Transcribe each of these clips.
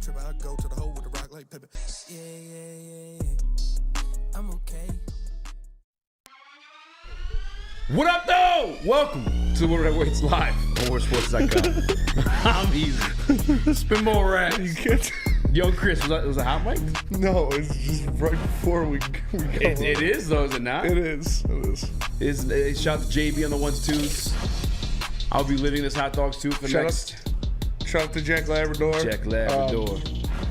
trip, I go to the hole with the rock like Pippin. Yeah. I'm okay. What up, though? Welcome to Woodward where it's live on WoodwardSports.com. I'm Eazy. Spin more rats. You can't. Yo, Chris, was it hot mic? No, it's just right before we go. It is, though, is it not? It is. Shout out to JB on the ones, twos. I'll be living this hot dogs, too, for next. Shout out to Jack Labrador. Jack Labrador.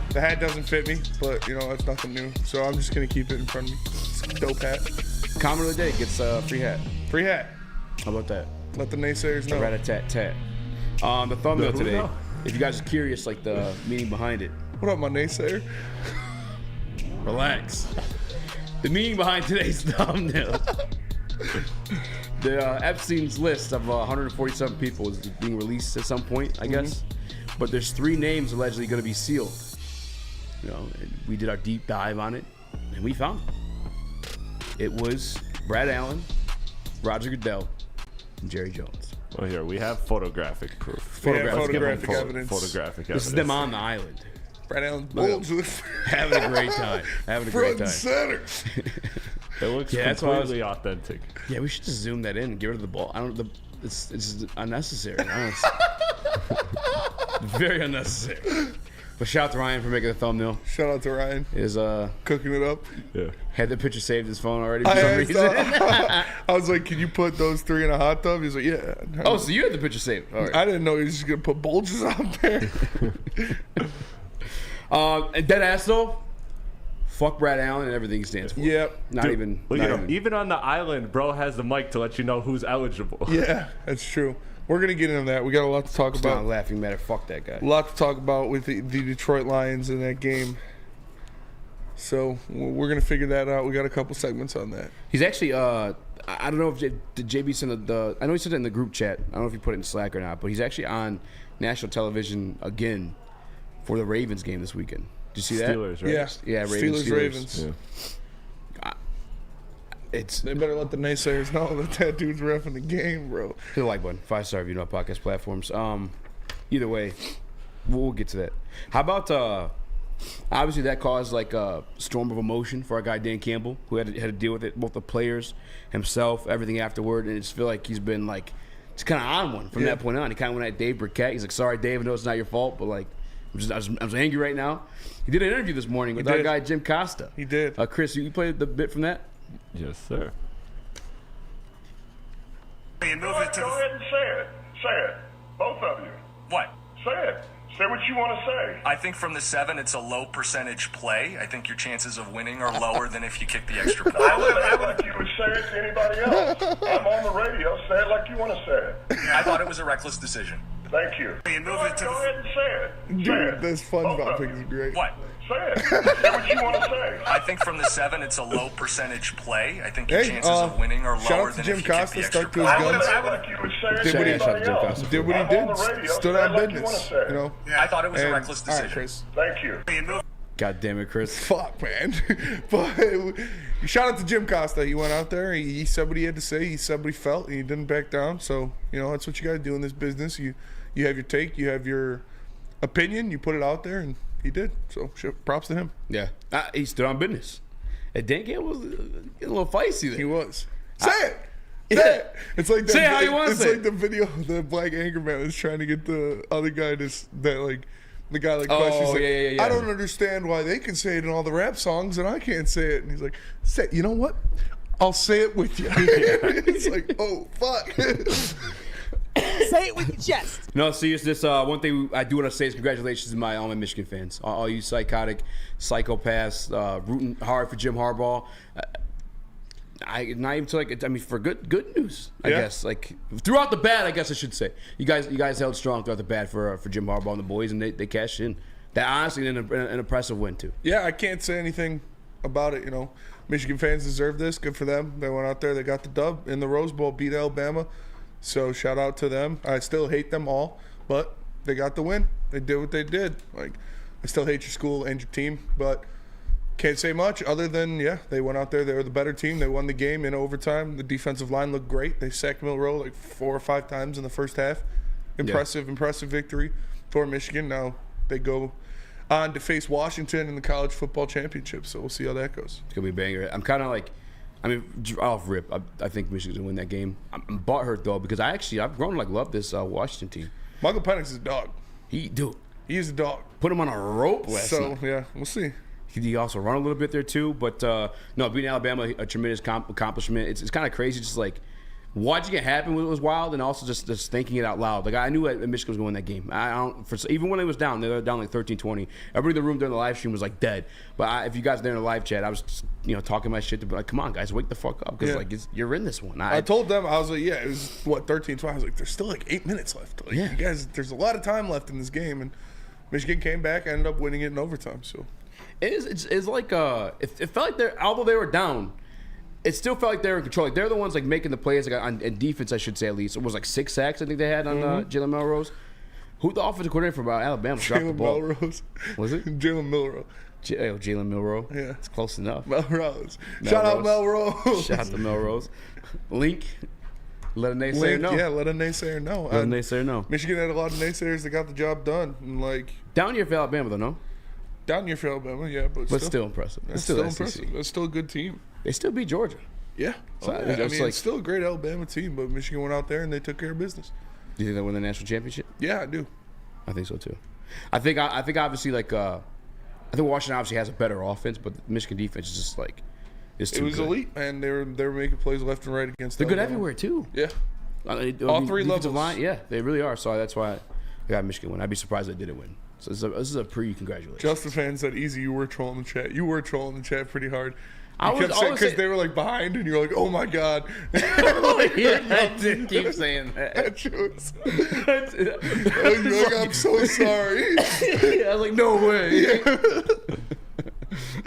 The hat doesn't fit me, but, that's nothing new. So I'm just going to keep it in front of me. It's a dope hat. Comment of the day gets a free hat. Free hat. How about that? Let the naysayers know. Rat-a-tat-tat. The thumbnail today, if you guys are curious, like the meaning behind it. What up, my naysayer? Relax. The meaning behind today's thumbnail. The Epstein's list of 147 people is being released at some point, I guess. But there's 3 names allegedly going to be sealed. And we did our deep dive on it, and we found it. It was Brad Allen, Roger Goodell, and Jerry Jones. Well, here we have photographic proof. Photographic evidence. This is them on the island. Brad Allen's bulge. Having a great time. Front and center. It looks completely authentic. Yeah, we should just zoom that in and get rid of the ball. It's just unnecessary. Very unnecessary. But shout out to Ryan for making the thumbnail. Shout out to Ryan. Is cooking it up. Yeah. Had the picture saved his phone already for some reason. I was like, can you put those 3 in a hot tub? He's like, yeah. Oh, so you had the picture saved. All right. I didn't know he was just going to put bulges out there. And dead ass though, fuck Brad Allen and everything he stands for. Yep. Even on the island, bro has the mic to let you know who's eligible. Yeah, that's true. We're going to get into that. We got a lot to talk about. Not a laughing matter. Fuck that guy. A lot to talk about with the Detroit Lions in that game. So we're going to figure that out. We got a couple segments on that. He's actually, I don't know if did JB send I know he sent it in the group chat. I don't know if he put it in Slack or not, but he's actually on national television again for the Ravens game this weekend. Did you see that? Steelers, right? Yeah, Ravens. Yeah. They better let the naysayers know that dude's reffing the game, bro. Hit the like button. 5-star review on podcast platforms. Either way, we'll get to that. How about obviously that caused like a storm of emotion for our guy Dan Campbell, who had to deal with it, both the players, himself, everything afterward, and I just feel like he's been like just kind of on one from that point on. He kind of went at Dave Burkett. He's like, "Sorry, Dave, I know it's not your fault, but like I'm angry right now." He did an interview this morning with our guy Jim Costa. He did. Chris, you played the bit from that? Yes, sir. Go ahead and say it. Say it. Both of you. What? Say it. Say what you want to say. I think from the 7, it's a low percentage play. I think your chances of winning are lower than if you kick the extra point. I would say it like you would say it to anybody else. I'm on the radio. Say it like you want to say it. I thought it was a reckless decision. Thank you. Go ahead and say it. Dude, this SpongeBob thing is great. What? Say it. Say what you want to say. I think from the 7, it's a low percentage play. I think your chances of winning are shout lower out to than Jim if you kick Costa, the extra stuck to his point. guns. I would like you would say it to Did what he anybody Jim else. Costa. Did what he I'm on the did. radio. Stood Say it on like you business. want to say it. I thought it was a And- reckless all right, decision. Chris. Thank you. God damn it, Chris. Fuck, man. But shout out to Jim Costa. He went out there. He said what he had to say. He said what he felt, and he didn't back down. So, that's what you got to do in this business. You have your take. You have your opinion. You put it out there, and he did. So, props to him. Yeah. He stood on business. And Dan Campbell was getting a little feisty there. He was. Say it. Say it. It's like that, Say it how you want to It's say like the video of the black anger man is trying to get the other guy the guy questions like, yeah. I don't understand why they can say it in all the rap songs and I can't say it. And he's like, say, you know what? I'll say it with you. It's like, oh, fuck. Say it with your chest. No, serious. This one thing I do want to say is congratulations to all my Michigan fans, all you psychotic psychopaths rooting hard for Jim Harbaugh. Not even to for good news, I guess. Like throughout the bad, I guess I should say. You guys held strong throughout the bad for Jim Harbaugh and the boys, and they cashed in. That honestly an impressive win too. Yeah, I can't say anything about it. Michigan fans deserve this. Good for them. They went out there, they got the dub in the Rose Bowl, beat Alabama. So shout out to them. I still hate them all, but they got the win. They did what they did. Like, I still hate your school and your team, but can't say much other than, they went out there. They were the better team. They won the game in overtime. The defensive line looked great. They sacked Milroe like 4 or 5 times in the first half. Impressive victory for Michigan. Now they go on to face Washington in the college football championship. So we'll see how that goes. It's gonna be a banger. I'm kind of like, I mean, off rip, I think Michigan's gonna win that game. I'm butthurt though because I've grown to like love this Washington team. Michael Penix is a dog. He's a dog. Put him on a rope last night. So yeah, we'll see. He also run a little bit there too, but no, beating Alabama, a tremendous accomplishment. It's kind of crazy, just like watching it happen was wild, and also just thinking it out loud. Like I knew that Michigan was going to win that game. I don't even when it was down, they were down like 13-20. Everybody in the room during the live stream was like dead. But if you guys are there in the live chat, I was just, talking my shit to be like, come on guys, wake the fuck up because you're in this one. I told them, I was like, it was 13-20. I was like, there's still like 8 minutes left. Like, you guys, there's a lot of time left in this game, and Michigan came back, ended up winning it in overtime. So it's like it felt like although they were down, it still felt like they were in control. Like they're the ones like making the plays like on defense, I should say at least. It was like 6 sacks I think they had on Jalen Melrose. Who the offensive coordinator for Alabama dropped the ball? Melrose. Was it? Jalen Milroe. Jalen Milroe. Yeah. It's close enough. Melrose. Shout out Melrose. Shout out to Melrose. Link. Let a naysayer know. Yeah, let a naysayer know. Let a naysayer know. Michigan had a lot of naysayers that got the job done. And like down year for Alabama though, no? Down year for Alabama, yeah, but still impressive. It's still impressive. It's still a good team. They still beat Georgia. Yeah. So it's still a great Alabama team, but Michigan went out there and they took care of business. Do you think they win the national championship? Yeah, I do. I think so too. I think obviously like I think Washington obviously has a better offense, but the Michigan defense is just like it's too good. It was elite, and they were making plays left and right against. They're Alabama. good everywhere too. Yeah. All three levels. Line, yeah, they really are. So that's why I got Michigan win. I'd be surprised they didn't win. So this is a pre-congratulations. Justin fan said, "Easy, you were trolling the chat. You were trolling the chat pretty hard." Because they were like behind, and you're like, "Oh my god!" I did keep saying that. You're like, "I'm so sorry." I was like, "No way."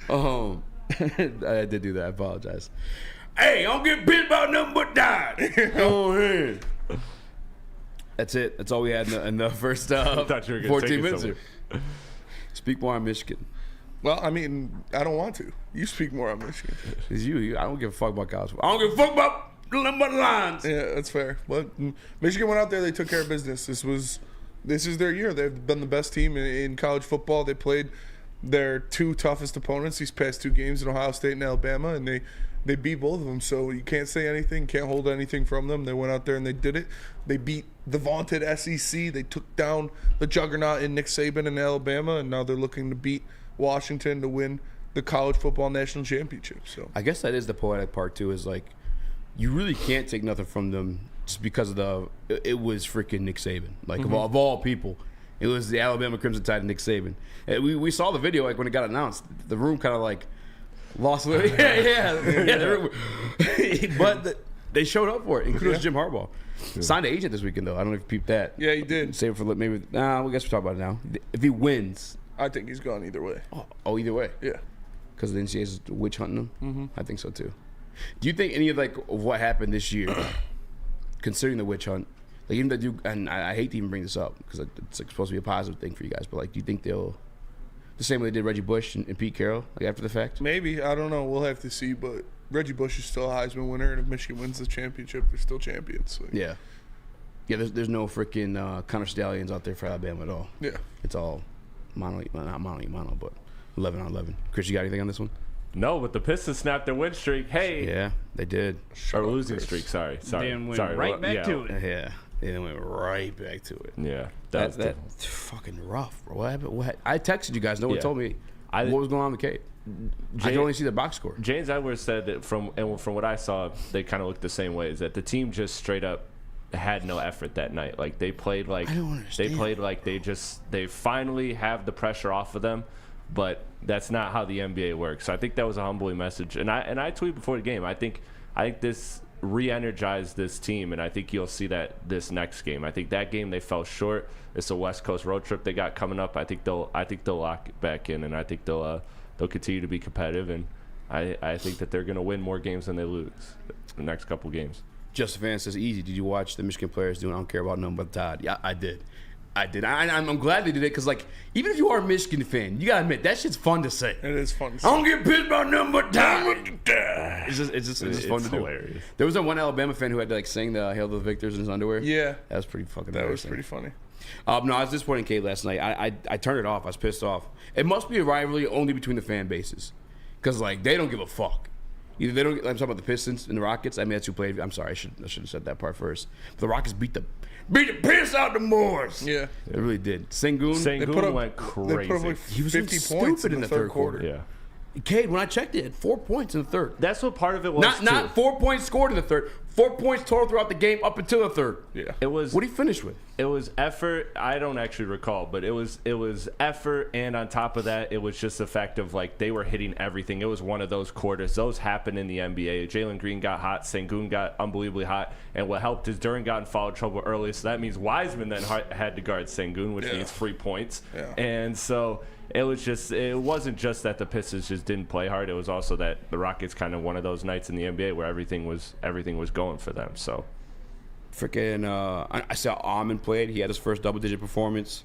I did do that. I apologize. Hey, I don't get bit about nothing but die. Go ahead. That's it. That's all we had in the first 14 minutes. Speak more on Michigan. Well, I mean, I don't want to. You speak more on Michigan. It's you. I don't give a fuck about college football. I don't give a fuck about nothing but lines. Yeah, that's fair. But Michigan went out there. They took care of business. This is their year. They've been the best team in college football. They played their 2 toughest opponents these past 2 games in Ohio State and Alabama, and they beat both of them. So you can't say anything, can't hold anything from them. They went out there and they did it. They beat the vaunted SEC. They took down the juggernaut in Nick Saban in Alabama, and now they're looking to beat Washington to win the college football national championship. So I guess that is the poetic part too. Is like you really can't take nothing from them just because of it was freaking Nick Saban. Like of all people, it was the Alabama Crimson Tide and Nick Saban. And we saw the video like when it got announced. The room kind of like lost. But they showed up for it, including Jim Harbaugh. Signed an agent this weekend though. I don't know if you peeped that. Yeah, he did. Save it for maybe. Nah, I guess we'll talk about it now. If he wins, I think he's gone either way. Oh, either way. Yeah. Because the NCAA is witch hunting him. Mm-hmm. I think so too. Do you think any of like what happened this year, considering the witch hunt, like even that and I hate to even bring this up because it's like supposed to be a positive thing for you guys, but like, do you think they'll the same way they did Reggie Bush and Pete Carroll like after the fact? Maybe. I don't know. We'll have to see. But Reggie Bush is still a Heisman winner, and if Michigan wins the championship, they're still champions. So. Yeah. Yeah. There's no freaking Connor Stallions out there for Alabama at all. Yeah. It's all not mono, but 11 on 11. Chris, you got anything on this one? No, but the Pistons snapped their win streak. Hey. Yeah, they did. Or losing streak. Sorry. Then went right back to it. Yeah. They went right back to it. Yeah. That's fucking rough, bro. What happened? I texted you guys. No one told me what was going on in the Cape. I can only see the box score. James Edwards said that from what I saw, they kind of looked the same way. Is that the team just straight up had no effort that night. Like they played like I don't understand. They finally have the pressure off of them, but that's not how the NBA works. So I think that was a humbling message. And I tweeted before the game. I think this re-energized this team, and I think you'll see that this next game. I think that game they fell short. It's a West Coast road trip they got coming up. I think they'll lock it back in, and I think they'll continue to be competitive. And I think that they're going to win more games than they lose the next couple games. Justin Fan says, "Easy. Did you watch the Michigan players doing? I don't care about nothing but Todd." Yeah, I did. I'm glad they did it because, like, even if you are a Michigan fan, you gotta admit that shit's fun to say. It is fun to say. I don't get pissed about nothing but Todd. It's just fun to hilarious. do. There was that one Alabama fan who had to like sing the "Hail to the Victors" in his underwear. Yeah, that was pretty fucking. That was pretty funny. No, I was disappointed in Cade last night. I turned it off. I was pissed off. It must be a rivalry only between the fan bases. Because, like, they don't give a fuck. Either they don't. I'm talking about the Pistons and the Rockets. I mean, that's who played. I'm sorry. I should have said that part first. But the Rockets beat the piss out the Moors. Yeah. They really did. Sengun went crazy. They put up like He was 50 stupid points in the third quarter. Yeah. Cade, when I checked it, had 4 points in the third. That's what part of it was. Not 4 points scored in the third. 4 points total throughout the game up until the third. Yeah. It was. What did he finish with? It was effort. I don't actually recall, but it was effort, and on top of that, it was just the fact of like they were hitting everything. It was one of those quarters. Those happen in the NBA. Jalen Green got hot. Sengun got unbelievably hot, and what helped is Duran got in foul trouble early, so that means Wiseman then had to guard Sengun, which means 3 points. Yeah. And so it wasn't just that the Pistons just didn't play hard. It was also that the Rockets kind of one of those nights in the NBA where everything was going for them. So. Freaking, I saw Almond played. He had his first double-digit performance.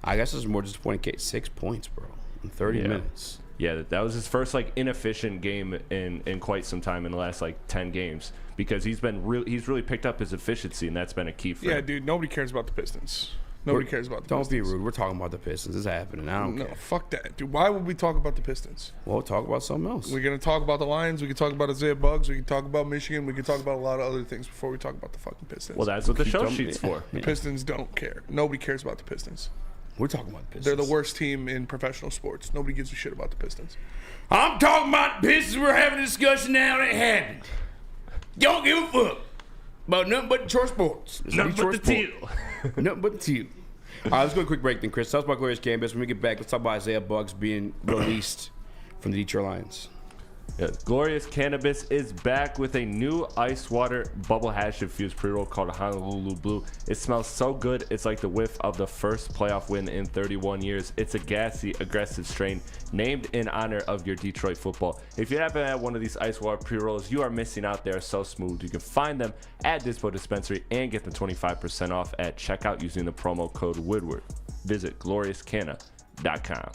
I guess it was more disappointing. Case 6 points, bro, in 30 minutes. Yeah, that was his first like inefficient game in quite some time in the last like 10 games because he's really picked up his efficiency and that's been a key for him. Yeah, dude. Nobody cares about the Pistons. Nobody cares about the Pistons. Don't be rude. We're talking about the Pistons. It's happening. I don't care. No, fuck that, dude. Why would we talk about the Pistons? We'll talk about something else. We're gonna talk about the Lions. We can talk about Isaiah Bugs. We can talk about Michigan. We can talk about a lot of other things before we talk about the fucking Pistons. Well, that's what the show sheet's for. The Pistons don't care. Nobody cares about the Pistons. We're talking about the Pistons. They're the worst team in professional sports. Nobody gives a shit about the Pistons. I'm talking about the Pistons. We're having a discussion now that happened. Don't give a fuck about nothing but Detroit sports. Nothing but the teal. Nothing but the teal. All right, let's go a quick break then, Chris. Tell us about Glorious Campus. When we get back, let's talk about Isaiah Bugs being released from the Detroit Lions. Yeah, Glorious Cannabis is back with a new ice water bubble hash infused pre-roll called Honolulu Blue. It smells so good, it's like the whiff of the first playoff win in 31 years. It's a gassy, aggressive strain named in honor of your Detroit football. If you haven't had one of these ice water pre-rolls, you are missing out. They're so smooth. You can find them at Dispo Dispensary and get them 25% off at checkout using the promo code Woodward. Visit gloriouscanna.com.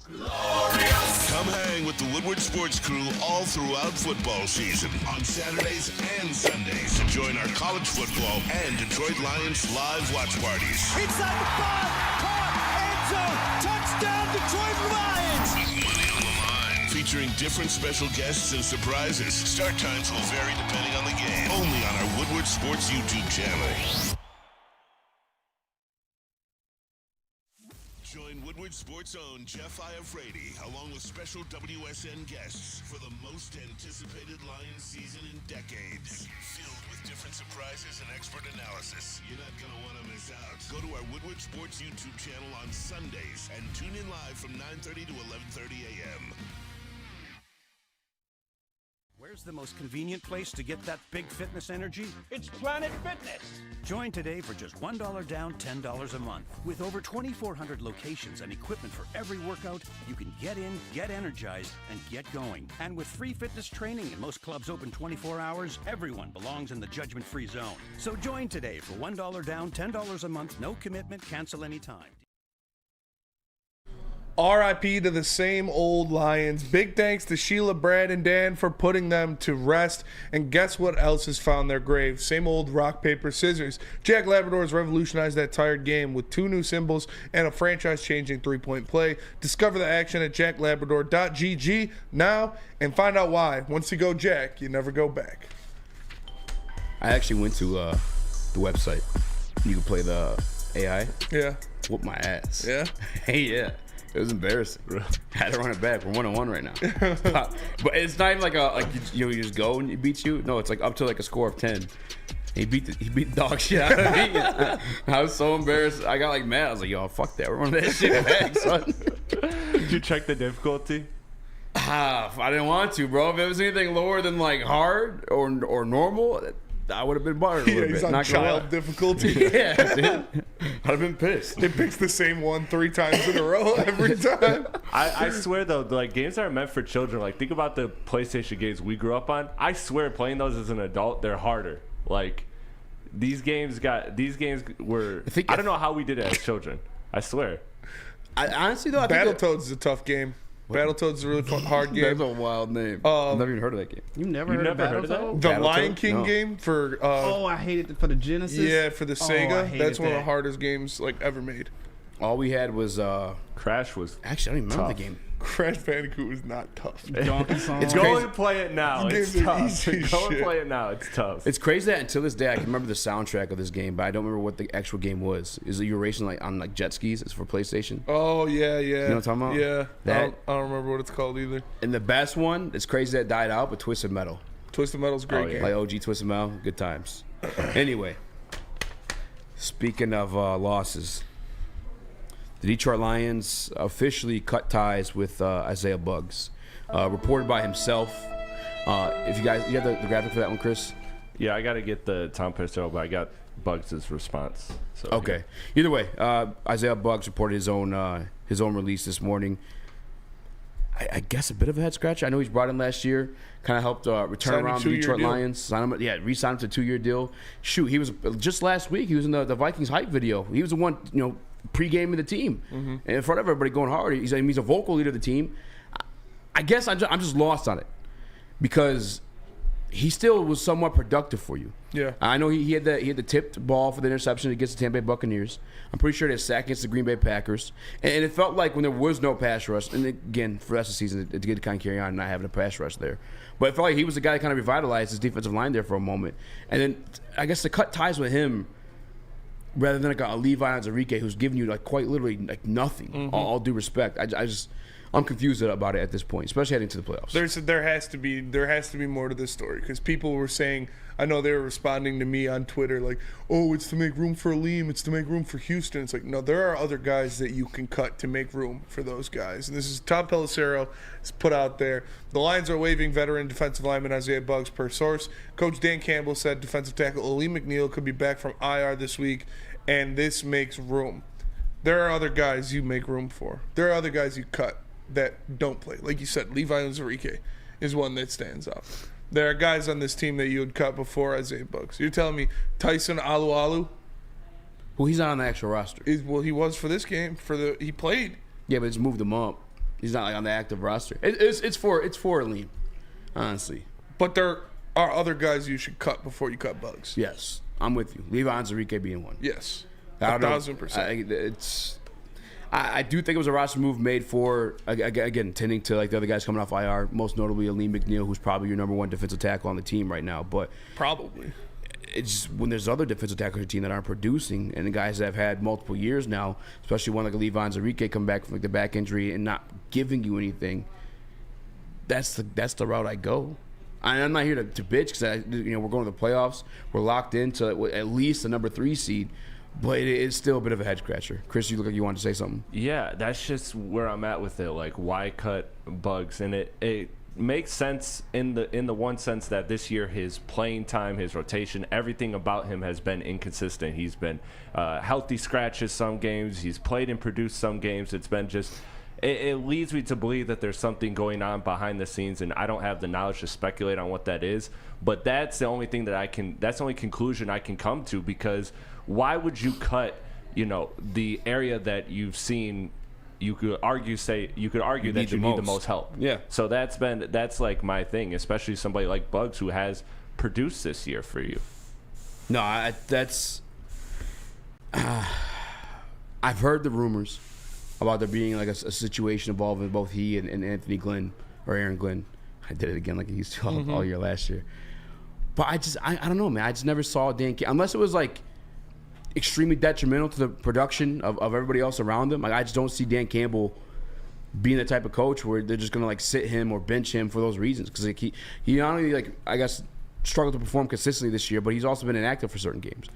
Come hang with the Woodward Sports Crew all throughout football season on Saturdays and Sundays. Join our college football and Detroit Lions live watch parties. Inside the 5, caught, end zone, touchdown, Detroit Lions! With money on the line. Featuring different special guests and surprises. Start times will vary depending on the game. Only on our Woodward Sports YouTube channel. Join Woodward Sports' own Jeff Iafrate, along with special WSN guests for the most anticipated Lions season in decades. Filled with different surprises and expert analysis. You're not going to want to miss out. Go to our Woodward Sports YouTube channel on Sundays and tune in live from 9:30 to 11:30 a.m. Where's the most convenient place to get that big fitness energy? It's Planet Fitness. Join today for just $1 down, $10 a month. With over 2,400 locations and equipment for every workout, you can get in, get energized, and get going. And with free fitness training and most clubs open 24 hours, everyone belongs in the judgment-free zone. So join today for $1 down, $10 a month, no commitment, cancel anytime. RIP to the same old Lions. Big thanks to Sheila, Brad, and Dan for putting them to rest. And guess what else has found their grave? Same old rock, paper, scissors. Jack Labrador has revolutionized that tired game with 2 new symbols and a franchise-changing 3-point play. Discover the action at jacklabrador.gg now and find out why. Once you go Jack, you never go back. I actually went to the website. You can play the AI. Yeah. Whoop my ass. Yeah? Hey, yeah. It was embarrassing. I had to run it back. We're 1-1 right now. But it's not even like you just go and he beats you. No, it's like up to like a score of 10. He beat the dog shit out of me. I was so embarrassed. I got like mad. I was like, yo, fuck that. We're running that shit back, son. Did you check the difficulty? I didn't want to, bro. If it was anything lower than like hard or normal, I would have been bothered a little bit. He's on not child difficulty. Yeah, dude. I'd have been pissed. It picks the same one 3 times in a row every time. I swear though, like games that are meant for children, like think about the PlayStation games we grew up on. I swear, playing those as an adult, they're harder. Like these games were. I don't know how we did it as children. I swear. Honestly though, I think Battletoads is a tough game. Battletoads is a really fun, hard game. That's a wild name. I've never even heard of that game. You never heard of that? The Lion King game for. I hated it for the Genesis. Yeah, for the Sega. That's one of the that. hardest games like ever made. All we had was Crash was actually I don't even remember the game. Crash Bandicoot was not tough. Donkey Song. Go and play it now. It's tough. Go and play it now. It's tough. It's crazy that until this day I can remember the soundtrack of this game, but I don't remember what the actual game was. Is it you were racing like on like jet skis? It's for PlayStation. Oh yeah. You know what I'm talking about? Yeah. I don't remember what it's called either. And the best one, it's crazy that died out, but Twisted Metal. Twisted Metal's a great game. Like OG Twisted Metal, good times. Anyway, speaking of losses, the Detroit Lions officially cut ties with Isaiah Buggs, reported by himself. If you guys, you have the graphic for that one, Chris? Yeah, I got to get the Tom Pistol, but I got Buggs' response. So, okay. Yeah. Either way, Isaiah Buggs reported his own release this morning. I guess a bit of a head scratcher. I know he's brought in last year, kind of helped return around the Detroit Lions. Sign him, re-signed him to a 2-year deal. Shoot, he was just last week. He was in the Vikings hype video. He was the one, pre-gaming the team in front of everybody, going hard. He's a vocal leader of the team. I guess I'm just lost on it because he still was somewhat productive for you. Yeah, I know he had the tipped ball for the interception against the Tampa Bay Buccaneers. I'm pretty sure they had a sack against the Green Bay Packers. And it felt like when there was no pass rush, and again, for the rest of the season, it did kind of carry on not having a pass rush there. But it felt like he was the guy that kind of revitalized his defensive line there for a moment. And then I guess to cut ties with him, rather than like a Levi Onwuzurike who's giving you like quite literally like nothing, all due respect, I'm confused about it at this point, especially heading to the playoffs. There has to be more to this story because people were saying, I know they were responding to me on Twitter like, oh, it's to make room for Aleem, it's to make room for Houston. It's like, no, there are other guys that you can cut to make room for those guys. And this is Tom Pelissero is put out there. The Lions are waiving veteran defensive lineman Isaiah Buggs per source. Coach Dan Campbell said defensive tackle Aleem McNeil could be back from IR this week, and this makes room. There are other guys you make room for. There are other guys you cut that don't play. Like you said, Levi Onwuzurike is one that stands out. There are guys on this team that you would cut before Isaiah Buggs. You're telling me Tyson Alualu? Well, he's not on the actual roster. He was for this game. He played. Yeah, but it's moved him up. He's not like on the active roster. It's for Aleem, honestly. But there are other guys you should cut before you cut Buggs. Yes, I'm with you. Levi Onwuzurike being one. Yes, 1,000%. I do think it was a roster move made for, again, tending to like the other guys coming off IR, most notably Aleem McNeil, who's probably your number one defensive tackle on the team right now. But probably it's just when there's other defensive tackles on the team that aren't producing, and the guys that have had multiple years now, especially one like Levi Onwuzurike come back from like the back injury and not giving you anything. That's the route I go. I'm not here to bitch because we're going to the playoffs. We're locked into at least the number 3 seed. But it is still a bit of a head scratcher. Chris, you look like you wanted to say something. Yeah, that's just where I'm at with it. Like, why cut Buggs? And it makes sense in the one sense that this year his playing time, his rotation, everything about him has been inconsistent. He's been healthy scratches some games. He's played and produced some games. It's been just it leads me to believe that there's something going on behind the scenes, and I don't have the knowledge to speculate on what that is. But that's the only thing that's the only conclusion I can come to, because why would you cut, the area that you've seen? You could argue that you need the most help. Yeah. So that's like my thing, especially somebody like Buggs who has produced this year for you. No, I've heard the rumors about there being like a situation involving both he and Anthony Glenn or Aaron Glenn. I did it again like he used to all year last year. But I don't know, man. I just never saw Dan Campbell, unless it was like extremely detrimental to the production of everybody else around him. Like, I just don't see Dan Campbell being the type of coach where they're just gonna like sit him or bench him for those reasons. Because like, he not only I guess struggled to perform consistently this year, but he's also been inactive for certain games.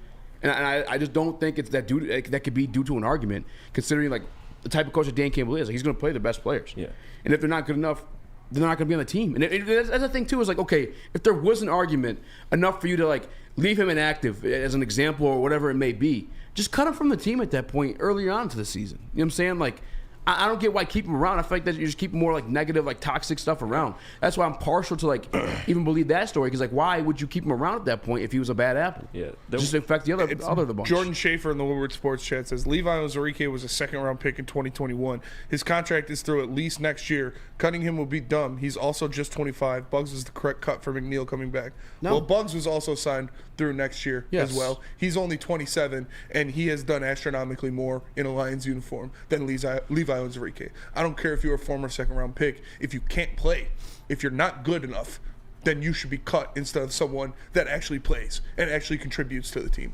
And I just don't think it's that that could be due to an argument, considering like the type of coach that Dan Campbell is. Like, he's gonna play the best players. Yeah. And if they're not good enough, they're not going to be on the team. And that's the thing, too, is like, okay, if there was an argument enough for you to, like, leave him inactive as an example or whatever it may be, just cut him from the team at that point earlier on to the season. You know what I'm saying? Like, I don't get why keep him around. I feel like that you just keep more like negative, like toxic stuff around. That's why I'm partial to like even believe that story. Because like, why would you keep him around at that point if he was a bad apple? Yeah, just infect the other bunch. Jordan Schaefer in the Woodward Sports Chat says Levi Ozarike was a second-round pick in 2021. His contract is through at least next year. Cutting him would be dumb. He's also just 25. Bugs was the correct cut for McNeil coming back. No. Well, Bugs was also signed through next year as well. He's only 27, and he has done astronomically more in a Lions uniform than Levi Ozarike. I don't care if you're a former second-round pick. If you can't play, if you're not good enough, then you should be cut instead of someone that actually plays and actually contributes to the team.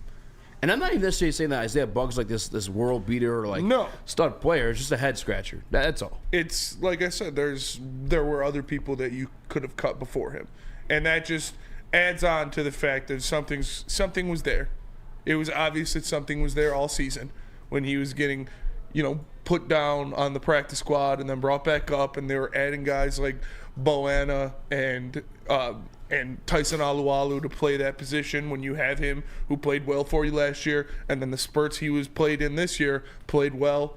And I'm not even necessarily saying that Isaiah Bugs like this world beater or like stud player. It's just a head scratcher. That's all. It's like I said, there were other people that you could have cut before him, and that just adds on to the fact that something was there. It was obvious that something was there all season when he was getting, put down on the practice squad and then brought back up, and they were adding guys like Boanna and Tyson Alualu to play that position when you have him who played well for you last year, and then the spurts he was played in this year played well.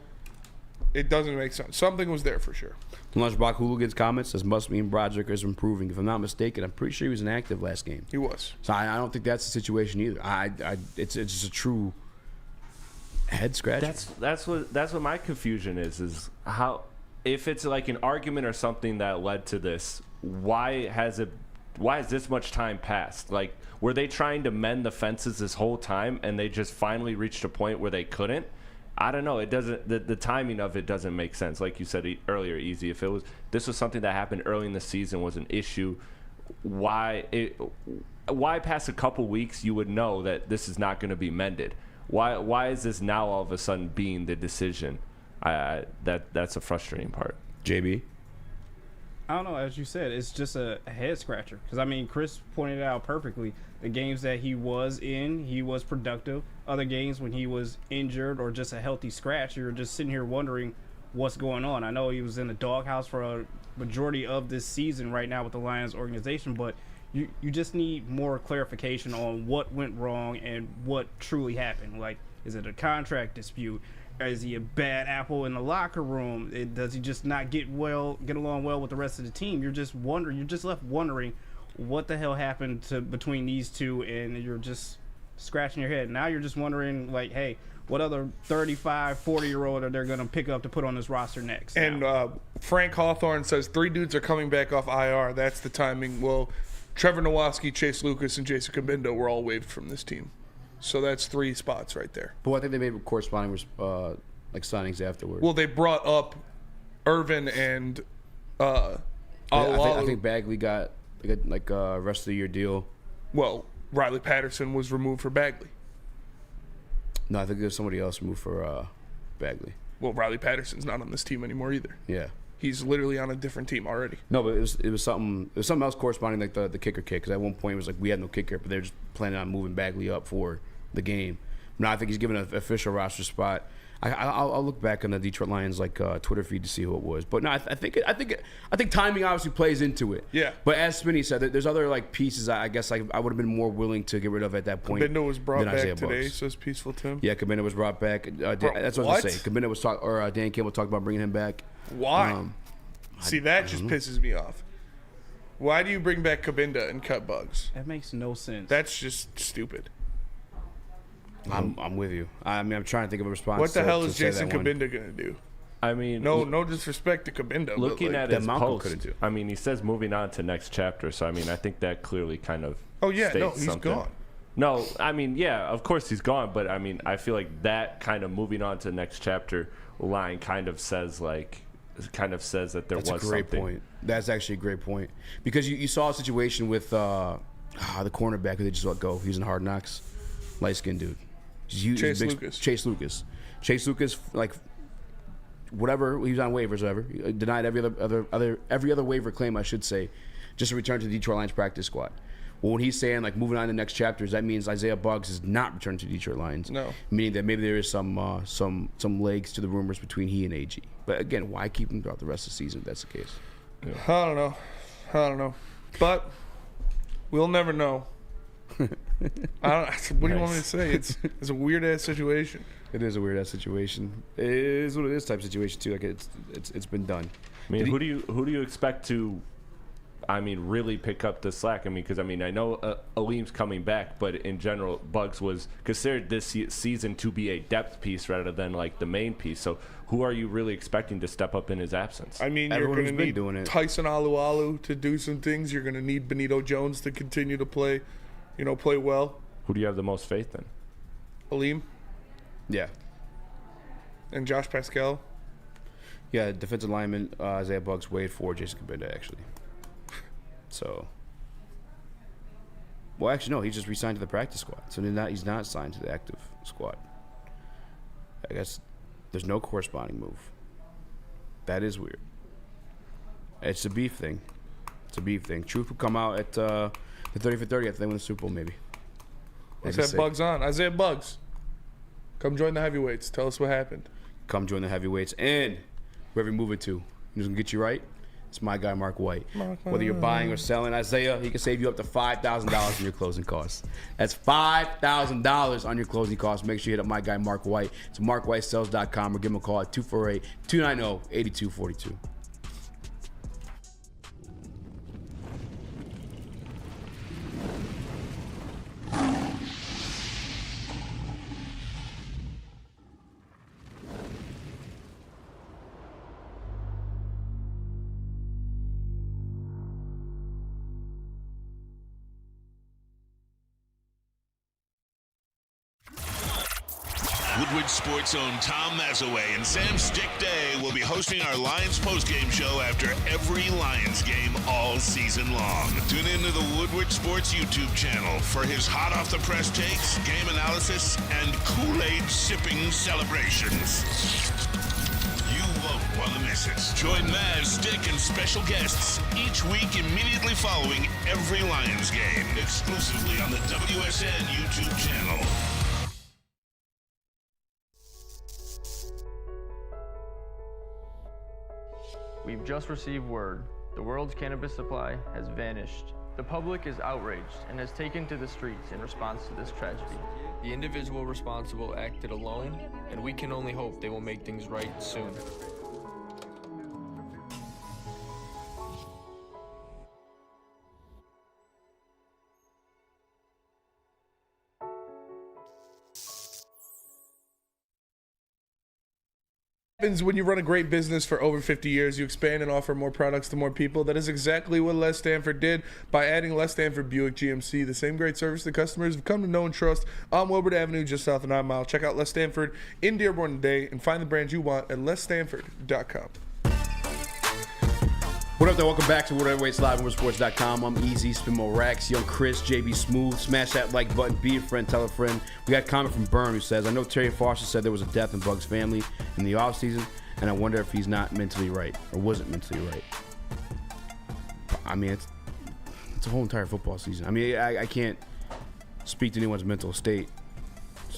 It doesn't make sense. Something was there for sure. Lunchbox Hooligans comments says must mean Broderick is improving. If I'm not mistaken, I'm pretty sure he was inactive last game. He was. So I don't think that's the situation either. It's just a true head scratch. That's what my confusion is how, if it's like an argument or something that led to this, why has this much time passed? Like, were they trying to mend the fences this whole time and they just finally reached a point where they couldn't? I don't know. It doesn't. The timing of it doesn't make sense. Like you said earlier, Eazy. If this was something that happened early in the season, was an issue, why past a couple weeks you would know that this is not going to be mended? Why is this now all of a sudden being the decision? That's a frustrating part. JB. I don't know. As you said, it's just a head scratcher. Because I mean, Chris pointed it out perfectly. The games that he was in, he was productive. Other games when he was injured or just a healthy scratch, you're just sitting here wondering what's going on. I know he was in the doghouse for a majority of this season right now with the Lions organization, but you just need more clarification on what went wrong and what truly happened. Like, is it a contract dispute? Is he a bad apple in the locker room? Does he just not get along well with the rest of the team? You're just left wondering what the hell happened between these two, and you're just scratching your head. Now you're just wondering, like, hey, what other 35, 40-year-old are they going to pick up to put on this roster next? And Frank Hawthorne says 3 dudes are coming back off IR. That's the timing. Well, Trevor Nowatzki, Chase Lucas, and Jason Cabindo were all waived from this team. So that's 3 spots right there. But I think they made corresponding like signings afterwards. Well, they brought up Irvin and I think Bagley got like a rest of the year deal. Well, Riley Patterson was removed for Bagley. No, I think there's somebody else moved for Bagley. Well, Riley Patterson's not on this team anymore either. Yeah. He's literally on a different team already. No, but it was something else corresponding, like the kicker kick. Because at one point it was like we had no kicker, but they're just planning on moving Bagley up for the game. Now I think he's given an official roster spot. I'll look back on the Detroit Lions Twitter feed to see who it was. But no, I think timing obviously plays into it. Yeah. But as Spinney said, there's other like pieces I guess I would have been more willing to get rid of at that point. Cabindo was brought back Isaiah today, Bugs. says Peaceful Tim. Yeah, Cabindo was brought back. That's what I was gonna say. Cabindo was Dan Campbell talked about bringing him back. Why? See, that just pisses me off. Why do you bring back Cabindo and cut Bugs? That makes no sense. That's just stupid. I'm with you. I mean, I'm trying to think of a response. What the hell is Jason Cabindo going to do? I mean, no disrespect to Cabindo. Looking at his post, do. I mean, he says moving on to next chapter. So I mean, I think that clearly kind of. Oh yeah, no, states he's something. gone. No, I mean, yeah, of course he's gone, but I mean, I feel like that kind of moving on to next chapter line kind of says that there was something. That's a great point. That's actually a great point because you saw a situation with the cornerback who they just let go. He was in Hard Knocks, light-skinned dude. Chase Lucas. Chase Lucas, like whatever, he was on waivers, whatever. He denied every other waiver claim, I should say, just to return to the Detroit Lions practice squad. Well, when he's saying like moving on to the next chapters, that means Isaiah Bugs is not returning to the Detroit Lions. No, meaning that maybe there is some legs to the rumors between he and AG. But again, why keep him throughout the rest of the season if that's the case? Yeah. I don't know. But we'll never know. What do you want me to say? It's a weird ass situation. It is a weird ass situation. It is what it is type situation too. Like it's been done. I mean, who do you expect to? I mean, really pick up the slack. I mean, because I know Aleem's coming back, but in general, Bugs was considered this season to be a depth piece rather than like the main piece. So, who are you really expecting to step up in his absence? I mean, Everyone you're who's going to been need doing it. Tyson Alualu to do some things. You're going to need Benito Jones to continue to play, play well. Who do you have the most faith in? Aleem Yeah. and Josh Pascal. Yeah, defensive lineman Isaiah Bugs, Wade Ford, Jason Cabinda, actually. So, well, actually, no, he just re-signed to the practice squad. So he's not signed to the active squad. I guess there's no corresponding move. That is weird. It's a beef thing. Truth will come out at the 30 for 30 after they win the Super Bowl, maybe. Let's have Bugs on. Isaiah Bugs, come join the heavyweights. Tell us what happened. Come join the heavyweights. And wherever you're moving to, who's going to get you right? It's my guy, Mark White. Whether you're buying or selling, Isaiah, he can save you up to $5,000 on your closing costs. That's $5,000 on your closing costs. Make sure you hit up my guy, Mark White. It's markwhitesells.com or give him a call at 248-290-8242. Woodward Sports' own Tom Mazaway and Sam Stick Day will be hosting our Lions postgame show after every Lions game all season long. Tune into the Woodward Sports YouTube channel for his hot-off-the-press takes, game analysis, and Kool-Aid sipping celebrations. You won't want to miss it. Join Maz, Stick, and special guests each week immediately following every Lions game, exclusively on the WSN YouTube channel. We've just received word. The world's cannabis supply has vanished. The public is outraged and has taken to the streets in response to this tragedy. The individual responsible acted alone, and we can only hope they will make things right soon. Happens when you run a great business for over 50 years. You expand and offer more products to more people. That is exactly what Les Stanford did by adding Les Stanford Buick GMC, the same great service that customers have come to know and trust on Wilbert Avenue just south of 9 Mile. Check out Les Stanford in Dearborn today and find the brand you want at lesstanford.com. What up, there? Welcome back to Whatever Waits Live on WoodwardSports.com. I'm Eazy, Spin Mo Racks, Young Chris, JB Smooth. Smash that like button, be a friend, tell a friend. We got a comment from Byrne who says, I know Terry Foster said there was a death in Bugs' family in the offseason, and I wonder if he's not mentally right or wasn't mentally right. I mean, it's a whole entire football season. I mean, I can't speak to anyone's mental state.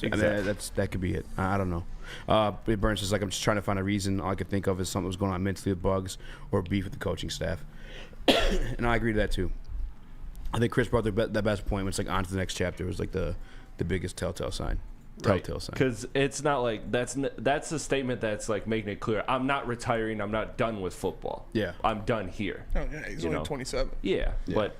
Exactly. I mean, that could be it. I don't know. Burns says, like, I'm just trying to find a reason. All I could think of is something was going on mentally with Bugs or beef with the coaching staff. And I agree to that, too. I think Chris brought the best point when it's like on to the next chapter. It was like the biggest telltale sign. Telltale sign. Because it's not like that's a statement that's like making it clear. I'm not retiring. I'm not done with football. Yeah. I'm done here. Oh, yeah, he's only 27. Yeah, but,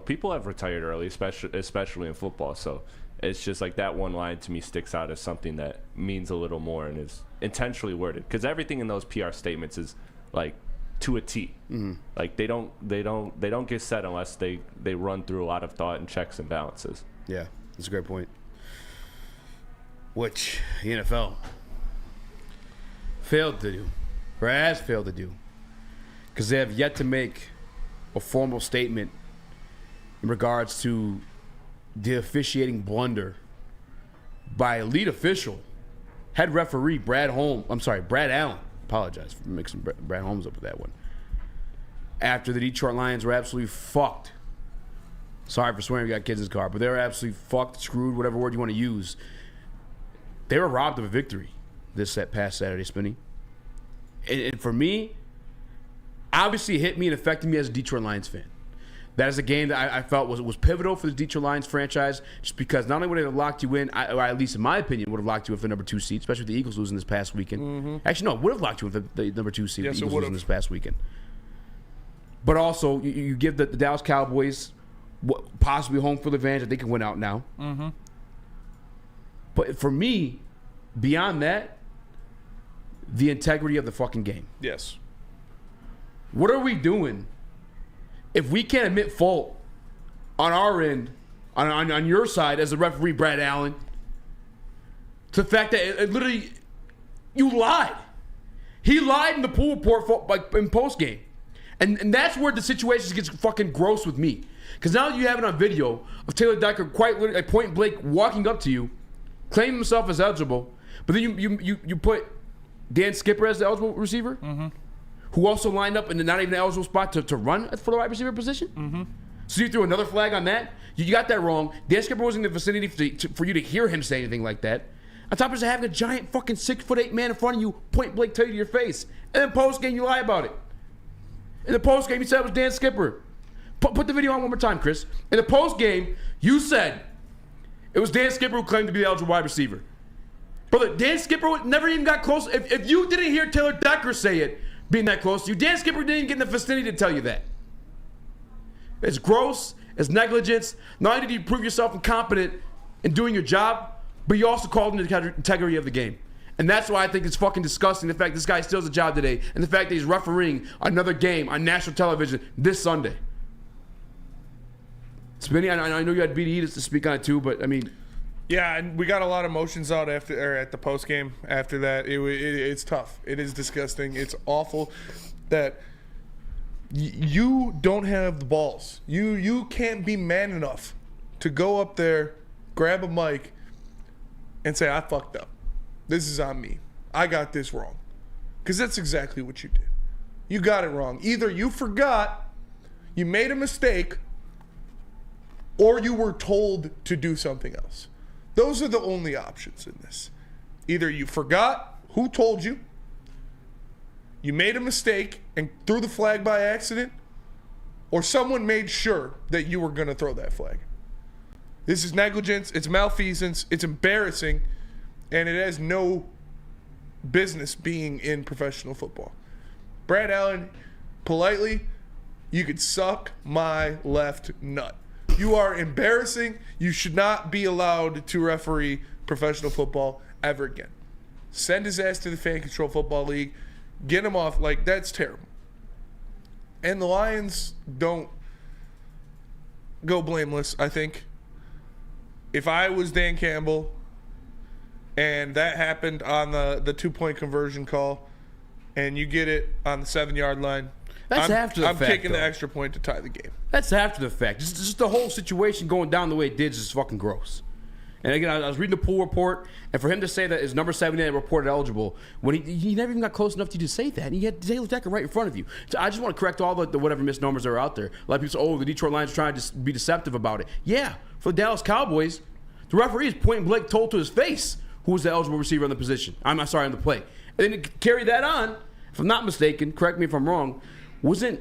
people have retired early, especially in football. So it's just like that one line to me sticks out as something that means a little more and is intentionally worded. Because everything in those PR statements is like to a T. Mm-hmm. Like they don't get said unless they run through a lot of thought and checks and balances. Yeah, that's a great point. Which the NFL failed to do, or has failed to do, because they have yet to make a formal statement in regards to the officiating blunder by elite official, head referee Brad Allen. Apologize for mixing Brad Holmes up with that one. After the Detroit Lions were absolutely fucked. Sorry for swearing, we got kids in the car, but they were absolutely fucked, screwed, whatever word you want to use. They were robbed of a victory this past Saturday, Spinny. And for me, obviously it hit me and affected me as a Detroit Lions fan. That is a game that I felt was pivotal for the Detroit Lions franchise, just because not only would it have locked you in, or at least in my opinion, would have locked you in for the number 2 seed, especially with the Eagles losing this past weekend. Actually, no, it would have locked you in for the number 2 seed with the Eagles losing this past weekend. But also, you give the Dallas Cowboys possibly home field advantage that they can win out now. But for me, beyond that, the integrity of the fucking game. Yes. What are we doing if we can't admit fault on our end, on your side as the referee, Brad Allen, to the fact that it literally, you lied. He lied in the pool report in post game. And that's where the situation gets fucking gross with me. Because now you have it on video of Taylor Decker quite literally, point blank, walking up to you, claiming himself as eligible, but then you put Dan Skipper as the eligible receiver, who also lined up in the not even eligible spot to run for the wide receiver position. So you threw another flag on that. You got that wrong. Dan Skipper wasn't in the vicinity for you to hear him say anything like that. On top of just having a giant fucking 6'8" man in front of you, point blank tell you to your face, and then post game you lie about it. In the post game you said it was Dan Skipper. Put the video on one more time, Chris. In the post game you said it was Dan Skipper who claimed to be the eligible wide receiver. Brother, Dan Skipper never even got close. If you didn't hear Taylor Decker say it, being that close to you, Dan Skipper didn't even get in the vicinity to tell you that. It's gross. It's negligence. Not only did you prove yourself incompetent in doing your job, but you also called into the integrity of the game. And that's why I think it's fucking disgusting, the fact this guy still has a job today, and the fact that he's refereeing another game on national television this Sunday. Spinny, I know you had BDE to speak on it too, but I mean... Yeah, and we got a lot of emotions out at the post game. After that, it's tough. It is disgusting. It's awful that you don't have the balls. You can't be man enough to go up there, grab a mic, and say, I fucked up. This is on me. I got this wrong. Because that's exactly what you did. You got it wrong. Either you forgot, you made a mistake, or you were told to do something else. Those are the only options in this. Either you forgot who told you, you made a mistake and threw the flag by accident, or someone made sure that you were going to throw that flag. This is negligence, it's malfeasance, it's embarrassing, and it has no business being in professional football. Brad Allen, politely, you could suck my left nut. You are embarrassing. You should not be allowed to referee professional football ever again. Send his ass to the Fan Control Football League. Get him off. Like, that's terrible. And the Lions don't go blameless, I think. If I was Dan Campbell and that happened on the 2-point conversion call and you get it on the 7-yard line, That's after the fact. I'm kicking though. the extra point to tie the game. That's after the fact. Just the whole situation going down the way it did is just fucking gross. And again, I was reading the pool report, and for him to say that his number 78 reported eligible, when he never even got close enough to you to say that, and he had Taylor Decker right in front of you. So I just want to correct all the whatever misnomers that are out there. A lot of people say, oh, the Detroit Lions are trying to be deceptive about it. Yeah, for the Dallas Cowboys, the referee is point blank told to his face who was the eligible receiver on the position. I'm sorry, on the play. And then to carry that on, if I'm not mistaken, correct me if I'm wrong, was a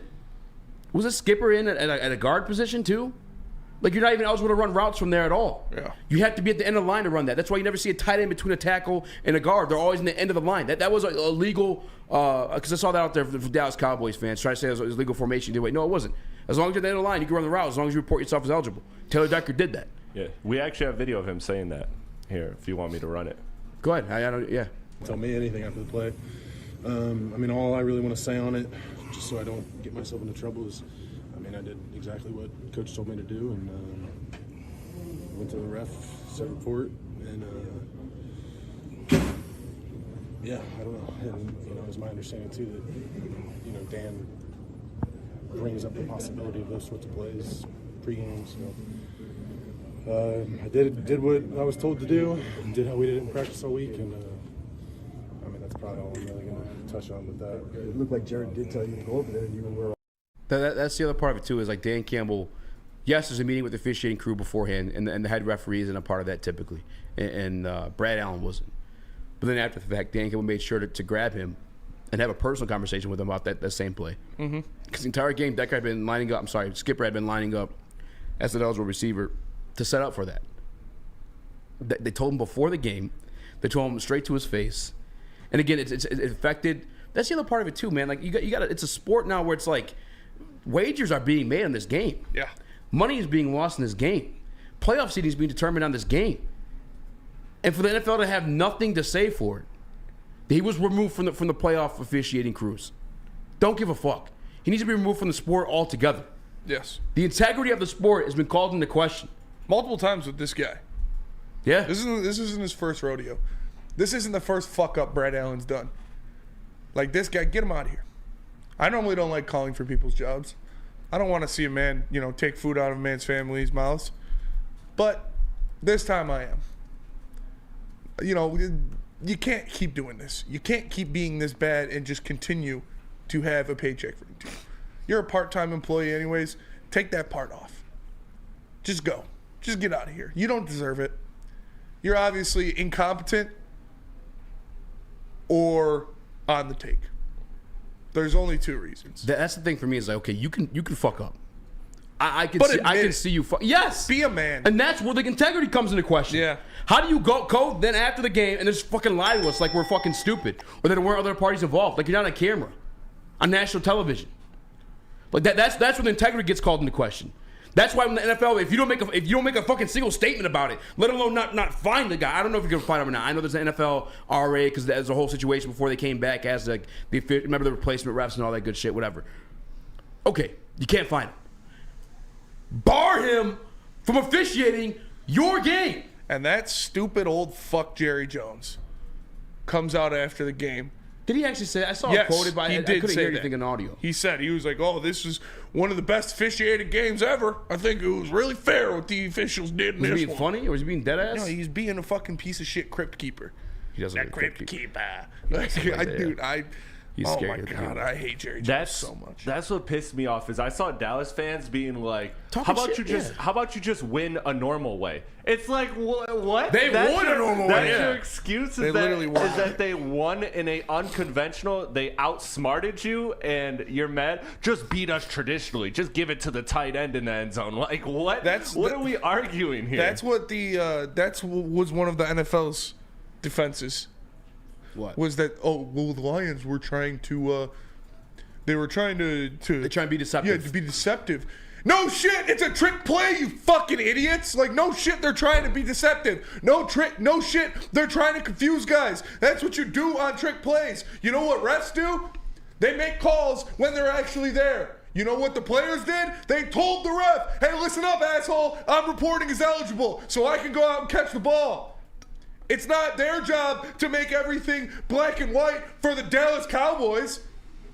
Skipper in at a guard position too? Like, you're not even eligible to run routes from there at all. Yeah. You have to be at the end of the line to run that. That's why you never see a tight end between a tackle and a guard. They're always in the end of the line. That was illegal, because I saw that out there for Dallas Cowboys fans trying to say it was legal formation. No, it wasn't. As long as you're at the end of the line, you can run the route as long as you report yourself as eligible. Taylor Decker did that. Yeah, we actually have video of him saying that here, if you want me to run it. Go ahead. I don't, yeah. Tell me anything after the play. I mean, all I really want to say on it, just so I don't get myself into trouble, is, I mean, I did exactly what Coach told me to do, and went to the ref, said report, and yeah, I don't know. And, you know, it's my understanding too that, you know, Dan brings up the possibility of those sorts of plays pre-game. So I did what I was told to do, did how we did it in practice all week, and I mean, that's probably all I'm really going to touch on with that. It looked like Jared did tell you to go over there, and you were. That's the other part of it too. Is like Dan Campbell. Yes, there's a meeting with the officiating crew beforehand, and the head referee isn't a part of that typically, and Brad Allen wasn't. But then after the fact, Dan Campbell made sure to grab him and have a personal conversation with him about that same play. Because the entire game, Decker had been lining up. Skipper had been lining up as an eligible receiver to set up for that. They told him before the game. They told him straight to his face. And again, it affected. That's the other part of it too, man. Like you got. It's a sport now where it's like wagers are being made on this game. Yeah. Money is being lost in this game. Playoff seeding is being determined on this game. And for the NFL to have nothing to say for it, he was removed from the playoff officiating crews. Don't give a fuck. He needs to be removed from the sport altogether. Yes. The integrity of the sport has been called into question multiple times with this guy. Yeah. This isn't his first rodeo. This isn't the first fuck up Brad Allen's done. Like this guy, get him out of here. I normally don't like calling for people's jobs. I don't want to see a man, take food out of a man's family's mouths. But this time I am. You can't keep doing this. You can't keep being this bad and just continue to have a paycheck for you. You're a part-time employee anyways. Take that part off. Just go. Just get out of here. You don't deserve it. You're obviously incompetent or on the take. There's only two reasons. That's the thing for me is like, okay, you can fuck up. I can see you. Yes, be a man, and that's where the integrity comes into question. Yeah, how do you go then after the game and just fucking lie to us like we're fucking stupid, or that there weren't other parties involved? Like you're not on camera, on national television. Like that's where the integrity gets called into question. That's why in the NFL, if you don't make a fucking single statement about it, let alone not find the guy. I don't know if you can find him or not. I know there's an NFL RA because there's a whole situation before they came back as like remember the replacement refs and all that good shit, whatever. Okay, you can't find him. Bar him from officiating your game. And that stupid old fuck Jerry Jones comes out after the game. Did he actually say that? I saw him quoted by he I did couldn't say hear that. anything in audio. He was like, oh, this is one of the best officiated games ever. I think it was really fair what the officials did in Was this he being funny or was he being dead ass? No, he's being a fucking piece of shit crypt keeper. He doesn't that crypt keeper. He's oh scary. my God, I hate Jerry Jones so much. That's what pissed me off is I saw Dallas fans being like, Talking how about you just win a normal way? It's like what? They won a normal way. That's your excuse is that they won in a unconventional. They outsmarted you and you're mad. Just beat us traditionally. Just give it to the tight end in the end zone. Like what? What are we arguing here? That's what was one of the NFL's defenses. What? Was that, the Lions were trying to, they're trying to be deceptive. Yeah, to be deceptive. No shit, it's a trick play, you fucking idiots. Like, no shit, they're trying to be deceptive. No shit, they're trying to confuse guys. That's what you do on trick plays. You know what refs do? They make calls when they're actually there. You know what the players did? They told the ref, hey, listen up, asshole, I'm reporting as eligible so I can go out and catch the ball. It's not their job to make everything black and white for the Dallas Cowboys.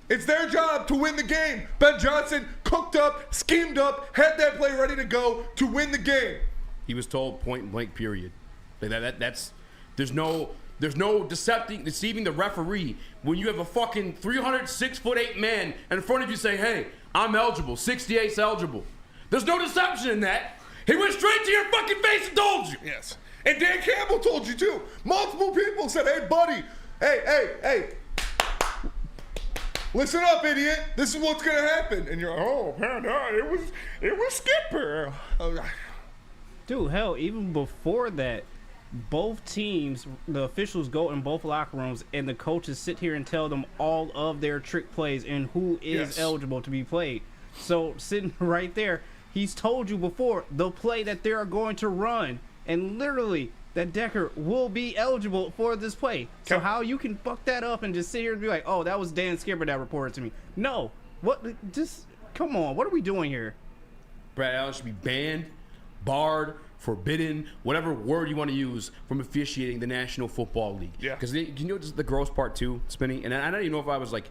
It's their job to win the game. Ben Johnson cooked up, schemed up, had that play ready to go to win the game. He was told point blank, period. There's no deceiving the referee when you have a fucking 306'8" man in front of you saying, hey, I'm eligible, 68's eligible. There's no deception in that. He went straight to your fucking face and told you. Yes. And Dan Campbell told you too. Multiple people said, hey, buddy, hey. Listen up, idiot. This is what's going to happen. And you're like, oh, man, it was Skipper. Dude, hell, even before that, both teams, the officials go in both locker rooms, and the coaches sit here and tell them all of their trick plays and who is eligible to be played. So sitting right there, he's told you before the play that they are going to run. And literally, that Decker will be eligible for this play. So how you can fuck that up and just sit here and be like, oh, that was Dan Skipper that reported to me. No. What? Just, come on. What are we doing here? Brad Allen should be banned, barred, forbidden, whatever word you want to use from officiating the National Football League. Yeah. Because you know the gross part too, Spinny? And I don't even know if I was like,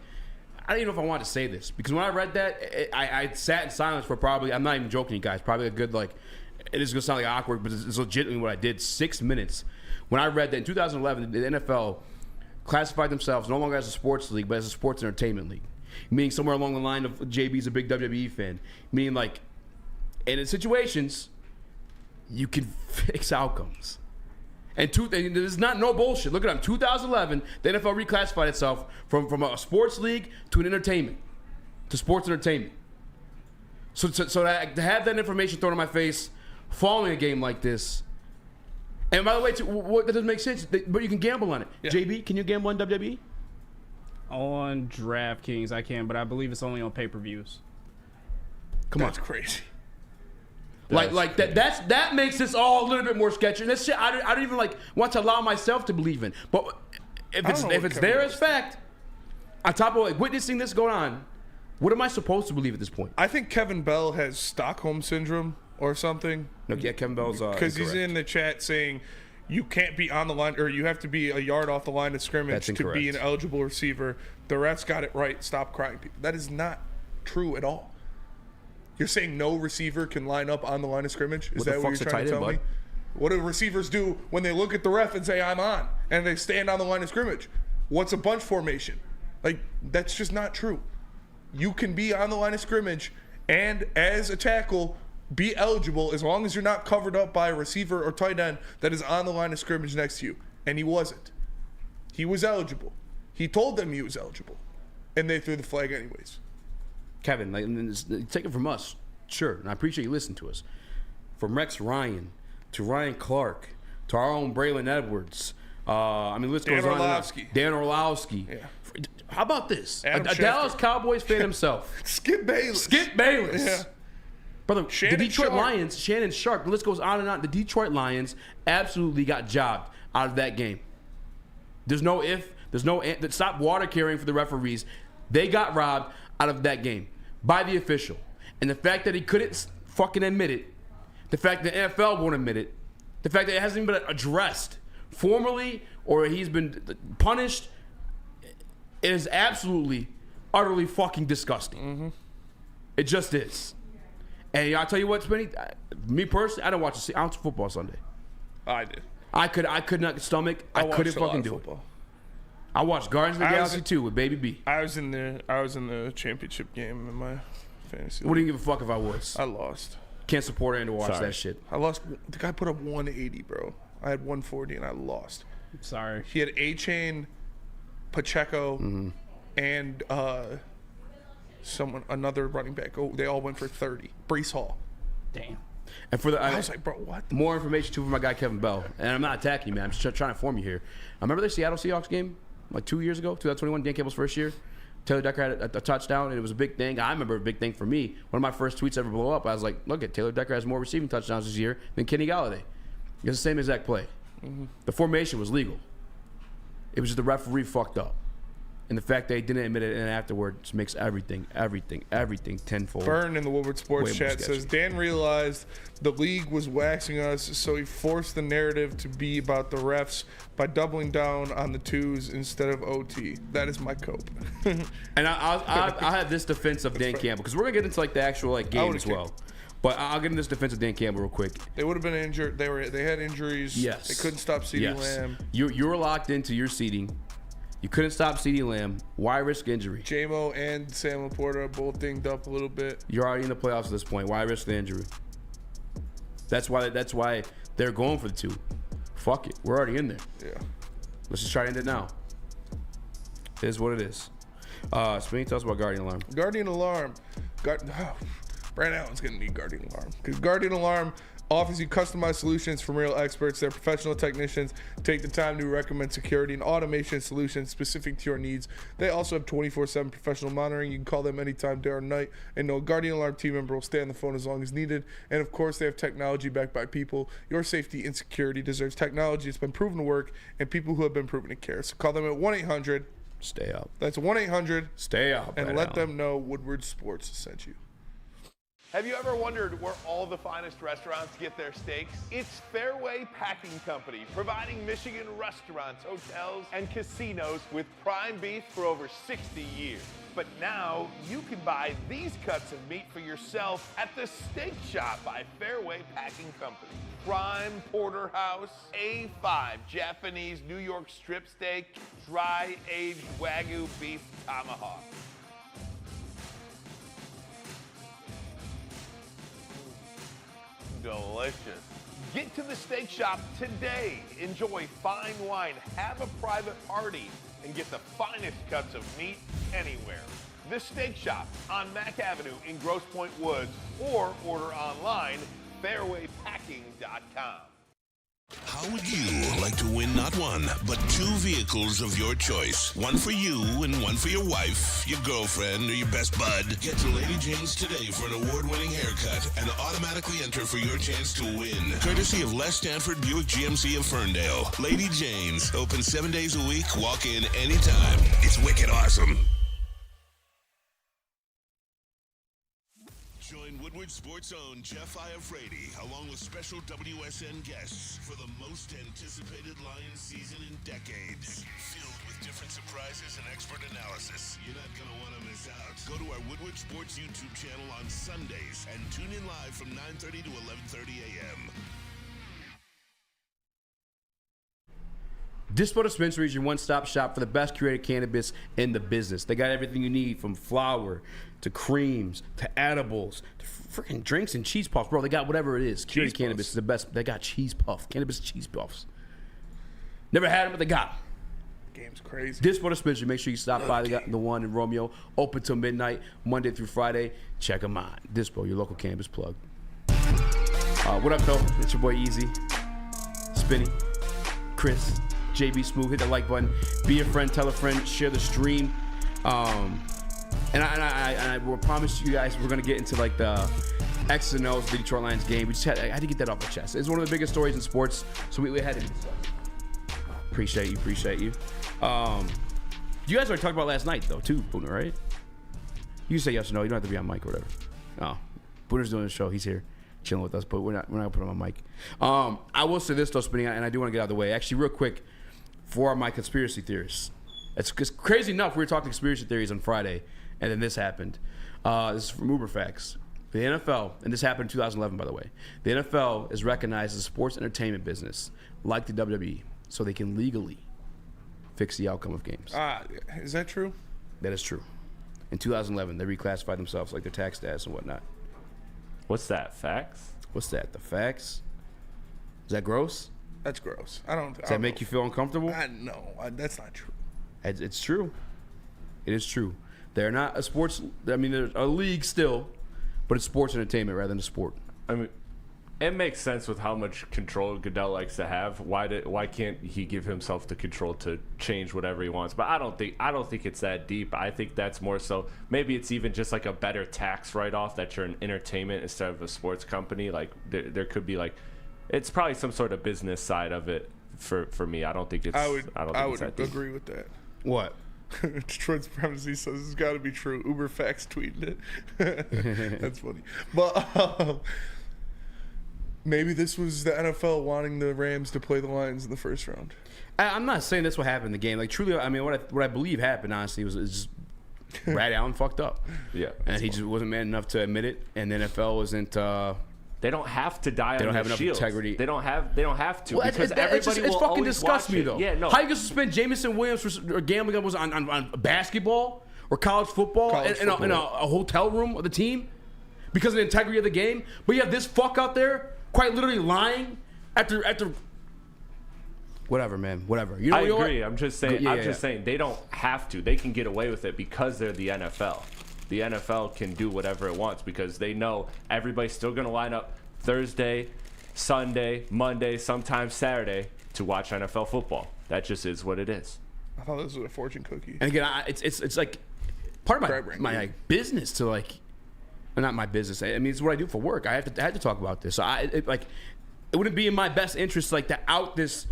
I don't even know if I wanted to say this. Because when I read that, I sat in silence for probably, I'm not even joking, you guys, probably a good, like, it is going to sound like awkward, but it's legitimately what I did. 6 minutes. When I read that in 2011, the NFL classified themselves no longer as a sports league, but as a sports entertainment league. Meaning somewhere along the line of JB's a big WWE fan. Meaning like, and in situations, you can fix outcomes. And this is not no bullshit. Look at them. 2011, the NFL reclassified itself from a sports league to an entertainment, to sports entertainment. So to have that information thrown in my face following a game like this. And by the way, that doesn't make sense, but you can gamble on it. Yeah. JB, can you gamble on WWE? On DraftKings, I can, but I believe it's only on pay-per-views. That's crazy. Like that makes this all a little bit more sketchy. And that's shit I don't even want to allow myself to believe in. But if it's there as fact, on top of witnessing this going on, what am I supposed to believe at this point? I think Kevin Bell has Stockholm syndrome or something. No, yeah, Kevin Bell's because he's in the chat saying you can't be on the line, or you have to be a yard off the line of scrimmage to be an eligible receiver. The refs got it right. Stop crying, people. That is not true at all. You're saying no receiver can line up on the line of scrimmage? Is that what you're trying to tell me? What do receivers do when they look at the ref and say, I'm on, and they stand on the line of scrimmage? What's a bunch formation? That's just not true. You can be on the line of scrimmage and, as a tackle, be eligible as long as you're not covered up by a receiver or tight end that is on the line of scrimmage next to you. And he wasn't. He was eligible. He told them he was eligible. And they threw the flag anyways. Kevin, take it from us, sure, and I appreciate you listening to us. From Rex Ryan to Ryan Clark to our own Braylon Edwards. The list goes on. Dan Orlowski. Yeah. How about this? A Dallas Cowboys fan himself. Skip Bayless. Yeah. Brother, the Detroit Lions, Shannon Sharp, the list goes on and on. The Detroit Lions absolutely got jobbed out of that game. There's no if, there's no stop water carrying for the referees. They got robbed out of that game by the official. And the fact that he couldn't fucking admit it, the fact that the NFL won't admit it, the fact that it hasn't been addressed formally or he's been punished, it is absolutely, utterly fucking disgusting. Mm-hmm. It just is. And I'll tell you what, Spenny, me personally, I don't watch an ounce of football Sunday. I did. I could not stomach. I couldn't fucking do it. I watched Guardians of the Galaxy 2 with Baby B. I was in the championship game in my fantasy. What do you give a fuck if I was? I lost. Can't support it and watch that shit. I lost. The guy put up 180, bro. I had 140 and I lost. Sorry. He had A-Chain, Pacheco, and another running back. Oh, they all went for 30. Brees Hall. Damn. And for I was like, bro, what? More information too from my guy Kevin Bell. And I'm not attacking you, man. I'm just trying to inform you here. I remember the Seattle Seahawks game like 2 years ago, 2021, Dan Campbell's first year. Taylor Decker had a touchdown, and it was a big thing. I remember a big thing for me. One of my first tweets ever blew up. I was like, look at Taylor Decker has more receiving touchdowns this year than Kenny Galladay. It was the same exact play. Mm-hmm. The formation was legal. It was just the referee fucked up. And the fact that he didn't admit it and afterwards makes everything tenfold. Burn in the Woodward Sports chat says, Dan realized the league was waxing us, so he forced the narrative to be about the refs by doubling down on the twos instead of OT. That is my cope. And I have this defense of Dan Campbell, because we're going to get into the actual game as well. But I'll get into this defense of Dan Campbell real quick. They would have been injured. They had injuries. Yes. They couldn't stop CeeDee Lamb. You were locked into your seating. You couldn't stop CeeDee Lamb. Why risk injury? J-Mo and Sam Laporta are both dinged up a little bit. You're already in the playoffs at this point. Why risk the injury? That's why they're going for the two. Fuck it. We're already in there. Yeah. Let's just try to end it now. It is what it is. Spinny, tell us about Guardian Alarm. Guardian Alarm. Brand Allen's going to need Guardian Alarm. Because Guardian Alarm offers you customized solutions from real experts. Their professional technicians take the time to recommend security and automation solutions specific to your needs. They also have 24/7 professional monitoring. You can call them anytime, day or night, and no Guardian Alarm team member will stay on the phone as long as needed. And of course, they have technology backed by people. Your safety and security deserves technology that's been proven to work and people who have been proven to care. So call them at 1-800. Stay up. That's 1-800. Stay up. And let them know Woodward Sports sent you. Have you ever wondered where all the finest restaurants get their steaks? It's Fairway Packing Company, providing Michigan restaurants, hotels, and casinos with prime beef for over 60 years. But now you can buy these cuts of meat for yourself at the Steak Shop by Fairway Packing Company. Prime Porterhouse, A5 Japanese New York strip steak, dry aged Wagyu beef tomahawk. Delicious. Get to the steak shop today. Enjoy fine wine, have a private party, and get the finest cuts of meat anywhere. The Steak Shop on Mack Avenue in Grosse Pointe Woods, or order online, fairwaypacking.com. How would you like to win not one, but 2 vehicles of your choice? One for you and one for your wife, your girlfriend, or your best bud. Get to Lady Jane's today for an award-winning haircut and automatically enter for your chance to win. Courtesy of Les Stanford Buick GMC of Ferndale. Lady Jane's, open 7 days a week, walk in anytime. It's wicked awesome. Join Woodward Sports' own Jeff Iafrate, along with special WSN guests for the most anticipated Lions season in decades. Filled with different surprises and expert analysis. You're not going to want to miss out. Go to our Woodward Sports YouTube channel on Sundays and tune in live from 9:30 to 11:30 a.m. Dispo Dispensary is your one-stop shop for the best curated cannabis in the business. They got everything you need, from flour to creams to edibles to freaking drinks and cheese puffs. Bro, they got whatever it is. Curated cannabis is the best. They got cheese puff, cannabis cheese puffs. Never had them, but they got them. Game's crazy. Dispo Dispensary. Make sure you stop by. They got the one in Romeo, open till midnight, Monday through Friday. Check them out. Dispo, your local cannabis plug. What up, though? It's your boy Eazy, Spinny, Chris, JB Smooth. Hit the like button. Be a friend. Tell a friend. Share the stream. And I will promise you guys we're gonna get into like the X's and O's of the Detroit Lions game. I had to get that off the chest. It's one of the biggest stories in sports, so we had to discuss. Appreciate you. You guys already talked about last night though too, Booner, right? You say yes or no. You don't have to be on mic or whatever. No, Booner's doing the show. He's here, chilling with us, but we're not gonna put him on mic. I will say this though, Spinning, and I do want to get out of the way. Actually, real quick, for my conspiracy theorists, it's crazy enough. We were talking conspiracy theories on Friday. And then this happened. This is from UberFacts. The NFL, and this happened in 2011, by the way. The NFL is recognized as a sports entertainment business, like the WWE, so they can legally fix the outcome of games. Is that true? That is true. In 2011, they reclassified themselves like their tax status and whatnot. What's that? Facts? What's that? The facts? Is that gross? That's gross. Does that make you feel uncomfortable? No, that's not true. It's true. It is true. They're not a sports. I mean, they're a league still, but it's sports entertainment rather than a sport. I mean, it makes sense with how much control Goodell likes to have. Why can't he give himself the control to change whatever he wants? But I don't think it's that deep. I think that's more so maybe it's even just like a better tax write-off that you're an entertainment instead of a sports company. Like there could be like, it's probably some sort of business side of it for me. I don't think it's. I would agree with that. What? Detroit Supremacy says it's got to be true. UberFacts tweeted it. That's funny. But maybe this was the NFL wanting the Rams to play the Lions in the first round. I'm not saying that's what happened in the game. Like, truly, I mean, what I believe happened, honestly, was just Brad Allen fucked up. Yeah. And he just wasn't man enough to admit it. And the NFL wasn't... They don't have to die on They don't have enough shields. Integrity. They don't have to well, because everybody will it's fucking always disgust watch me it. though. Yeah, no. How you gonna suspend Jamison Williams for gambling on basketball or college football in a hotel room of the team because of the integrity of the game? But you have this fuck out there quite literally lying after. Whatever, man. Whatever. I agree. I'm just saying. Saying they don't have to. They can get away with it because they're the NFL. The NFL can do whatever it wants because they know everybody's still going to line up Thursday, Sunday, Monday, sometimes Saturday to watch NFL football. That just is what it is. I thought this was a fortune cookie. And again, it's like part of my like, business to like, not my business. I mean, it's what I do for work. I had to talk about this. So it wouldn't be in my best interest like to out this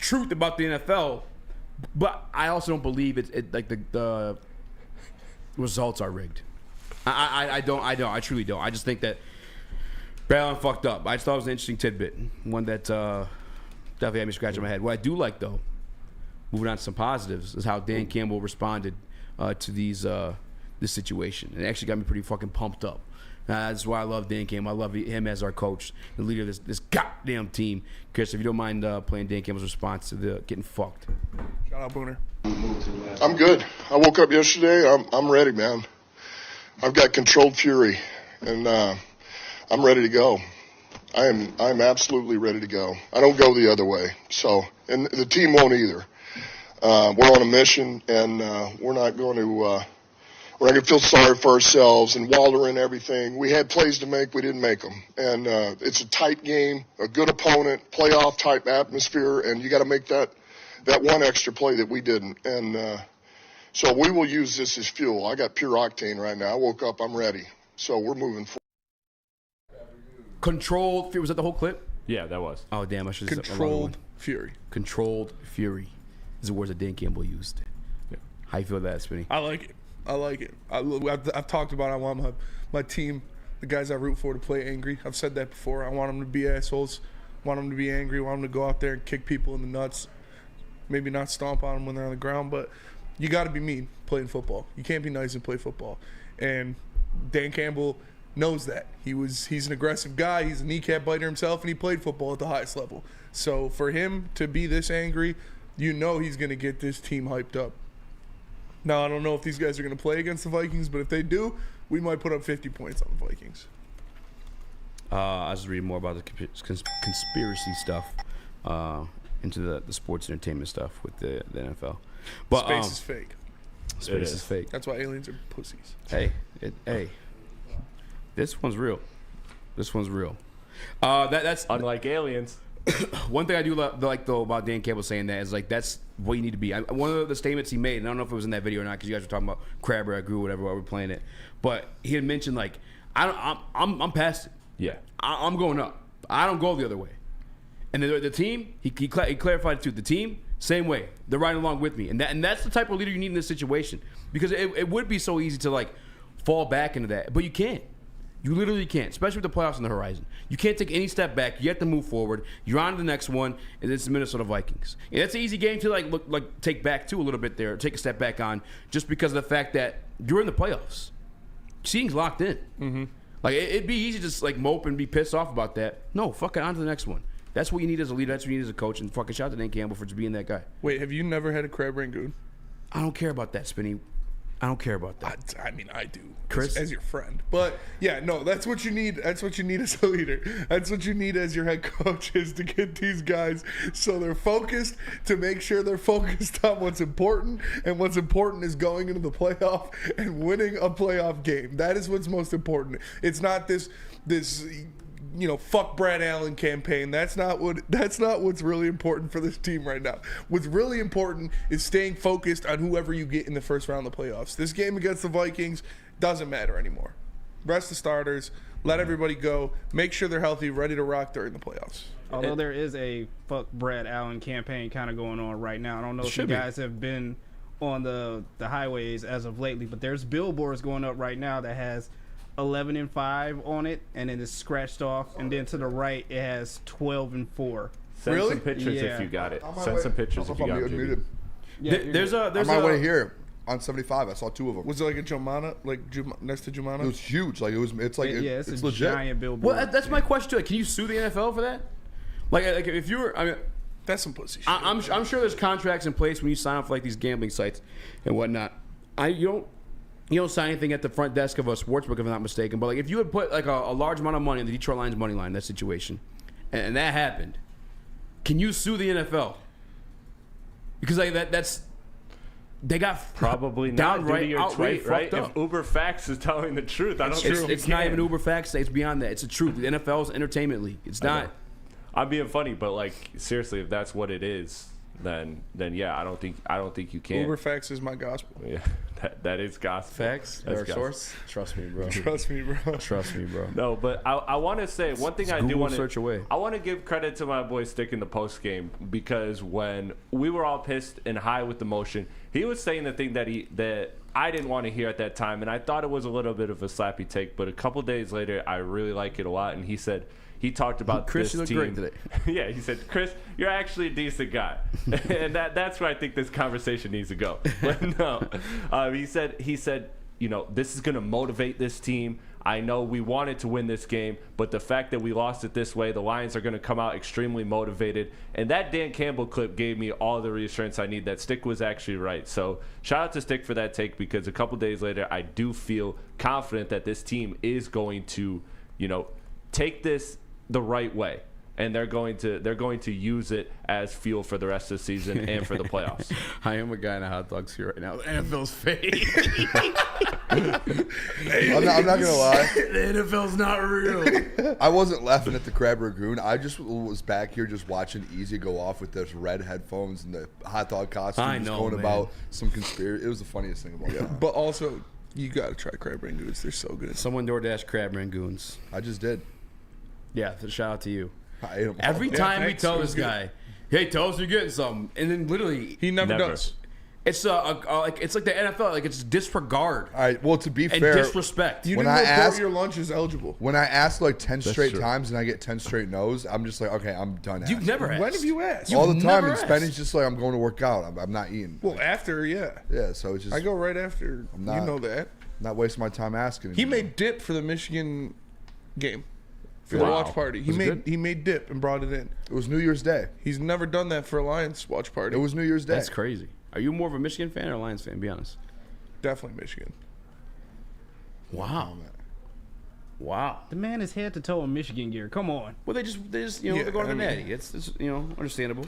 truth about the NFL, but I also don't believe it like the results are rigged. I truly don't. I just think that Brad Allen fucked up. I just thought it was an interesting tidbit, one that definitely had me scratching my head. What I do like though, moving on to some positives, is how Dan Campbell responded to this situation. It actually got me pretty fucking pumped up. That's why I love Dan Campbell. I love him as our coach, the leader of this goddamn team. Chris, if you don't mind playing Dan Campbell's response to the getting fucked. Shout out Booner. I'm good. I woke up yesterday. I'm ready, man. I've got controlled fury, and I'm ready to go. I'm absolutely ready to go. I don't go the other way. So, and the team won't either. We're on a mission, and we're not going to feel sorry for ourselves and wallow in everything. We had plays to make, we didn't make them. And it's a tight game, a good opponent, playoff type atmosphere, and you got to make that one extra play that we didn't. And so we will use this as fuel. I got pure octane right now. I woke up, I'm ready. So we're moving forward. Controlled Fury. Was that the whole clip? Yeah, that was. Oh, damn. I should have said Controlled Fury. Controlled Fury is the words that Dan Campbell used. Yeah. How you feel about that, Spinny? I like it. I've talked about it. I want my team, the guys I root for, to play angry. I've said that before. I want them to be assholes. I want them to be angry. I want them to go out there and kick people in the nuts. Maybe not stomp on them when they're on the ground, but you got to be mean playing football. You can't be nice and play football. And Dan Campbell knows that. He's an aggressive guy. He's a kneecap biter himself, and he played football at the highest level. So for him to be this angry, you know he's going to get this team hyped up. Now, I don't know if these guys are going to play against the Vikings, but if they do, we might put up 50 points on the Vikings. I was reading more about the conspiracy stuff into the sports entertainment stuff with the NFL. But Space is fake. Space is fake. That's why aliens are pussies. Hey, this one's real. This one's real. That's unlike aliens. One thing I do like though about Dan Campbell saying that is like that's what you need to be. One of the statements he made, and I don't know if it was in that video or not because you guys were talking about Crabber, I grew, whatever while we were playing it, but he had mentioned like I'm past it. Yeah, I'm going up. I don't go the other way. And the team, he clarified it too. The team, same way. They're riding along with me, and that's the type of leader you need in this situation because it would be so easy to like fall back into that, but you can't. You literally can't, especially with the playoffs on the horizon. You can't take any step back. You have to move forward. You're on to the next one, and it's the Minnesota Vikings. And that's an easy game to take back to a little bit there, take a step back on, just because of the fact that you're in the playoffs. Seeding's locked in. Mm-hmm. Like it'd be easy to just like mope and be pissed off about that. No, fuck it, on to the next one. That's what you need as a leader. That's what you need as a coach. And fucking shout out to Dan Campbell for just being that guy. Wait, have you never had a crab rangoon? I don't care about that, Spinny. I don't care about that. I mean, I do, Chris, as your friend. But yeah, no, that's what you need. That's what you need as a leader. That's what you need as your head coach is to get these guys so they're focused, to make sure they're focused on what's important, and what's important is going into the playoff and winning a playoff game. That is what's most important. It's not this fuck Brad Allen campaign. That's not what's really important for this team right now. What's really important is staying focused on whoever you get in the first round of the playoffs. This game against the Vikings doesn't matter anymore. Rest the starters, let everybody go, make sure they're healthy, ready to rock during the playoffs. Although there is a fuck Brad Allen campaign kind of going on right now. I don't know if you guys have been on the highways as of lately, but there's billboards going up right now that has 11-5 on it, and then it's scratched off, and then to the right it has 12-4. Send some pictures if you got it. Send some pictures if you got it. There's on my way here on 75. I saw two of them. Was it like a Jumana, next to Jumana? It was huge. Like it's it's legit. Giant billboard. Well, that's my question too. Can you sue the NFL for that? Like if you were, I mean, that's some pussy shit. I'm sure there's contracts in place when you sign up for like these gambling sites and whatnot. You don't sign anything at the front desk of a sportsbook, if I'm not mistaken. But like, if you had put like a large amount of money on the Detroit Lions money line, that situation, and that happened, can you sue the NFL? Because like they got probably not due to your tweet, right? If Uber Facts is telling the truth, I don't think it's not even Uber Facts. It's beyond that. It's the truth. The NFL's entertainment league. It's not. I'm being funny, but like seriously, if that's what it is, then yeah, I don't think you can. Uber Facts is my gospel. Yeah, that is gospel. Facts. That's our source. Trust me, bro. Trust me, bro. No, but I want to say one thing. I do want to search away. I want to give credit to my boy Stick in the post game, because when we were all pissed and high with emotion, he was saying the thing that I didn't want to hear at that time, and I thought it was a little bit of a slappy take. But a couple days later, I really like it a lot, and he said. He talked about Chris, this you look team. great today. Yeah, he said, Chris, you're actually a decent guy. And that's where I think this conversation needs to go. But no, he said, this is going to motivate this team. I know we wanted to win this game, but the fact that we lost it this way, the Lions are going to come out extremely motivated. And that Dan Campbell clip gave me all the reassurance I need that Stick was actually right. So shout out to Stick for that take, because a couple days later, I do feel confident that this team is going to, take this the right way. And they're going to use it as fuel for the rest of the season and for the playoffs. I am a guy in a hot dog suit right now. The NFL's fake. I'm not gonna lie. The NFL's not real. I wasn't laughing at the crab ragoon. I just was back here just watching Eazy go off with those red headphones and the hot dog costume. I know, going man. about some conspiracy. It was the funniest thing about that. But also, you gotta try crab rangoons. They're so good. Someone DoorDash crab rangoons. I just did. Yeah, so shout out to you. I ate them all. Every Yeah, time we thanks. tell It this was guy, hey, tell us you're getting something, and then literally He never does. It's it's like the NFL, like it's disregard All right. Well, to be and fair, disrespect. You When didn't I know asked- your lunch is eligible. when I ask like 10 straight true. times and I get 10 straight no's, I'm just like, okay, I'm done. You've asking. never asked. When have you asked? all the You've time, never and Spenny's asked. just like, I'm going to work out. I'm not eating. Well, after, yeah. Yeah, so it's just I go right after. I'm not- You know that. not wasting my time asking. He anymore. made dip for the Michigan game. For the Wow. watch party. He Was it made dip and brought it in. It was New Year's Day. He's never done that for a Lions watch party. It was New Year's Day. That's crazy. Are you more of a Michigan fan or a Lions fan? Be honest. Definitely Michigan. Wow. Wow. The man is head to toe in Michigan gear. Come on. Well, they just Yeah, they're going to the I mean- natty. It's understandable.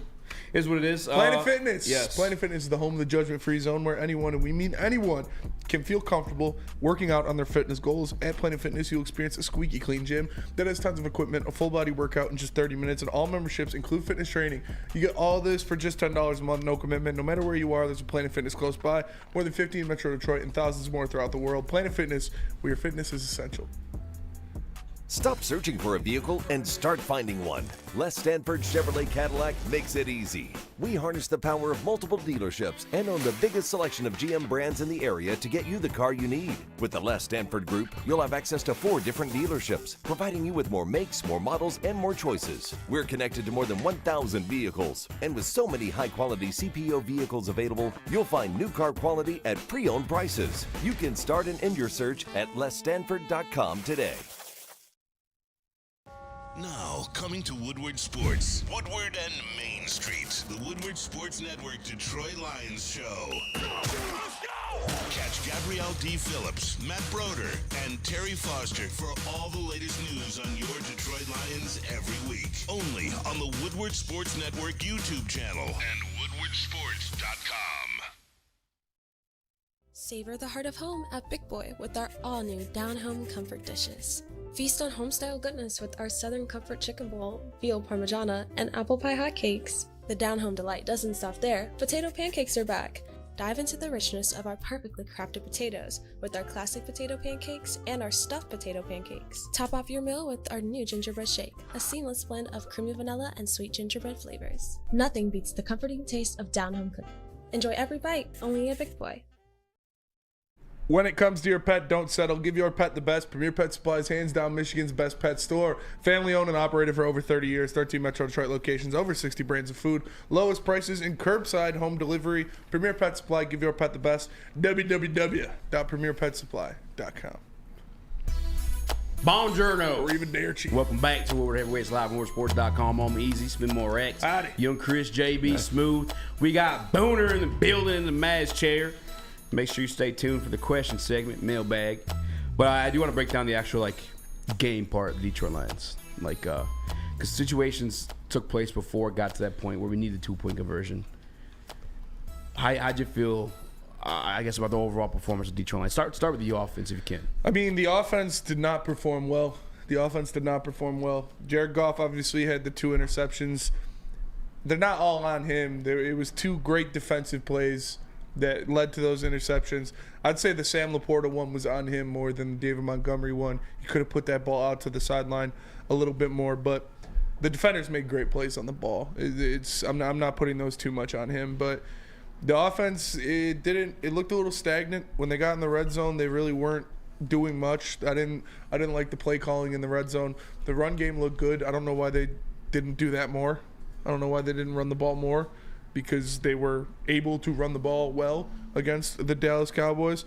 Is what it is. Planet Fitness. Yes. Planet Fitness is the home of the judgment-free zone where anyone, and we mean anyone, can feel comfortable working out on their fitness goals. At Planet Fitness, you'll experience a squeaky clean gym that has tons of equipment, a full-body workout in just 30 minutes, and all memberships include fitness training. You get all this for just $10 a month, no commitment. No matter where you are, there's a Planet Fitness close by. More than 50 in Metro Detroit and thousands more throughout the world. Planet Fitness, where your fitness is essential. Stop searching for a vehicle and start finding one. Les Stanford Chevrolet Cadillac makes it easy. We harness the power of multiple dealerships and own the biggest selection of GM brands in the area to get you the car you need. With the Les Stanford Group, you'll have access to 4 different dealerships, providing you with more makes, more models, and more choices. We're connected to more than 1,000 vehicles. And with so many high-quality CPO vehicles available, you'll find new car quality at pre-owned prices. You can start and end your search at lesstanford.com today. Now, coming to Woodward Sports, Woodward and Main Street, the Woodward Sports Network Detroit Lions Show. Catch Gabrielle D. Phillips, Matt Broder, and Terry Foster for all the latest news on your Detroit Lions every week. Only on the Woodward Sports Network YouTube channel and woodwardsports.com. Savor the heart of home at Big Boy with our all-new Down Home Comfort Dishes. Feast on home-style goodness with our Southern Comfort Chicken Bowl, veal parmigiana, and apple pie hotcakes. The Down Home delight doesn't stop there. Potato pancakes are back. Dive into the richness of our perfectly crafted potatoes with our classic potato pancakes and our stuffed potato pancakes. Top off your meal with our new gingerbread shake, a seamless blend of creamy vanilla and sweet gingerbread flavors. Nothing beats the comforting taste of Down Home cooking. Enjoy every bite, only at Big Boy. When it comes to your pet, don't settle. Give your pet the best. Premier Pet Supplies, hands down Michigan's best pet store. Family owned and operated for over 30 years. 13 Metro Detroit locations, over 60 brands of food, lowest prices, and curbside home delivery. Premier Pet Supply, give your pet the best. www.premierpetsupply.com. Buongiorno. Or even dare cheat. Welcome back to Woodward Heavyweights Live on WoodwardSports.com. I'm Eazy, Spin More X. Howdy. Young Chris, JB, Smooth. We got Booner in the building in the Maz chair. Make sure you stay tuned for the question segment, mailbag. But I do want to break down the actual game part of the Detroit Lions. Because situations took place before it got to that point where we need the 2-point conversion. How'd you feel, I guess, about the overall performance of Detroit Lions? Start with the offense if you can. I mean, the offense did not perform well. Jared Goff obviously had the 2 interceptions. They're not all on him. It was 2 great defensive plays that led to those interceptions. I'd say the Sam Laporta one was on him more than the David Montgomery one. He could have put that ball out to the sideline a little bit more, but the defenders made great plays on the ball. I'm not putting those too much on him, but the offense, it looked a little stagnant. When they got in the red zone, they really weren't doing much. I didn't like the play calling in the red zone. The run game looked good. I don't know why they didn't do that more. I don't know why they didn't run the ball more, because they were able to run the ball well against the Dallas Cowboys.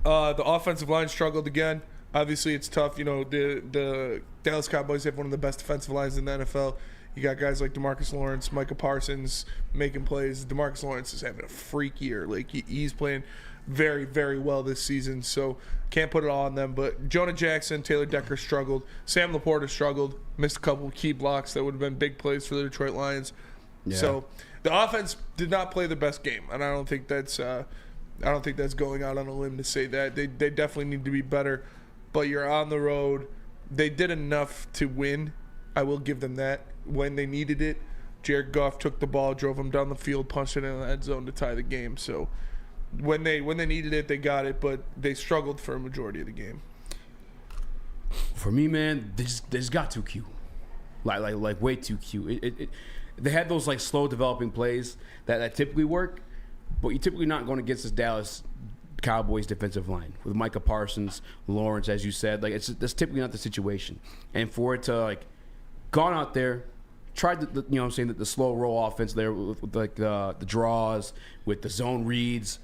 The offensive line struggled again. Obviously, it's tough. The Dallas Cowboys have one of the best defensive lines in the NFL. You got guys like DeMarcus Lawrence, Micah Parsons making plays. DeMarcus Lawrence is having a freak year. He's playing very, very well this season. So can't put it all on them. But Jonah Jackson, Taylor Decker struggled. Sam Laporta struggled. Missed a couple key blocks that would have been big plays for the Detroit Lions. Yeah. So the offense did not play the best game, and I don't think that's going out on a limb to say that. They definitely need to be better. But you're on the road. They did enough to win. I will give them that. When they needed it, Jared Goff took the ball, drove him down the field, punched it in the end zone to tie the game. So when they needed it, they got it, but they struggled for a majority of the game. For me, man, they just got too cute, like way too cute. They had those like slow developing plays that typically work, but you're typically not going against this Dallas Cowboys defensive line with Micah Parsons, Lawrence, as you said. Like that's typically not the situation, and for it to like gone out there, tried the you know what I'm saying, the slow roll offense there with like the draws, with the zone reads,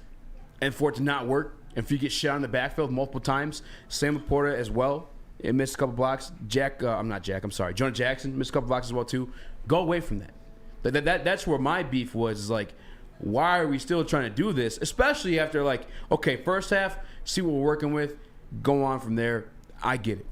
and for it to not work, and for you to get shot in the backfield multiple times. Sam Laporta as well, it missed a couple blocks. Jonah Jackson missed a couple blocks as well too. Go away from that. That's where my beef was. Is like, why are we still trying to do this? Especially after like, okay, first half, see what we're working with, go on from there. I get it.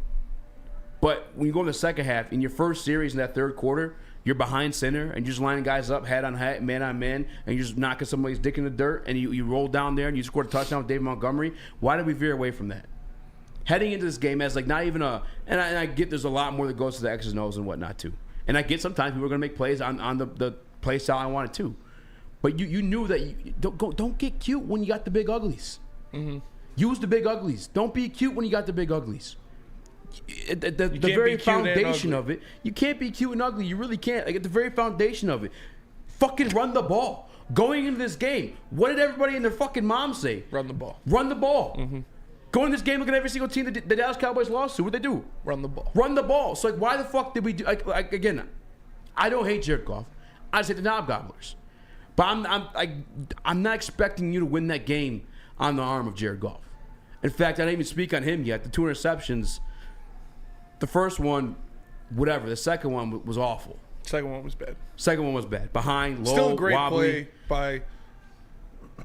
But when you go in the second half, in your first series in that third quarter, you're behind center and you're just lining guys up, hat on hat, man on man, and you're just knocking somebody's dick in the dirt, and you roll down there and you scored a touchdown with David Montgomery. Why did we veer away from that? Heading into this game as like not even a, and I get there's a lot more that goes to the X's and O's and whatnot too. And I get sometimes people are going to make plays on the play style I wanted to. But you knew that you don't get cute when you got the big uglies. Mm-hmm. Use the big uglies. Don't be cute when you got the big uglies. The very foundation of it, you can't be cute and ugly. You really can't. Like at the very foundation of it, fucking run the ball. Going into this game, what did everybody and their fucking mom say? Run the ball. Run the ball. Mm-hmm. Going in this game, look at every single team that the Dallas Cowboys lost to. What'd they do? Run the ball. Run the ball. So like, why the fuck did we do? Like again, I don't hate Jared Goff. I just hate the knob gobblers. But I'm not expecting you to win that game on the arm of Jared Goff. In fact, I didn't even speak on him yet. The 2 interceptions. The first one, whatever. The second one was awful. Second one was bad. Behind, low, still a great wobbly. play by,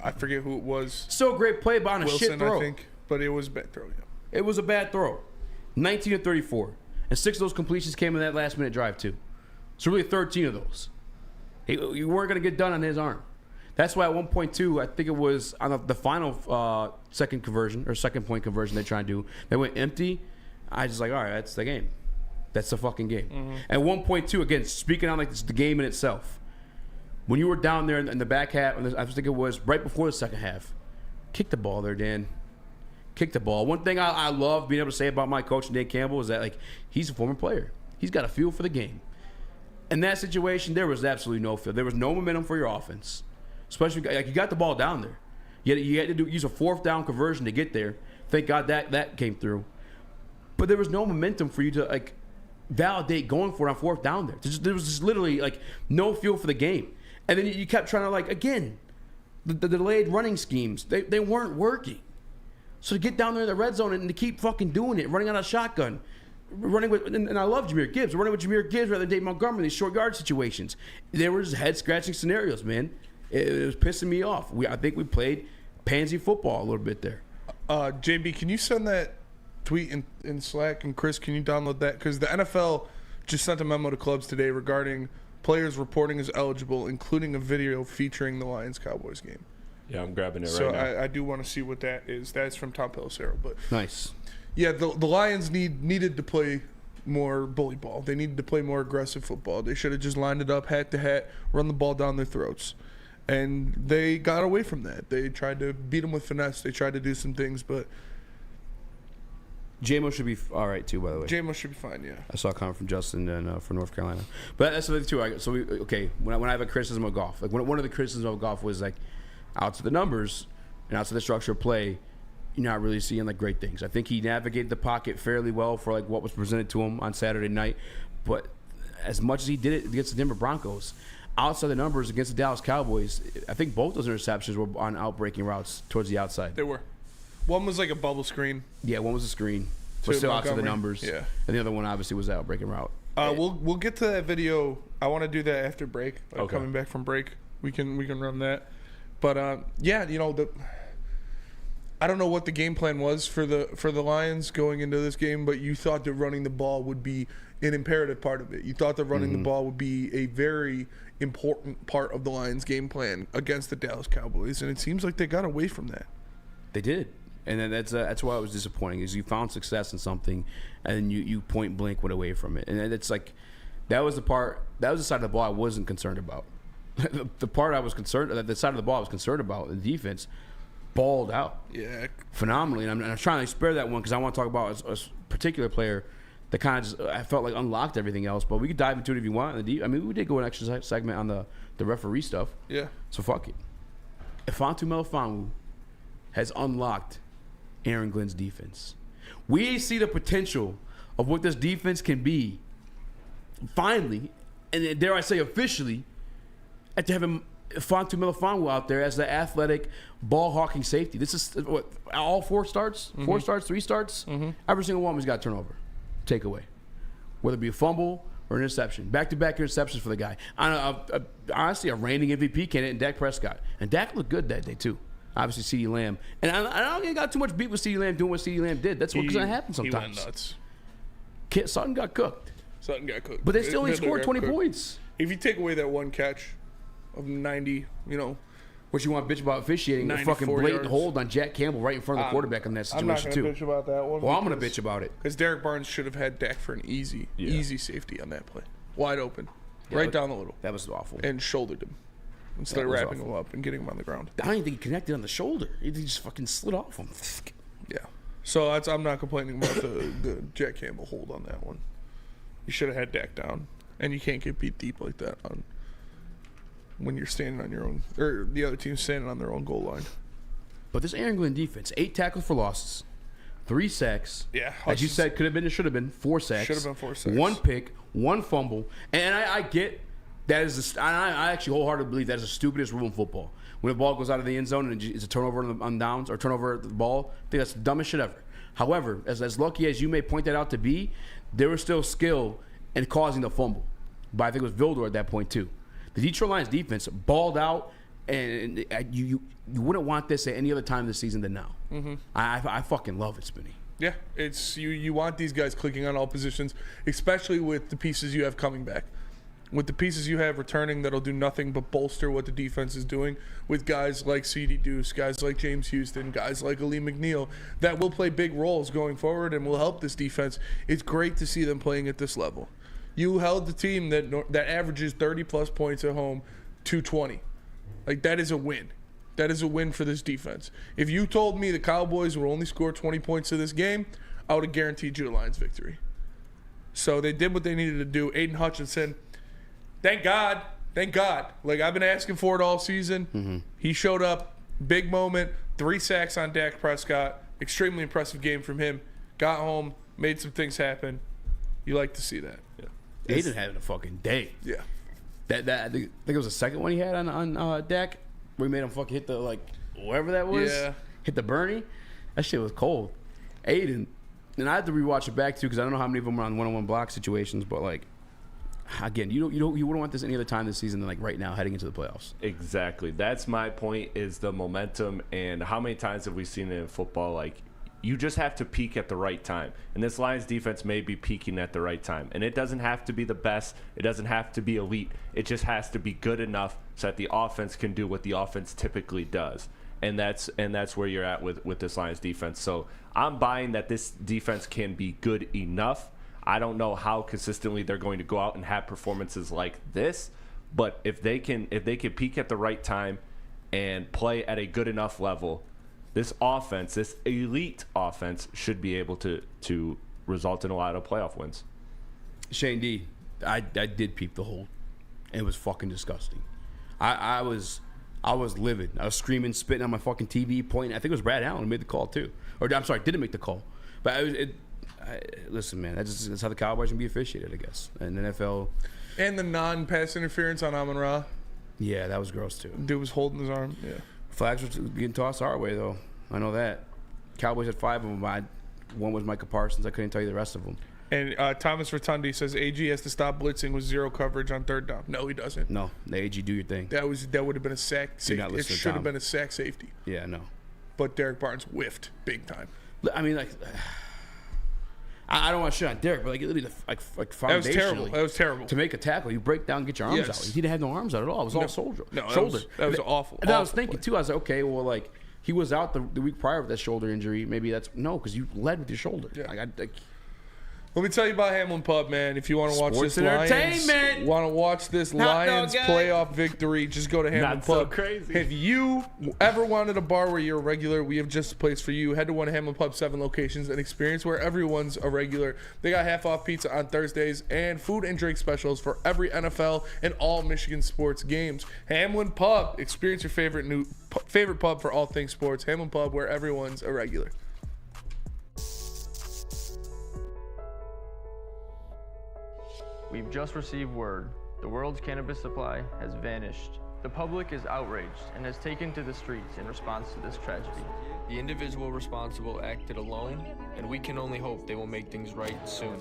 I forget who it was. Still a great play, but on a shit throw. I think. But it was a bad throw, yeah. It was a bad throw. 19 of 34. And 6 of those completions came in that last minute drive, too. So really 13 of those. You weren't going to get done on his arm. That's why at 1.2, I think it was on the final second point conversion they're trying to do, they went empty. I just like, all right, that's the game. That's the fucking game. Mm-hmm. At 1.2, again, speaking on like this, the game in itself, when you were down there in the back half, I think it was right before the second half, kick the ball there, Dan. Kick the ball. One thing I love being able to say about my coach, Dan Campbell, is that like he's a former player. He's got a feel for the game. In that situation, there was absolutely no feel. There was no momentum for your offense. Especially, like, you got the ball down there. You had to use a 4th down conversion to get there. Thank God that came through. But there was no momentum for you to, like, validate going for it on 4th down there. There was just literally, like, no feel for the game. And then you kept trying to, like, again, the delayed running schemes, they weren't working. So to get down there in the red zone and to keep fucking doing it, running on a shotgun, running with, and I love Jahmyr Gibbs, running with Jahmyr Gibbs rather than Dave Montgomery in these short yard situations. They were just head scratching scenarios, man. It was pissing me off. I think we played pansy football a little bit there. JB, can you send that tweet in Slack? And Chris, can you download that? Because the NFL just sent a memo to clubs today regarding players reporting as eligible, including a video featuring the Lions-Cowboys game. Yeah, I'm grabbing it right now. So I do want to see what that is. That's from Tom Pelissero. But nice. Yeah, the Lions needed to play more bully ball. They needed to play more aggressive football. They should have just lined it up hat to hat, run the ball down their throats. And they got away from that. They tried to beat them with finesse. They tried to do some things, but JMO should be all right too, by the way. JMO should be fine, yeah. I saw a comment from Justin and from North Carolina. But that's the thing too. So when I have a criticism of Goff, like one of the criticisms of Goff was like out to the numbers and out to the structure of play, you're not really seeing like great things. I think he navigated the pocket fairly well for like what was presented to him on Saturday night. But as much as he did it against the Denver Broncos, outside the numbers against the Dallas Cowboys, I think both those interceptions were on outbreaking routes towards the outside. They were. One was like a bubble screen. Yeah, one was a screen. But still outside the numbers. Yeah. And the other one obviously was the outbreaking route. We'll get to that video. I want to do that after break. Coming back from break, we can run that. But yeah, you know, I don't know what the game plan was for the Lions going into this game, but you thought that running the ball would be an imperative part of it. You thought that running the ball would be a very important part of the Lions' game plan against the Dallas Cowboys, and it seems like they got away from that. They did, and then that's why it was disappointing. Is you found success in something, and then you point blank went away from it, and it's like that was the side of the ball I wasn't concerned about. The part I was concerned, the side of the ball I was concerned about, the defense balled out, phenomenally, and I'm trying to spare that one because I want to talk about a particular player that kind of just, I felt like unlocked everything else. But we could dive into it if you want. I mean, we did go an extra segment on the referee stuff. Yeah. So fuck it. Ifantu Melifonwu has unlocked Aaron Glenn's defense. We see the potential of what this defense can be. Finally, and dare I say officially, to have him Ifantu Melifonwu out there as the athletic ball hawking safety. This is what all 4 starts, 4 starts, 3 starts. Every single one has got a turnover, takeaway, whether it be a fumble or an interception. Back-to-back interceptions for the guy. Honestly, a reigning MVP candidate in Dak Prescott, and Dak looked good that day too. Obviously, CeeDee Lamb, and I don't think he got too much beat with CeeDee Lamb doing what CeeDee Lamb did. That's what's going to happen sometimes. He went nuts. Sutton got cooked. But they still only scored 20 points. If you take away that one catch of 90, what you want to bitch about officiating? The fucking blatant hold on Jack Campbell right in front of the quarterback in that situation, I'm not going to bitch about that one. Well, I'm going to bitch about it. Because Derek Barnes should have had Dak for an easy safety on that play. Wide open. Down the middle. That was awful. And shouldered him. Instead of wrapping him up and getting him on the ground. I don't even think he connected on the shoulder. He just fucking slid off him. Yeah. So I'm not complaining about the Jack Campbell hold on that one. You should have had Dak down. And you can't get beat deep like that when you're standing on your own, or the other team's standing on their own goal line. But this Aaron Glenn defense, 8 tackles for losses, 3 sacks. Yeah. As you said, could have been or should have been 4 sacks. Should have been 4 sacks. 1 pick, 1 fumble. And I get that is I actually wholeheartedly believe that is the stupidest rule in football. When the ball goes out of the end zone and it's a turnover on downs or turnover at the ball, I think that's the dumbest shit ever. However, as lucky as you may point that out to be, there was still skill in causing the fumble. But I think it was Vildor at that point too. The Detroit Lions defense balled out, and you wouldn't want this at any other time this season than now. I fucking love it, Spinny. Yeah, it's you want these guys clicking on all positions, especially with the pieces you have coming back. With the pieces you have returning that'll do nothing but bolster what the defense is doing, with guys like C.D. Deuce, guys like James Houston, guys like Ali McNeil, that will play big roles going forward and will help this defense. It's great to see them playing at this level. You held the team that averages 30-plus points at home to 20. Like, that is a win. That is a win for this defense. If you told me the Cowboys would only score 20 points in this game, I would have guaranteed you a Lions victory. So they did what they needed to do. Aiden Hutchinson, thank God. Like, I've been asking for it all season. He showed up, big moment, 3 sacks on Dak Prescott. Extremely impressive game from him. Got home, made some things happen. You like to see that. Yeah. Aiden had a fucking day. Yeah. That I think it was the second one he had on Dak, where he made him fucking hit the, like, whatever that was. Yeah. Hit the Bernie. That shit was cold. Aiden, and I had to rewatch it back too because I don't know how many of them were on one-on-one block situations, but like, again, you wouldn't want this any other time this season than like right now heading into the playoffs. Exactly. That's my point, is the momentum, and how many times have we seen it in football? Like, you just have to peak at the right time. And this Lions defense may be peaking at the right time. And it doesn't have to be the best. It doesn't have to be elite. It just has to be good enough so that the offense can do what the offense typically does. And that's where you're at with this Lions defense. So I'm buying that this defense can be good enough. I don't know how consistently they're going to go out and have performances like this, but if they can peak at the right time and play at a good enough level, this offense, this elite offense, should be able to result in a lot of playoff wins. Shane D, I did peep the hold. It was fucking disgusting. I was livid. I was screaming, spitting on my fucking TV, pointing. I think it was Brad Allen who made the call too, or I'm sorry, didn't make the call. But listen, man, that's how the Cowboys can be officiated, I guess. And the NFL. And the non-pass interference on Amon-Ra. Yeah, that was gross too. Dude was holding his arm. Yeah. Flags were getting tossed our way, though. I know that. Cowboys had 5 of them. One was Micah Parsons. I couldn't tell you the rest of them. And Thomas Rotundi says AG has to stop blitzing with 0 coverage on 3rd down. No, he doesn't. No, the AG do your thing. That would have been a sack safety. It should have been a sack safety. Yeah, no. but Derek Barnes whiffed big time. I mean, like, I don't want to shit on Derek, but like foundationally, that was terrible. That was terrible. To make a tackle, you break down and get your arms out. He didn't have no arms out at all. It was all shoulder. No, shoulder. That was awful. And I was thinking, too, I was like, okay, well, like, he was out the week prior with that shoulder injury. Maybe that's, no, because you led with your shoulder. Yeah. Like, let me tell you about Hamlin Pub, man. If you want to watch Sports this Lions, entertainment. want to watch this Hot dog Lions guy. playoff victory, just go to Hamlin Not Pub. so crazy. If you ever wanted a bar where you're a regular, we have just a place for you. Head to one of Hamlin Pub's 7 locations and experience where everyone's a regular. They got half-off pizza on Thursdays and food and drink specials for every NFL and all Michigan sports games. Hamlin Pub. Experience your favorite pub for all things sports. Hamlin Pub, where everyone's a regular. We've just received word. The world's cannabis supply has vanished. The public is outraged and has taken to the streets in response to this tragedy. The individual responsible acted alone, and we can only hope they will make things right soon.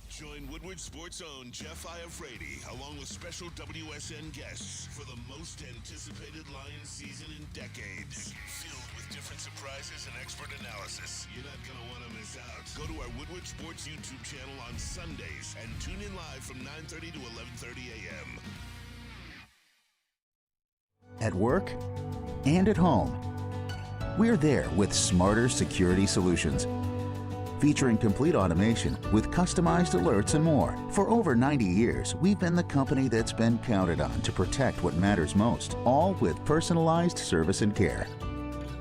Join Woodward Sports' own Jeff Iafrate, along with special WSN guests for the most anticipated Lions season in decades. Filled with different surprises and expert analysis. You're not going to want to miss out. Go to our Woodward Sports YouTube channel on Sundays and tune in live from 9:30 to 11:30 a.m. At work and at home, we're there with smarter security solutions. Featuring complete automation with customized alerts and more. For over 90 years, we've been the company that's been counted on to protect what matters most, all with personalized service and care.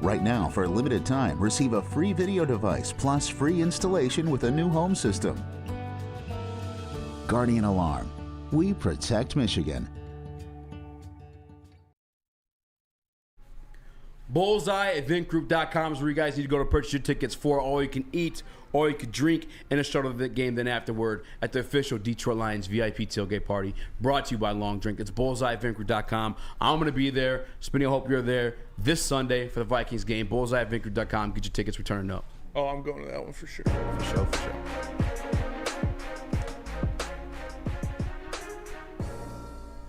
Right now, for a limited time, receive a free video device plus free installation with a new home system. Guardian Alarm. We protect Michigan. Bullseye eventgroup.com is where you guys need to go to purchase your tickets for all you can eat, all you can drink, and a shuttle to the game then afterward at the official Detroit Lions VIP tailgate party brought to you by Long Drink. It's bullseye-eventgroup.com. I'm going to be there. Spinny, I hope you're there this Sunday for the Vikings game. Bullseye-eventgroup.com. Get your tickets. We're turning up. Oh, I'm going to that one for sure. For sure.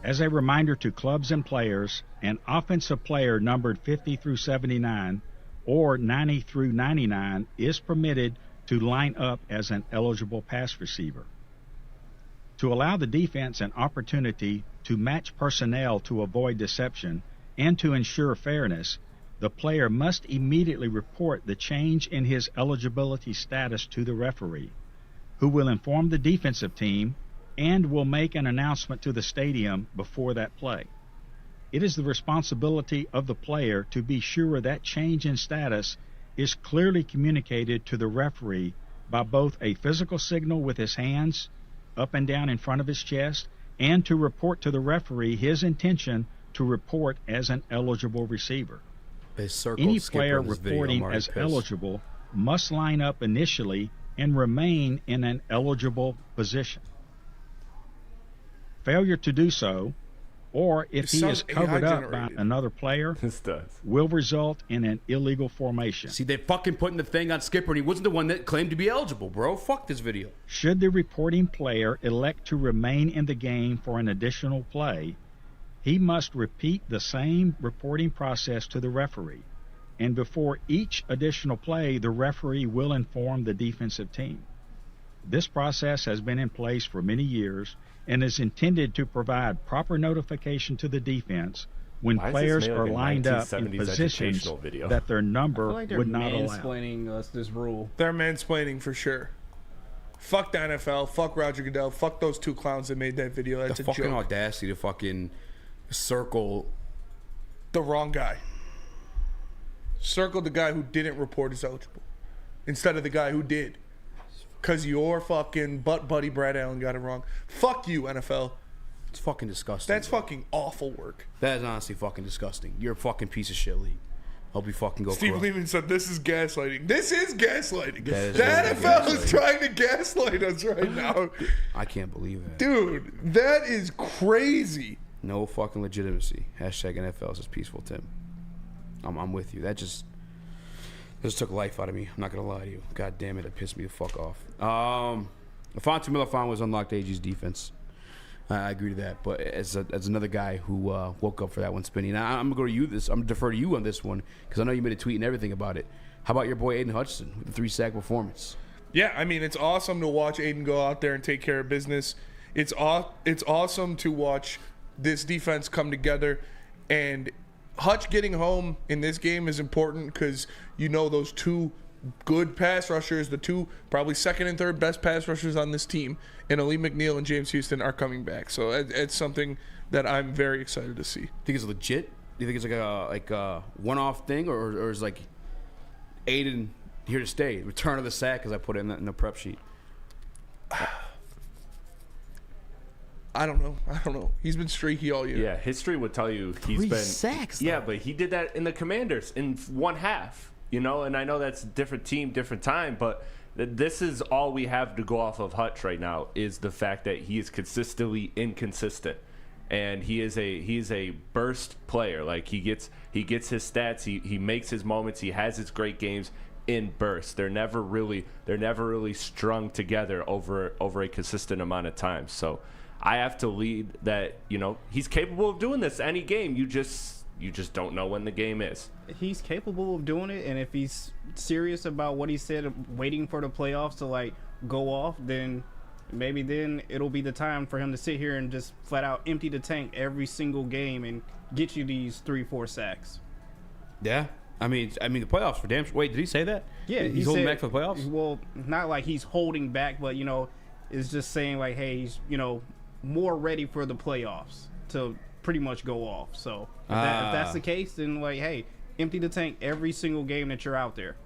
As a reminder to clubs and players, an offensive player numbered 50 through 79 or 90 through 99 is permitted to line up as an eligible pass receiver. To allow the defense an opportunity to match personnel to avoid deception and to ensure fairness, the player must immediately report the change in his eligibility status to the referee, who will inform the defensive team and will make an announcement to the stadium before that play. It is the responsibility of the player to be sure that change in status is clearly communicated to the referee by both a physical signal with his hands up and down in front of his chest and to report to the referee his intention to report as an eligible receiver. Any player reporting as eligible must line up initially and remain in an eligible position. Failure to do so, or if he is covered up by another player, will result in an illegal formation. See, they fucking putting the thing on Skipper, and he wasn't the one that claimed to be eligible, bro. Fuck this video. Should the reporting player elect to remain in the game for an additional play, he must repeat the same reporting process to the referee. And before each additional play, the referee will inform the defensive team. This process has been in place for many years and is intended to provide proper notification to the defense when players are lined up in positions that their number would not allow. Mansplaining us this rule. They're mansplaining for sure. Fuck the NFL. Fuck Roger Goodell. Fuck those two clowns that made that video. That's the a fucking joke. audacity to fucking circle the wrong guy. Circle the guy who didn't report as eligible instead of the guy who did. Because your fucking butt buddy Brad Allen got it wrong. Fuck you, NFL. It's fucking disgusting. That's fucking awful work. That is honestly fucking disgusting. You're a fucking piece of shit league. Hope you fucking go Steve corrupt. Lehman said this is gaslighting. This is gaslighting. The That is NFL is trying to gaslight us right now. I can't believe that. Dude, that is crazy. No fucking legitimacy. Hashtag NFL says peaceful Tim. I'm with you. This took life out of me. I'm not gonna lie to you. God damn it, it pissed me the fuck off. Afonso Miller was unlocked AG's defense. I agree to that. But as another guy who woke up for that one, Spinny. Now I'm gonna go to you. I'm gonna defer to you on this one because I know you made a tweet and everything about it. How about your boy Aiden Hutchinson with the 3-sack performance? Yeah, I mean, it's awesome to watch Aiden go out there and take care of business. It's awesome to watch this defense come together. And Hutch getting home in this game is important because you know those two good pass rushers, the two probably second and third best pass rushers on this team, and Ali McNeil and James Houston are coming back. So it's something that I'm very excited to see. Think it's legit? Do you think it's like a one-off thing, or is like Aiden here to stay? Return of the sack, as I put it in the prep sheet. I don't know. He's been streaky all year. Yeah, history would tell you he's 3 been sacks. Yeah, but he did that in the Commanders in one half. You know, and I know that's a different team, different time, but this is all we have to go off of Hutch right now is the fact that he is consistently inconsistent, and he's a burst player. Like he gets his stats, he makes his moments, he has his great games in bursts. They're never really strung together over a consistent amount of time. So I have to lead that, you know, he's capable of doing this any game. You just don't know when the game is. He's capable of doing it, and if he's serious about what he said, waiting for the playoffs to like go off, then maybe then it'll be the time for him to sit here and just flat out empty the tank every single game and get you these 3-4 sacks. Yeah. I mean the playoffs for damn sure. Wait, did he say that? Yeah, he's holding back for the playoffs. Well, not like he's holding back, but you know, it's just saying like, hey, he's more ready for the playoffs to pretty much go off. So if that's the case, then like, hey, empty the tank every single game that you're out there.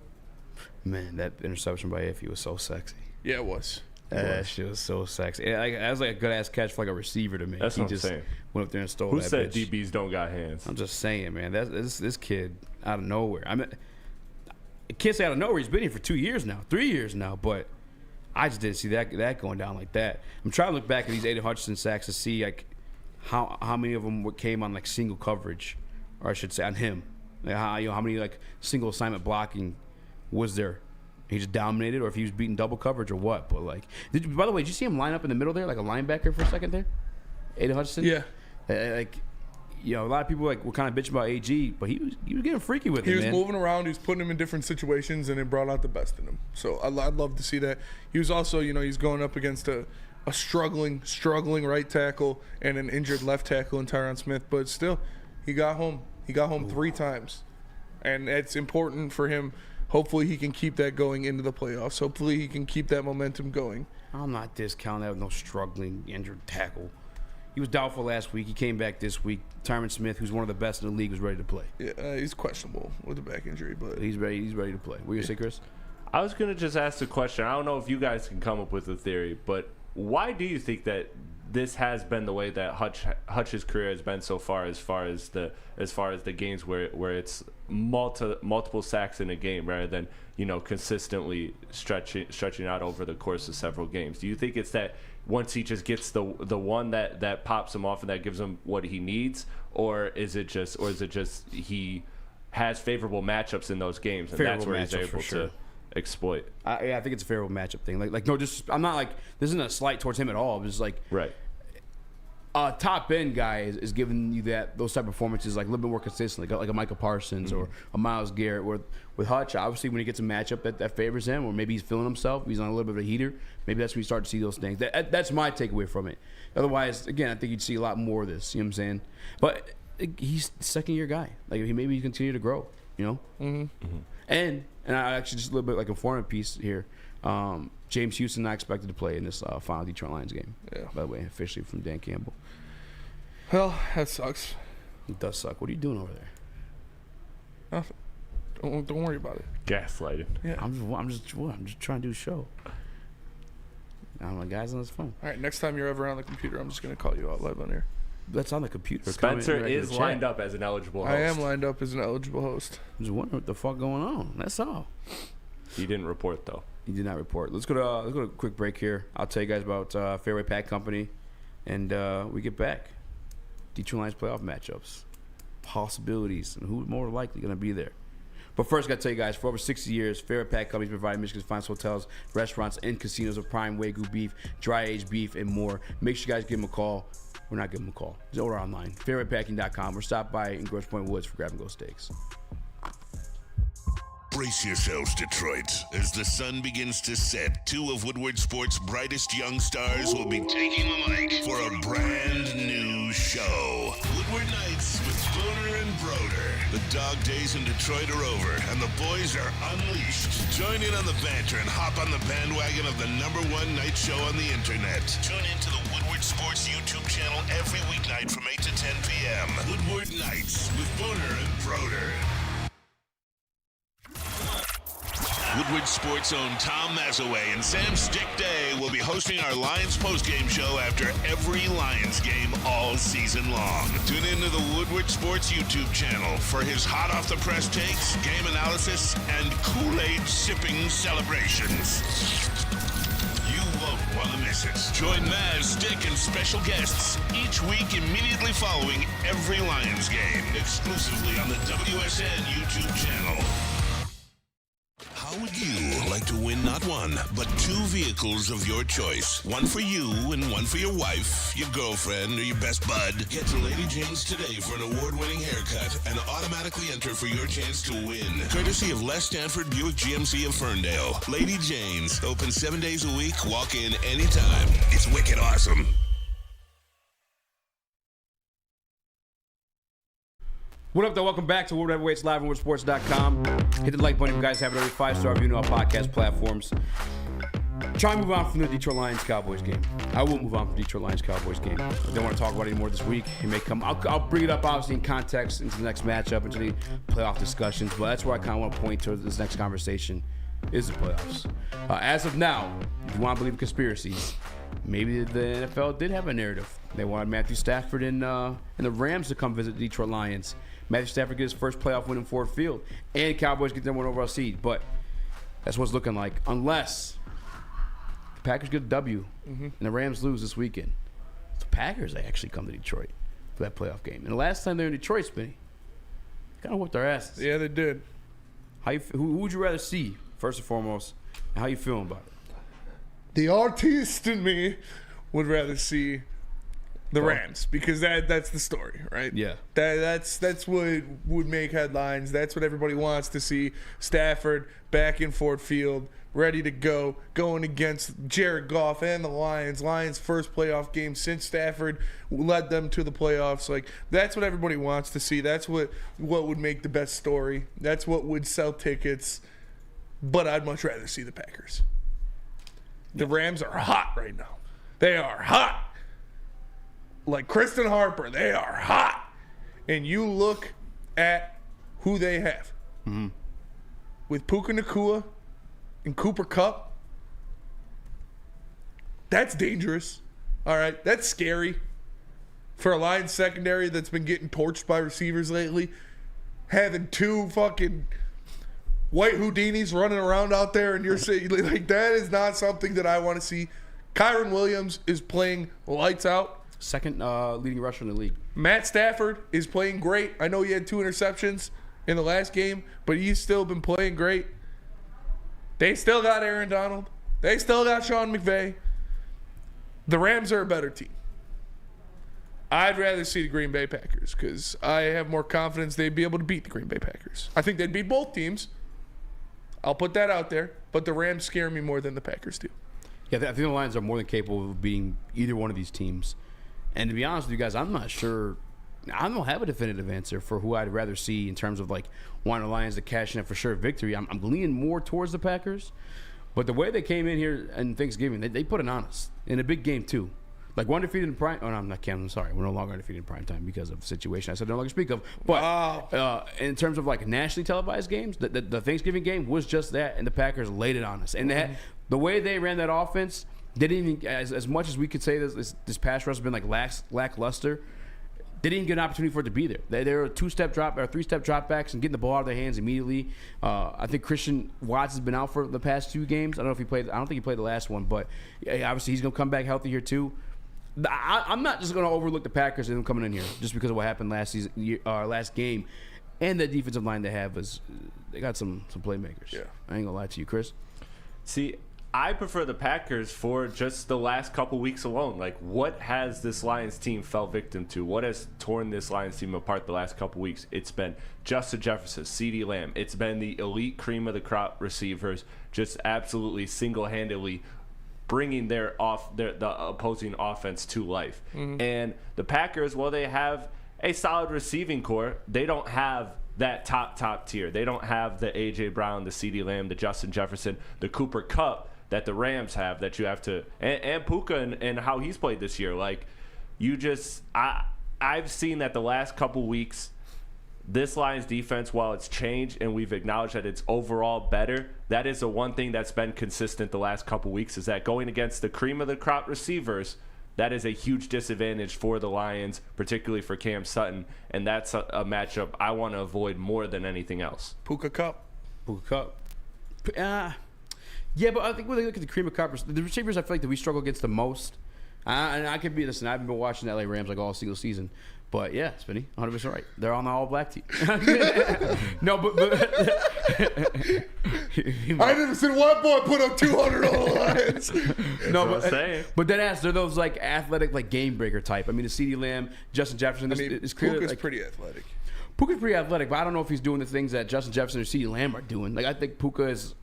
Man, that interception by Iffy was so sexy. Yeah, it was. That shit was so sexy. That was like a good ass catch for like a receiver to me. That's he what I'm just saying. Went up there and stole Who that. said bitch. DBs don't got hands? I'm just saying, man. This kid out of nowhere. I mean, I can't say out of nowhere. He's been here for 2 years now, 3 years now, but I just didn't see that going down like that. I'm trying to look back at these Aiden Hutchinson sacks to see like how many of them came on like single coverage, or I should say on him. Like how many like single assignment blocking was there? He just dominated, or if he was beating double coverage or what. But like, by the way, did you see him line up in the middle there like a linebacker for a second there? Aiden Hutchinson. Yeah. Like, you know, a lot of people like were kind of bitching about AG, but he was getting freaky with it. He was man. moving around. He was putting him in different situations, and it brought out the best in him. So I'd love to see that. He was also, you know, he's going up against a struggling right tackle and an injured left tackle in Tyron Smith, but still, he got home. He got home 3 times, and it's important for him. Hopefully, he can keep that going into the playoffs. Hopefully, he can keep that momentum going. I'm not discounting that with no struggling injured tackle. He was doubtful last week. He came back this week. Tyron Smith, who's one of the best in the league, was ready to play. Yeah, he's questionable with a back injury, but he's ready. He's ready to play. What are you gonna say, Chris? I was gonna just ask the question. I don't know if you guys can come up with a theory, but why do you think that this has been the way that Hutch's career has been so far, as far as the games where it's multiple sacks in a game rather than, you know, consistently stretching out over the course of several games? Do you think it's that once he just gets the one that pops him off and that gives him what he needs, or is it just he has favorable matchups in those games and that's where he's able to exploit? I think it's a favorable matchup thing. Like no, just I'm not like this isn't a slight towards him at all. I'm just like right. A top end guy is giving you those type of performances like a little bit more consistently, like a Micah Parsons or a Myles Garrett. With Hutch, obviously when he gets a matchup that favors him, or maybe he's feeling himself, he's on a little bit of a heater. Maybe that's when you start to see those things. That's my takeaway from it. Otherwise, again, I think you'd see a lot more of this. You know what I'm saying? But he's the second year guy. Like maybe he continue to grow. You know. Mm-hmm. Mm-hmm. And I actually just a little bit like informative piece here. James Houston not expected to play in this final Detroit Lions game. Yeah. By the way, officially from Dan Campbell. Well, that sucks. It does suck. What are you doing over there? Nothing. Don't worry about it. Gaslighting. Yeah. I'm just trying to do a show. I'm like, guys on this phone. All right. Next time you're ever on the computer, I'm just gonna call you out live on air. That's on the computer. Spencer is lined up as an eligible host. I am lined up as an eligible host. I'm just wondering what the fuck going on. That's all. He didn't report though. He did not report. Let's go to a quick break here. I'll tell you guys about Fairway Pack Company, and we get back. Detroit Lions playoff matchups, possibilities, and who's more likely going to be there. But first, got to tell you guys, for over 60 years, Favorite Pack Company's provided Michigan's finest hotels, restaurants, and casinos with prime Wagyu beef, dry-aged beef, and more. Make sure you guys give them a call. We're not giving them a call. Just order online. FavoritePacking.com or stop by in Grosse Pointe Woods for grab-and-go steaks. Brace yourselves, Detroit. As the sun begins to set, two of Woodward Sports' brightest young stars will be taking the mic for a brand new show. Woodward Nights with Spooner and Broder. The dog days in Detroit are over, and the boys are unleashed. Join in on the banter and hop on the bandwagon of the #1 night show on the internet. Tune in to the Woodward Sports YouTube channel every weeknight from 8 to 10 p.m. Woodward Nights with Spooner and Broder. Woodward Sports' own Tom Mazaway and Sam Stick Day will be hosting our Lions postgame show after every Lions game all season long. Tune into the Woodward Sports YouTube channel for his hot-off-the-press takes, game analysis, and Kool-Aid sipping celebrations. You won't want to miss it. Join Maz, Stick, and special guests each week immediately following every Lions game, exclusively on the WSN YouTube channel. How would you like to win not one, but 2 vehicles of your choice? One for you and one for your wife, your girlfriend, or your best bud. Get to Lady Jane's today for an award-winning haircut and automatically enter for your chance to win. Courtesy of Les Stanford Buick GMC of Ferndale. Lady Jane's, open 7 days a week, walk in anytime. It's wicked awesome. What up, though? Welcome back to World Heavyweights live on WoodSports.com. Hit the like button if you guys have it already. 5-star review on all podcast platforms. Try and move on from the Detroit Lions-Cowboys game. I will move on from the Detroit Lions-Cowboys game. I don't want to talk about it anymore this week. It may come. I'll bring it up, obviously, in context into the next matchup, into the playoff discussions. But that's where I kind of want to point towards this next conversation is the playoffs. As of now, if you want to believe conspiracies, maybe the NFL did have a narrative. They wanted Matthew Stafford and the Rams to come visit the Detroit Lions. Matthew Stafford gets his first playoff win in Ford Field, and Cowboys get their 1 overall seed. But that's what it's looking like, unless the Packers get a W and the Rams lose this weekend. The Packers actually come to Detroit for that playoff game. And the last time they were in Detroit, Spinny, kind of whooped their asses. Yeah, they did. Who would you rather see, first and foremost, and how you feeling about it? The artist in me would rather see the Rams, because that's the story, right? Yeah. That's what would make headlines. That's what everybody wants to see. Stafford back in Ford Field, ready to go, going against Jared Goff and the Lions. Lions' first playoff game since Stafford led them to the playoffs. Like, that's what everybody wants to see. That's what would make the best story. That's what would sell tickets. But I'd much rather see the Packers. The Rams are hot right now. They are hot. Like Kristen Harper, they are hot. And you look at who they have. Mm-hmm. With Puka Nacua and Cooper Kupp, that's dangerous. All right, that's scary. For a Lions secondary that's been getting torched by receivers lately, having 2 fucking white Houdinis running around out there, and you're saying, like, that is not something that I want to see. Kyron Williams is playing lights out. Second leading rusher in the league. Matt Stafford is playing great. I know he had 2 interceptions in the last game, but he's still been playing great. They still got Aaron Donald. They still got Sean McVay. The Rams are a better team. I'd rather see the Green Bay Packers because I have more confidence they'd be able to beat the Green Bay Packers. I think they'd beat both teams. I'll put that out there. But the Rams scare me more than the Packers do. Yeah, I think the Lions are more than capable of beating either one of these teams. And to be honest with you guys, I'm not sure. I don't have a definitive answer for who I'd rather see in terms of like wanting the Lions to cash in a for sure victory. I'm leaning more towards the Packers. But the way they came in here in Thanksgiving, they put it on us in a big game too. Like we're undefeated in prime. Oh, no, I'm not counting. I'm sorry. We're no longer undefeated in prime time because of the situation I said no longer speak of. But in terms of like nationally televised games, the Thanksgiving game was just that, and the Packers laid it on us. And the way they ran that offense, they didn't even, as much as we could say this pass rush has been like lackluster, they didn't get an opportunity for it to be there. They were 2-step drop or 3-step dropbacks and getting the ball out of their hands immediately. I think Christian Watts has been out for the past 2 games. I don't know if he played. I don't think he played the last one, but obviously he's going to come back healthy here too. I'm not just going to overlook the Packers and them coming in here just because of what happened last game. And the defensive line they have they got some playmakers. Yeah. I ain't gonna lie to you, Chris. See, I prefer the Packers for just the last couple weeks alone. Like, what has this Lions team fell victim to? What has torn this Lions team apart the last couple weeks? It's been Justin Jefferson, CeeDee Lamb. It's been the elite cream of the crop receivers just absolutely single-handedly bringing the opposing offense to life. Mm-hmm. And the Packers, while they have a solid receiving core, they don't have that top tier. They don't have the A.J. Brown, the CeeDee Lamb, the Justin Jefferson, the Cooper Kupp that the Rams have, that you have to, and Puka and how he's played this year. Like, I've seen that the last couple weeks, this Lions defense, while it's changed and we've acknowledged that it's overall better, that is the one thing that's been consistent the last couple weeks, is that going against the cream of the crop receivers, that is a huge disadvantage for the Lions, particularly for Cam Sutton, and that's a matchup I want to avoid more than anything else. Puka Kupp. Yeah, but I think when they look at the cream of crop, the receivers I feel like that we struggle against the most. And I could be, listen, I've been watching the LA Rams like all single season. But yeah, Spinny, 100% right. They're on the all-black team. No, but I never seen one boy put up 200 on the Lions. No, but that ass, they're those like athletic, like game breaker type. I mean, the CeeDee Lamb, Justin Jefferson. It's clear Puka's like, pretty athletic. Puka's pretty athletic, but I don't know if he's doing the things that Justin Jefferson or CeeDee Lamb are doing. Like, I think Puka is.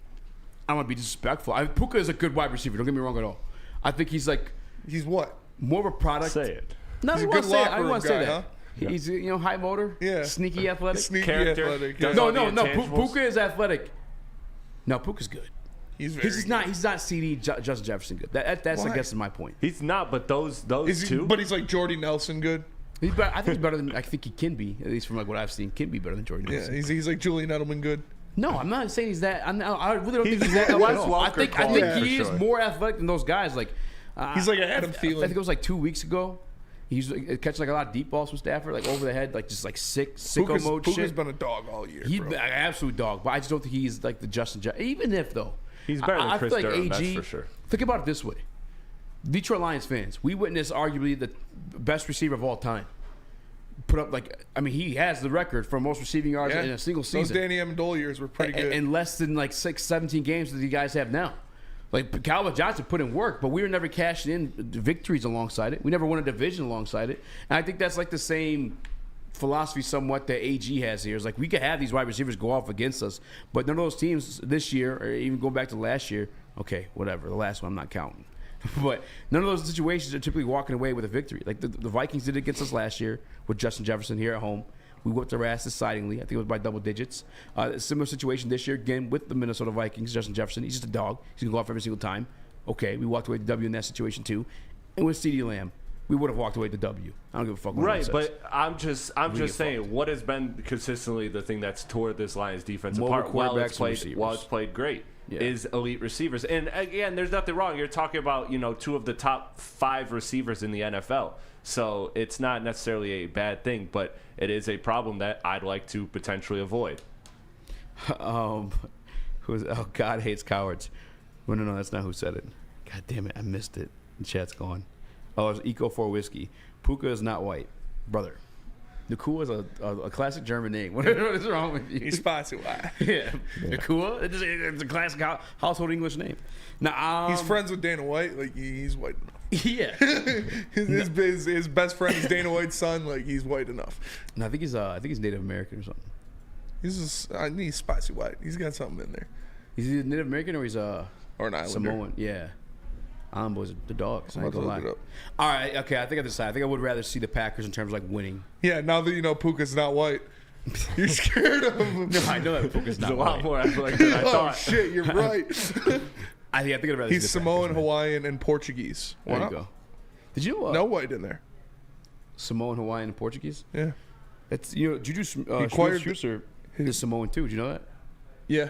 I don't want to be disrespectful. Puka is a good wide receiver. Don't get me wrong at all. I think he's like. He's what? More of a product. Say it. No, he's I a want good to say it. I locker don't room want to say guy, that. huh? He's high motor. Yeah. Sneaky athletic. Sneaky athletic. No. Puka is athletic. No, Puka's good. He's not CD Justin Jefferson good. That's I guess is my point. He's not, but those two. But he's like Jordy Nelson good. I think he's better than I think he can be. At least from like what I've seen, can be better than Jordy Nelson. Yeah, he's like Julian Edelman good. No, I'm not saying he's that. I really don't think he's that. I think he is more athletic than those guys. Like he's like an Adam Thielen. I think it was like 2 weeks ago. He's catching like a lot of deep balls from Stafford, like over the head, like just like sicko mode shit. Puka's been a dog all year. He's an absolute dog, but I just don't think he's like the Justin Jefferson. Even if though he's better than Chris Durham, AG, that's for sure. Think about it this way: Detroit Lions fans, we witnessed arguably the best receiver of all time put up he has the record for most receiving yards in a single season. Those Danny Amendola years were pretty good. In less than like 17 games that you guys have now. Like Calvin Johnson put in work, but we were never cashing in victories alongside it. We never won a division alongside it. And I think that's like the same philosophy somewhat that AG has here. It's like we could have these wide receivers go off against us, but none of those teams this year, or even going back to last year, okay, whatever. The last one I'm not counting. But none of those situations are typically walking away with a victory. Like the Vikings did it against us last year with Justin Jefferson here at home. We whipped their ass decidingly. I think it was by double digits. A similar situation this year, again, with the Minnesota Vikings. Justin Jefferson, he's just a dog. He's going to go off every single time. Okay, we walked away with the W in that situation too. And with CeeDee Lamb, we would have walked away with the W. I don't give a fuck what right, says. But I'm just saying, what has been consistently the thing that's tore this Lions defense More apart while it's played great is elite receivers. And again, there's nothing wrong. You're talking about, two of the top 5 receivers in the NFL. So it's not necessarily a bad thing, but it is a problem that I'd like to potentially avoid. God hates cowards. Well, no, that's not who said it. God damn it, I missed it. The chat's gone. Oh, it's Eco 4 Whiskey. Puka is not white. Brother. Nakua is a classic German name. What is wrong with you? He's spicy white. Yeah. Nakua? It's a classic household English name. Now, he's friends with Dana White. Like, he's white enough. Yeah. his best friend is Dana White's son. Like, he's white enough. No, I think he's Native American or something. He's spicy white. He's got something in there. He's either Native American or he's or an Islander. Samoan. Yeah. Island boys are the dogs. I ain't gonna lie. All right, okay. I think I decided. I think I would rather see the Packers in terms of like winning. Yeah, now that you know Puka's not white, you're scared of him. No, I know that Puka's not white. A lot more athletic than I thought. Oh shit, you're right. I think I'd rather. He's see the Samoan, Packers, Hawaiian, and Portuguese. There you go. Did you know? No white in there. Samoan, Hawaiian, and Portuguese. Yeah. It's Juju Smith-Schuster is Samoan too. Did you know that? Yeah.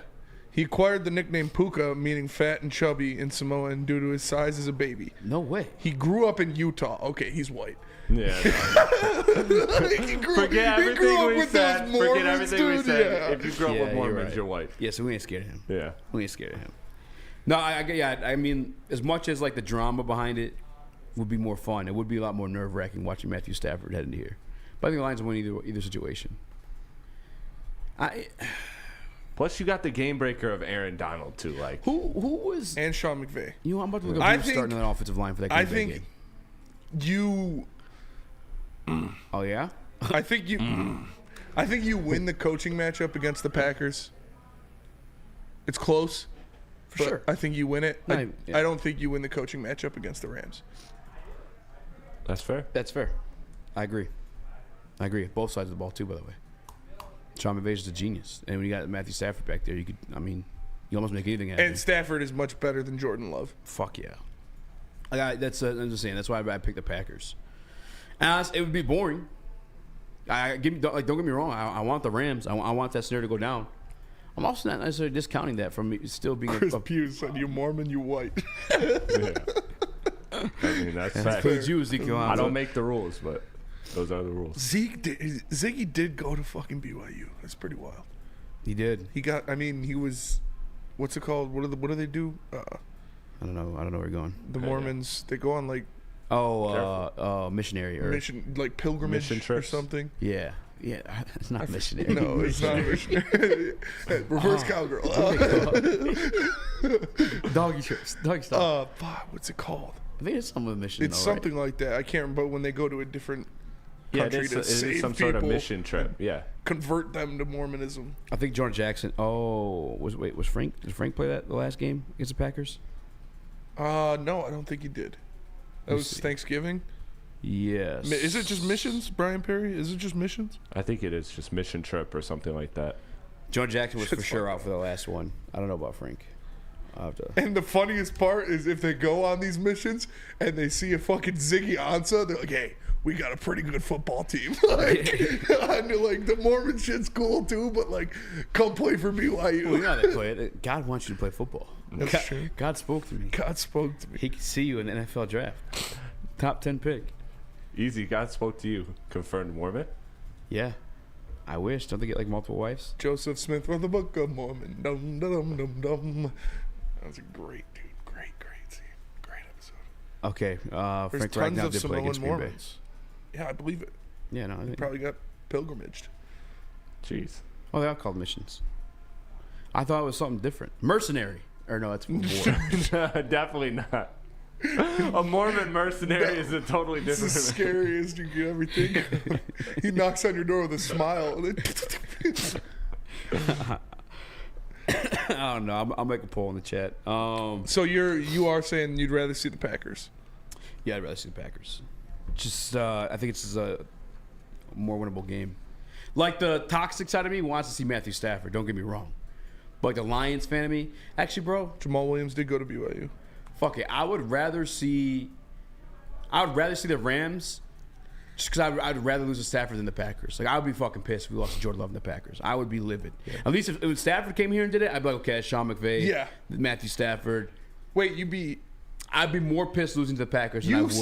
He acquired the nickname Puka, meaning fat and chubby, in Samoan due to his size as a baby. No way. He grew up in Utah. Okay, he's white. Yeah. Forget everything we said. Forget everything we said. Yeah. If you grow up with Mormons, you're white. Yeah, so we ain't scared of him. Yeah. We ain't scared of him. No, I mean, as much as like the drama behind it would be more fun, it would be a lot more nerve-wracking watching Matthew Stafford head into here. But I think the Lions will win either situation. Plus, you got the game breaker of Aaron Donald too. Like who was and Sean McVay. You know, I'm about to look up who's starting on that offensive line for that game. I think you. Oh yeah. I think you. I think you win the coaching matchup against the Packers. It's close. For sure. I think you win it. I Yeah. don't think you win the coaching matchup against the Rams. That's fair. That's fair. I agree. Both sides of the ball too, by the way. Sean McVay's a genius, and when you got Matthew Stafford back there, you almost make anything happen. And Stafford is much better than Jordan Love. Fuck yeah. I'm just saying. That's why I picked the Packers. And it would be boring. Don't get me wrong. I want the Rams. I want that scenario to go down. I'm also not necessarily discounting that from me still being Chris Pugh said, "You Mormon, you white." Yeah. I mean, that's fact. You, Ezekiel. I don't make the rules, but those are the rules. Ziggy did go to fucking BYU. That's pretty wild. He did. He got. I mean, he was. What's it called? What do they do? I don't know. I don't know where you're going. The Mormons. They go on like. Missionary or like pilgrimage mission trips or something. Yeah. It's not missionary. No, it's not missionary. Reverse cowgirl. Doggy trips. Doggy style. What's it called? I think it's some of a mission. It's something like that. I can't remember. But when they go to a different country it to is save some people, sort of mission trip. Yeah. Convert them to Mormonism. I think Jordan Jackson. Was Frank? Did Frank play that the last game against the Packers? No, I don't think he did. That was Thanksgiving. Yes. Is it just missions, Brian Perry? Is it just missions? I think it is just mission trip or something like that. Jordan Jackson was for sure out for the last one. I don't know about Frank. I'll have to. And the funniest part is if they go on these missions and they see a fucking Ziggy Ansah, they're like, "Hey, we got a pretty good football team." I knew, like, the Mormon shit's cool too, but like, come play for BYU. Well, you know how they play it. God wants you to play football. That's true. God spoke to me. God spoke to me. He could see you in the NFL draft. Top 10 pick. Easy. God spoke to you. Confirmed Mormon? Yeah. I wish. Don't they get like multiple wives? Joseph Smith from the Book of Mormon. Dum dum dum dum. That was a great dude. Great scene. Great episode. Okay. There's Frank tons Ragnow of did play Samoan against Green Bay. Mormons. Yeah, I believe it. Yeah, no. He probably got pilgrimaged. Jeez. Oh, they all called missions. I thought it was something different. Mercenary. Or no, it's war. Definitely not. A Mormon mercenary is a totally different. It's the scariest you can ever think. He knocks on your door with a smile. I don't know. I'll make a poll in the chat. So you are saying you'd rather see the Packers? Yeah, I'd rather see the Packers. Just I think it's just a more winnable game. Like the toxic side of me wants to see Matthew Stafford. Don't get me wrong. But like the Lions fan of me, actually, bro, Jamal Williams did go to BYU. Fuck it. I would rather see the Rams just because I'd rather lose to Stafford than the Packers. Like, I would be fucking pissed if we lost to Jordan Love and the Packers. I would be livid. Yeah. At least if Stafford came here and did it, I'd be like, okay, Sean McVay, Matthew Stafford. Wait, I'd be more pissed losing to the Packers than I would.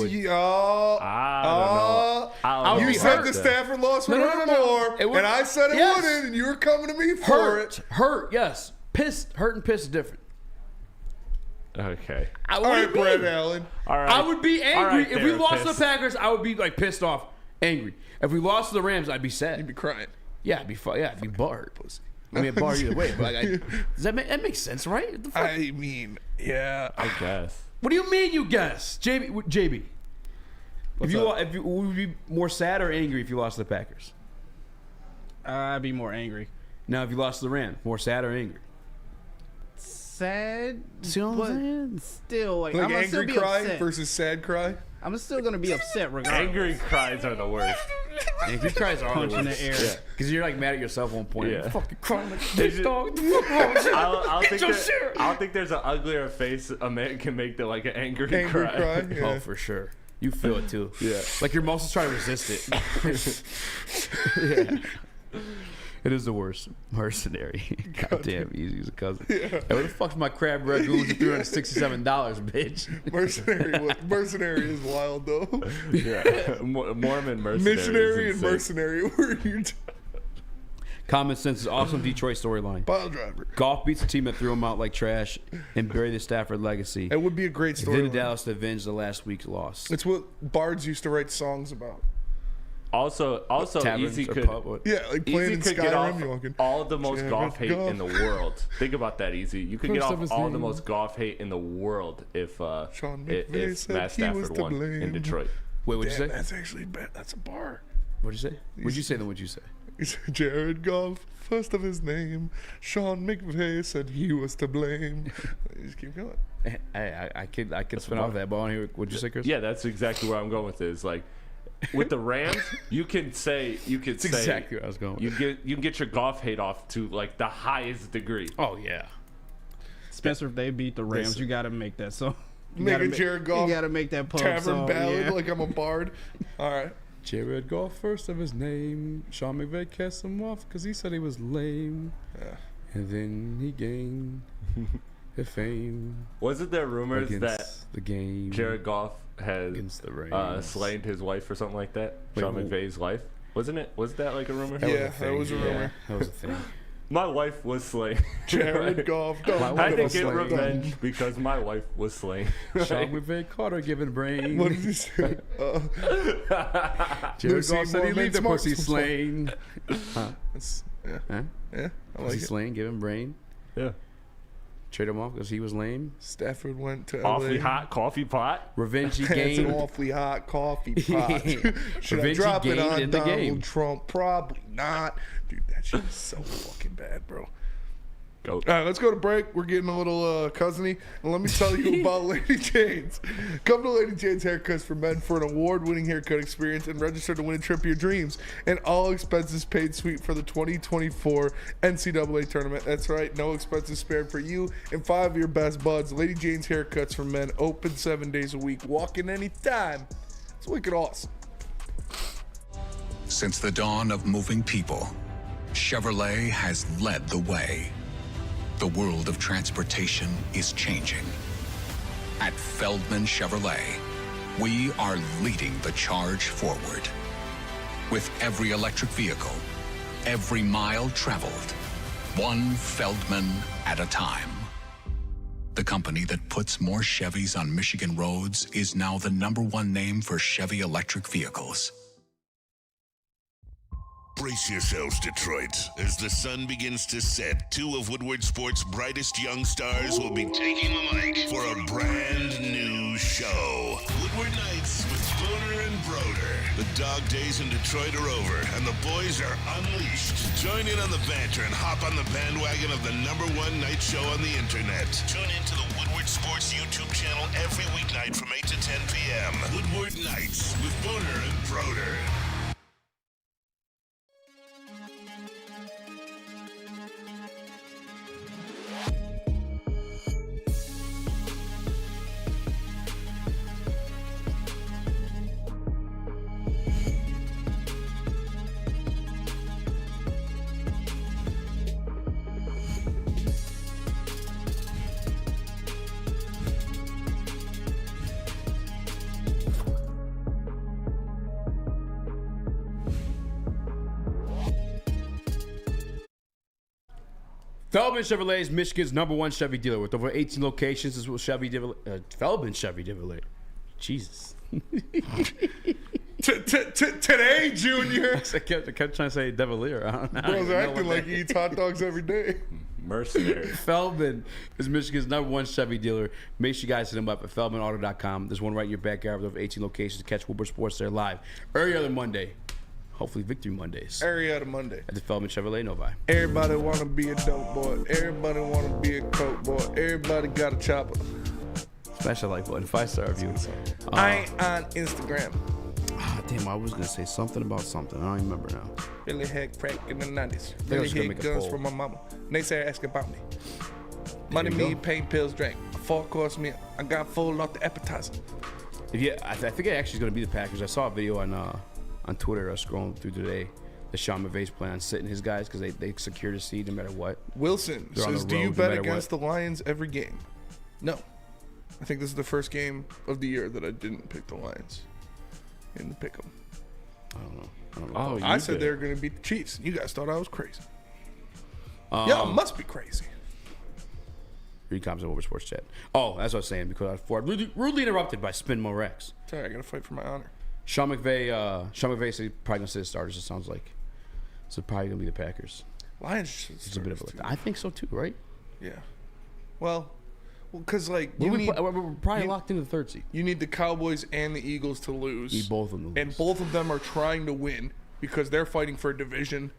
I don't know. You said the Stafford loss would hurt more, and I said it wouldn't, and you were coming to me for it. Hurt, yes. Hurt and pissed is different. Okay. All right, Brett Allen. All right. I would be angry. Right, if we lost to the Packers, I would be like pissed off, angry. If we lost to the Rams, I'd be sad. You'd be crying. Yeah, I'd be barred. I mean, bar either way. But like, does that make sense, right? What the fuck? I mean, yeah. I guess. What do you mean, you guess, JB? Would you be more sad or angry if you lost to the Packers? I'd be more angry. Now, if you lost to the Rams, more sad or angry? Sad, see what I'm saying? Still, like I'm gonna angry still be cry upset. versus sad cry. I'm still gonna be upset regardless. Angry cries are the worst. Angry cries are Punch the in worst. the air. Because you're like mad at yourself at one point. Yeah. Fucking crying like this dog. I don't think there's an uglier face a man can make than like an angry cry. Yeah. Oh, for sure. You feel it too. Yeah. Like your muscles try to resist it. Yeah. It is the worst. Mercenary. Goddamn, Easy's a cousin. Yeah. Hey, what the fuck's my crab ragoons at $367, bitch? Mercenary is wild though. Yeah. Mormon mercenary. Missionary and mercenary were you? Common Sense is awesome Detroit storyline. Pile driver. Goff beats a team that threw him out like trash and bury the Stafford legacy. It would be a great story. Then Dallas to avenge the last week's loss. It's what bards used to write songs about. Also, Taverns Eazy or could, pub, what? Yeah, like playing in Eazy could get Skyrim. You off walking. all of the most Jared golf hate Goff. in the world. Think about that, Eazy. You could get First of off his all the name. most golf hate in the world if Sean McVay if said Matt he was Stafford to won in blame. Detroit. Wait, what'd you say? That's actually bad. That's a bar. What'd you say? What'd you say? Then what'd you say? He said Jared Goff, first of his name. Sean McVay said he was to blame. You just keep going. I could spin off that ball here. What'd you say, Chris? Yeah, that's exactly where I'm going with it. Is like with the Rams, you could say exactly where I was going. You can get your golf hate off to like the highest degree. Oh yeah. Spencer, if they beat the Rams, you got to make that song. Make a Jared Goff. You got to make that pub Tavern song. ballad Yeah. like I'm a bard. All right. Jared Goff, first of his name. Sean McVay cast him off because he said he was lame. Yeah. And then he gained the fame. Wasn't there rumors against that the game Jared Goff had against the Rams slain his wife or something like that? Wait, Sean McVay's wife, wasn't it? Was that like a rumor? Yeah, that was a rumor. That was a thing. My wife was slain. Jared Goff. I had to get revenge because my wife was slain. Sean McVay caught her giving brain. What did he say? Jared Lucy Goff said he Moore leave the Smart. pussy slain. Huh? Yeah. Huh? Yeah. I like Pussy it. slain, give him brain. Yeah. Trade him off because he was lame. Stafford went to Awfully LA. hot coffee pot. Revenge he It's an gained. awfully hot coffee pot. Should I Revenge he drop it gained on in the Donald game. Trump? Probably not. Dude, that shit is so fucking bad, bro. Go. All right, let's go to break. We're getting a little cousiny. And let me tell you about Lady Jane's. Come to Lady Jane's Haircuts for Men for an award-winning haircut experience and register to win a trip of your dreams. And all expenses paid suite for the 2024 NCAA tournament. That's right, no expenses spared for you and 5 of your best buds. Lady Jane's Haircuts for Men, open 7 days a week. Walk in anytime. It's wicked awesome. Since the dawn of moving people, Chevrolet has led the way. The world of transportation is changing. At Feldman Chevrolet, we are leading the charge forward. With every electric vehicle, every mile traveled, one Feldman at a time. The company that puts more Chevys on Michigan roads is now the #1 name for Chevy electric vehicles. Brace yourselves, Detroit. As the sun begins to set, 2 of Woodward Sports' brightest young stars will be taking the mic for a brand new show. Woodward Nights with Spooner and Broder. The dog days in Detroit are over, and the boys are unleashed. Join in on the banter and hop on the bandwagon of the #1 night show on the internet. Tune in to the Woodward Sports YouTube channel every weeknight from 8 to 10 p.m. Woodward Nights with Spooner and Broder. Feldman Chevrolet is Michigan's #1 Chevy dealer with over 18 locations. This is what Feldman Chevy dealer. Jesus. Today, Junior. I kept trying to say Devilier. I don't know. Bro's acting like he eats hot dogs every day. Mercenary. Feldman is Michigan's #1 Chevy dealer. Make sure you guys hit him up at feldmanauto.com. There's one right in your backyard with over 18 locations. Catch Woodward Sports there live every other Monday. Hopefully Victory Mondays. Every other Monday. At the Feldman Chevrolet Novi. Everybody want to be a dope boy. Everybody want to be a coke boy. Everybody got a chopper. Smash that like button. 5-star review. I ain't on Instagram. Damn, I was going to say something about something. I don't remember now. Really had crack in the 90s. I Really was gonna hit make a guns poll. from my mama. Next day ask about me. Money, you me, go. pain, pills, drink. A 4-course meal. I got full off the appetizer. I think it actually is going to be the Packers. I saw a video on Twitter scrolling through today. The Sean McVay's plan on sitting his guys because they secure the seed no matter what. Wilson They're on says, the do you road no bet matter against what." the Lions every game? No. I think this is the first game of the year that I didn't pick the Lions in the pick 'em. I don't know. Oh, I you said did. they were going to beat the Chiefs. You guys thought I was crazy. Um, Y'all must be crazy. Read comments on Woodward Sports Chat. Oh, that's what I was saying because I was rudely interrupted by Spin Mo Rex. Sorry, I got to fight for my honor. Sean McVay said he's probably gonna sit his starters. It sounds like. So probably gonna be the Packers. Lions. It's a bit of a. I think so too, right? Yeah. Well, because like we're probably locked into the third seed. You need the Cowboys and the Eagles to lose. Need both of them to lose. And both of them are trying to win because they're fighting for a division,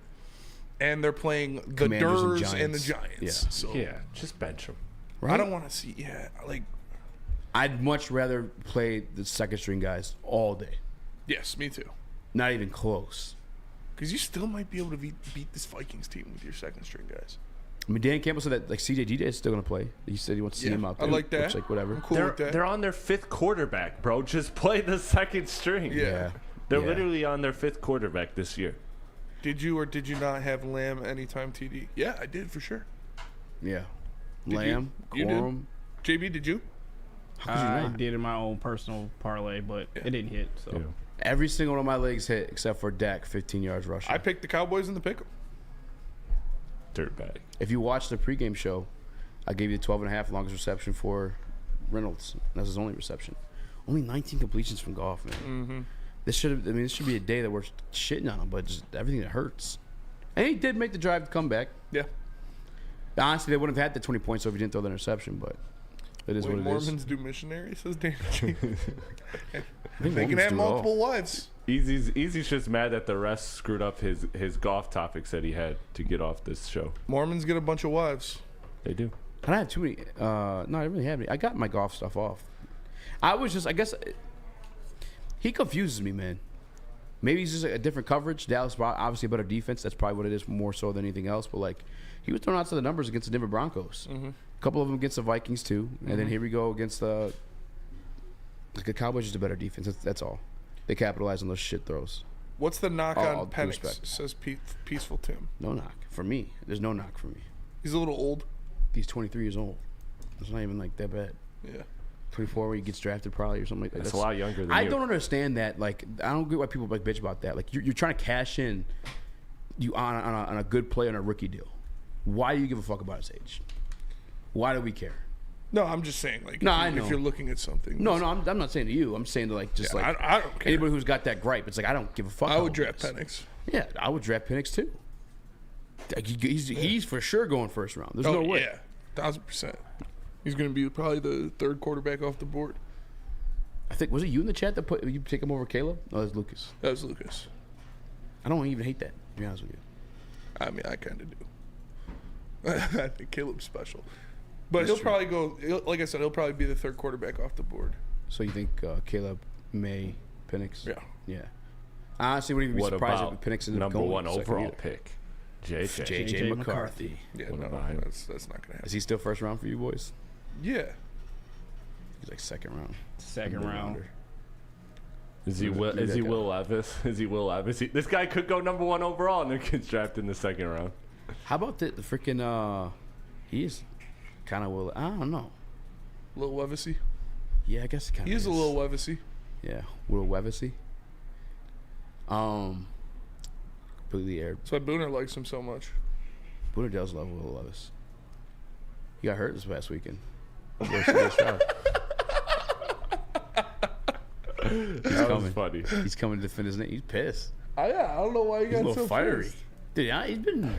and they're playing the Commanders Durs and the Giants. Yeah. So just bench them. Right? I don't want to see. Yeah, like I'd much rather play the second string guys all day. yes, me too. Not even close. Because you still might be able to beat this Vikings team with your second string guys. I mean, Dan Campbell said that like CJ is still gonna play. He said he wants to see him out there. I like that. Looks like whatever. I'm cool with that. They're on their 5th quarterback, bro. Just play the second string. Yeah. They're literally on their 5th quarterback this year. Did you or did you not have Lamb anytime TD? Yeah, I did for sure. Yeah. Did Lamb, you Quorum. did. JB, did you? I did in my own personal parlay, but it didn't hit. So Every single one of my legs hit except for Dak, 15 yards rushing. I picked the Cowboys in the pick 'em. Dirtbag. If you watch the pregame show, I gave you the 12.5 longest reception for Reynolds. That's his only reception. Only 19 completions from Goff, man. Mm-hmm. This should be a day that we're shitting on him, but just everything that hurts. And he did make the drive to come back. Yeah. Honestly, they wouldn't have had the 20 points if he didn't throw the interception, but it is what it is. Mormons do missionaries, says Dan. They Mormons can have do it all. multiple wives. Easy's just mad that the refs screwed up his golf topics that he had to get off this show. Mormons get a bunch of wives. They do. I don't have too many. No, I didn't really have any. I got my golf stuff off. I guess he confuses me, man. Maybe he's just a different coverage. Dallas obviously a better defense. That's probably what it is more so than anything else. But like, he was throwing out to the numbers against the Denver Broncos. Mm-hmm. A couple of them against the Vikings too, and then here we go against the Cowboys. Just a better defense. That's all. They capitalize on those shit throws. What's the knock All on due Penix? respect. Says Peaceful Tim. No knock for me. There's no knock for me. He's a little old. He's 23 years old. It's not even like that bad. Yeah. 24 where he gets drafted probably or something like that. That's a lot younger than I you. don't understand that. Like, I don't get why people like bitch about that. Like, you're trying to cash in on a good player on a rookie deal. Why do you give a fuck about his age? Why do we care? No, I'm just saying, like, No, if, I if know. you're looking at something. No, I'm not saying to you. I'm saying to like just Yeah, like I don't care. anybody who's got that gripe. It's like I don't give a fuck. I how would old draft he is. Penix. Yeah, I would draft Penix too. Like, he's for sure going first round. There's no way. Yeah, 1,000%. He's going to be probably the third quarterback off the board. I think was it you in the chat that put you take him over Caleb? No, that's Lucas. That was Lucas. I don't even hate that. To be honest with you. I mean, I kind of do. I think Caleb's special. But That's he'll true. probably go, like I said, he'll probably be the third quarterback off the board. So you think Caleb, May, Penix? Yeah. Yeah. I honestly wouldn't even be What surprised about if Penix ended up number going one second overall either. pick? JJ. JJ McCarthy. Yeah, What no, about him? that's not going to happen. Is he still first round for you boys? Yeah. He's like second round. Second round. Is he Will Levis? Is he Will Levis? This guy could go number one overall and then gets drafted in the second round. How about the freaking? He is kind of Will. I don't know. Little Wevesy. Yeah, I guess kind of. He is a little Wevesy. Yeah, Will Wevesy. Completely aired. That's why Booner likes him so much. Booner does love Will Levis. He got hurt this past weekend. Worst of this round. He's coming. Funny. He's coming to defend his name. He's pissed. Yeah, I don't know why you He's a got little so fiery. pissed. Dude, he's been.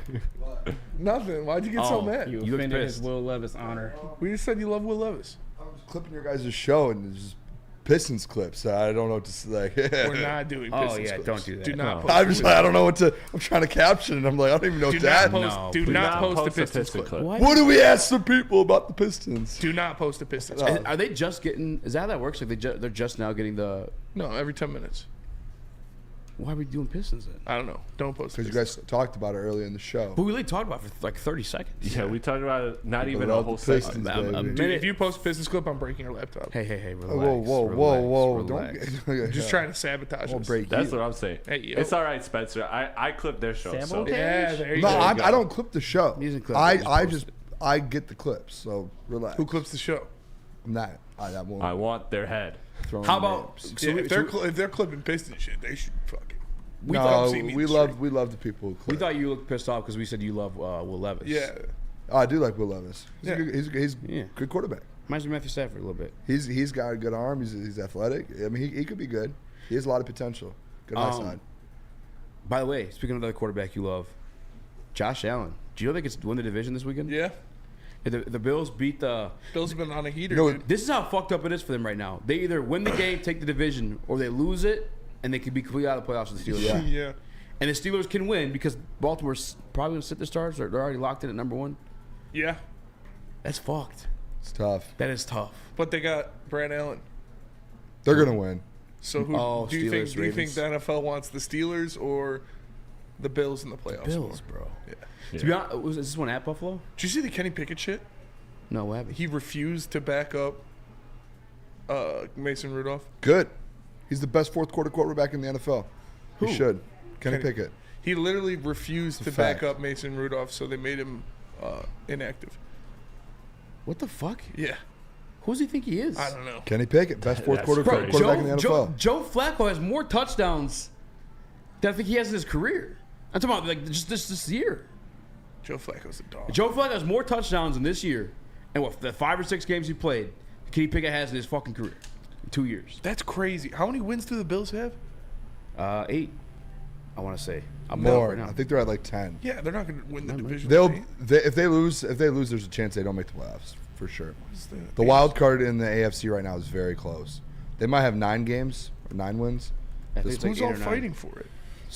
Nothing. Why'd you get so mad? You look offended his pissed. Will Levis honor. We just said you love Will Levis. I was clipping your guys' show and there's just Pistons clips. I don't know what to say. We're not doing Pistons Oh yeah, clips. don't do that. Do not No. post I'm just like, I don't know what to. I'm trying to caption it. I'm like, I don't even know Do that. not post. No, do please not don't post a post a Pistons Piston clip. clip. What? What do we ask the people about the Pistons? Do not post a Pistons Oh. clip. Are they just getting? Is that how that works? Like they're just now getting the. No, every 10 minutes. Why are we doing Pistons then? I don't know. Don't post a Because you Pistons guys talked about it earlier in the show. But we really talked about it for like 30 seconds. Yeah, we talked about it. Not even About a the whole Pistons, second. A baby. Dude, if you post a Pistons clip, I'm breaking your laptop. Hey, relax. Whoa! Relax. Don't Just trying to sabotage Won't us. break That's you. what I'm saying. Hey, yo. It's all right, Spencer. I clipped their show. So. Sabotage? Yeah, there you No, go. I don't clip the show. He doesn't clip it, I he just I get the clips. So relax. Who clips the show? I'm not. I won't. I want their head. throw How in about? names. So Yeah, we, if they're clipping Pistons shit, they should fucking. No, see me we in the love the people who clip. we thought you looked pissed off because we said you love Will Levis. Yeah. Oh, I do like Will Levis. He's Yeah. he's Yeah. a good quarterback. Reminds me of Matthew Stafford a little bit. He's got a good arm. He's athletic. I mean, he could be good. He has a lot of potential. Good high side. By the way, speaking of another quarterback you love, Josh Allen. Do you know they could win the division this weekend? Yeah. The Bills beat the... Bills have been on a heater, dude. This is how fucked up it is for them right now. They either win the game, take the division, or they lose it, and they could be completely out of the playoffs with the Steelers. Yeah. And the Steelers can win because Baltimore's probably going to sit their stars. They're already locked in at number 1. Yeah. That's fucked. It's tough. That is tough. But they got Brad Allen. They're going to win. So who do you think the NFL wants, the Steelers or the Bills in the playoffs? Bills, more? bro. Yeah. To be honest, is this one at Buffalo? Did you see the Kenny Pickett shit? No, what happened? He refused to back up Mason Rudolph. Good. He's the best fourth quarter quarterback in the NFL. Who? He should. Kenny Pickett. He literally refused to back up Mason Rudolph, so they made him inactive. What the fuck? Yeah. Who does he think he is? I don't know. Kenny Pickett, best fourth quarter quarterback in the NFL. Joe Flacco has more touchdowns than I think he has in his career. I'm talking about like just this year. Joe Flacco's a dog. Joe Flacco has more touchdowns in this year, and what the 5 or 6 games he played, Kenny Pickett has in his fucking career, in 2 years. That's crazy. How many wins do the Bills have? 8. I want to say. I'm More. right now. I think they're at like 10. Yeah, they're not going to win the division. If they lose, there's a chance they don't make the playoffs for sure. The wild card in the AFC right now is very close. They might have 9 games or 9 wins. I think it's like Who's 8 all or 9. fighting for it?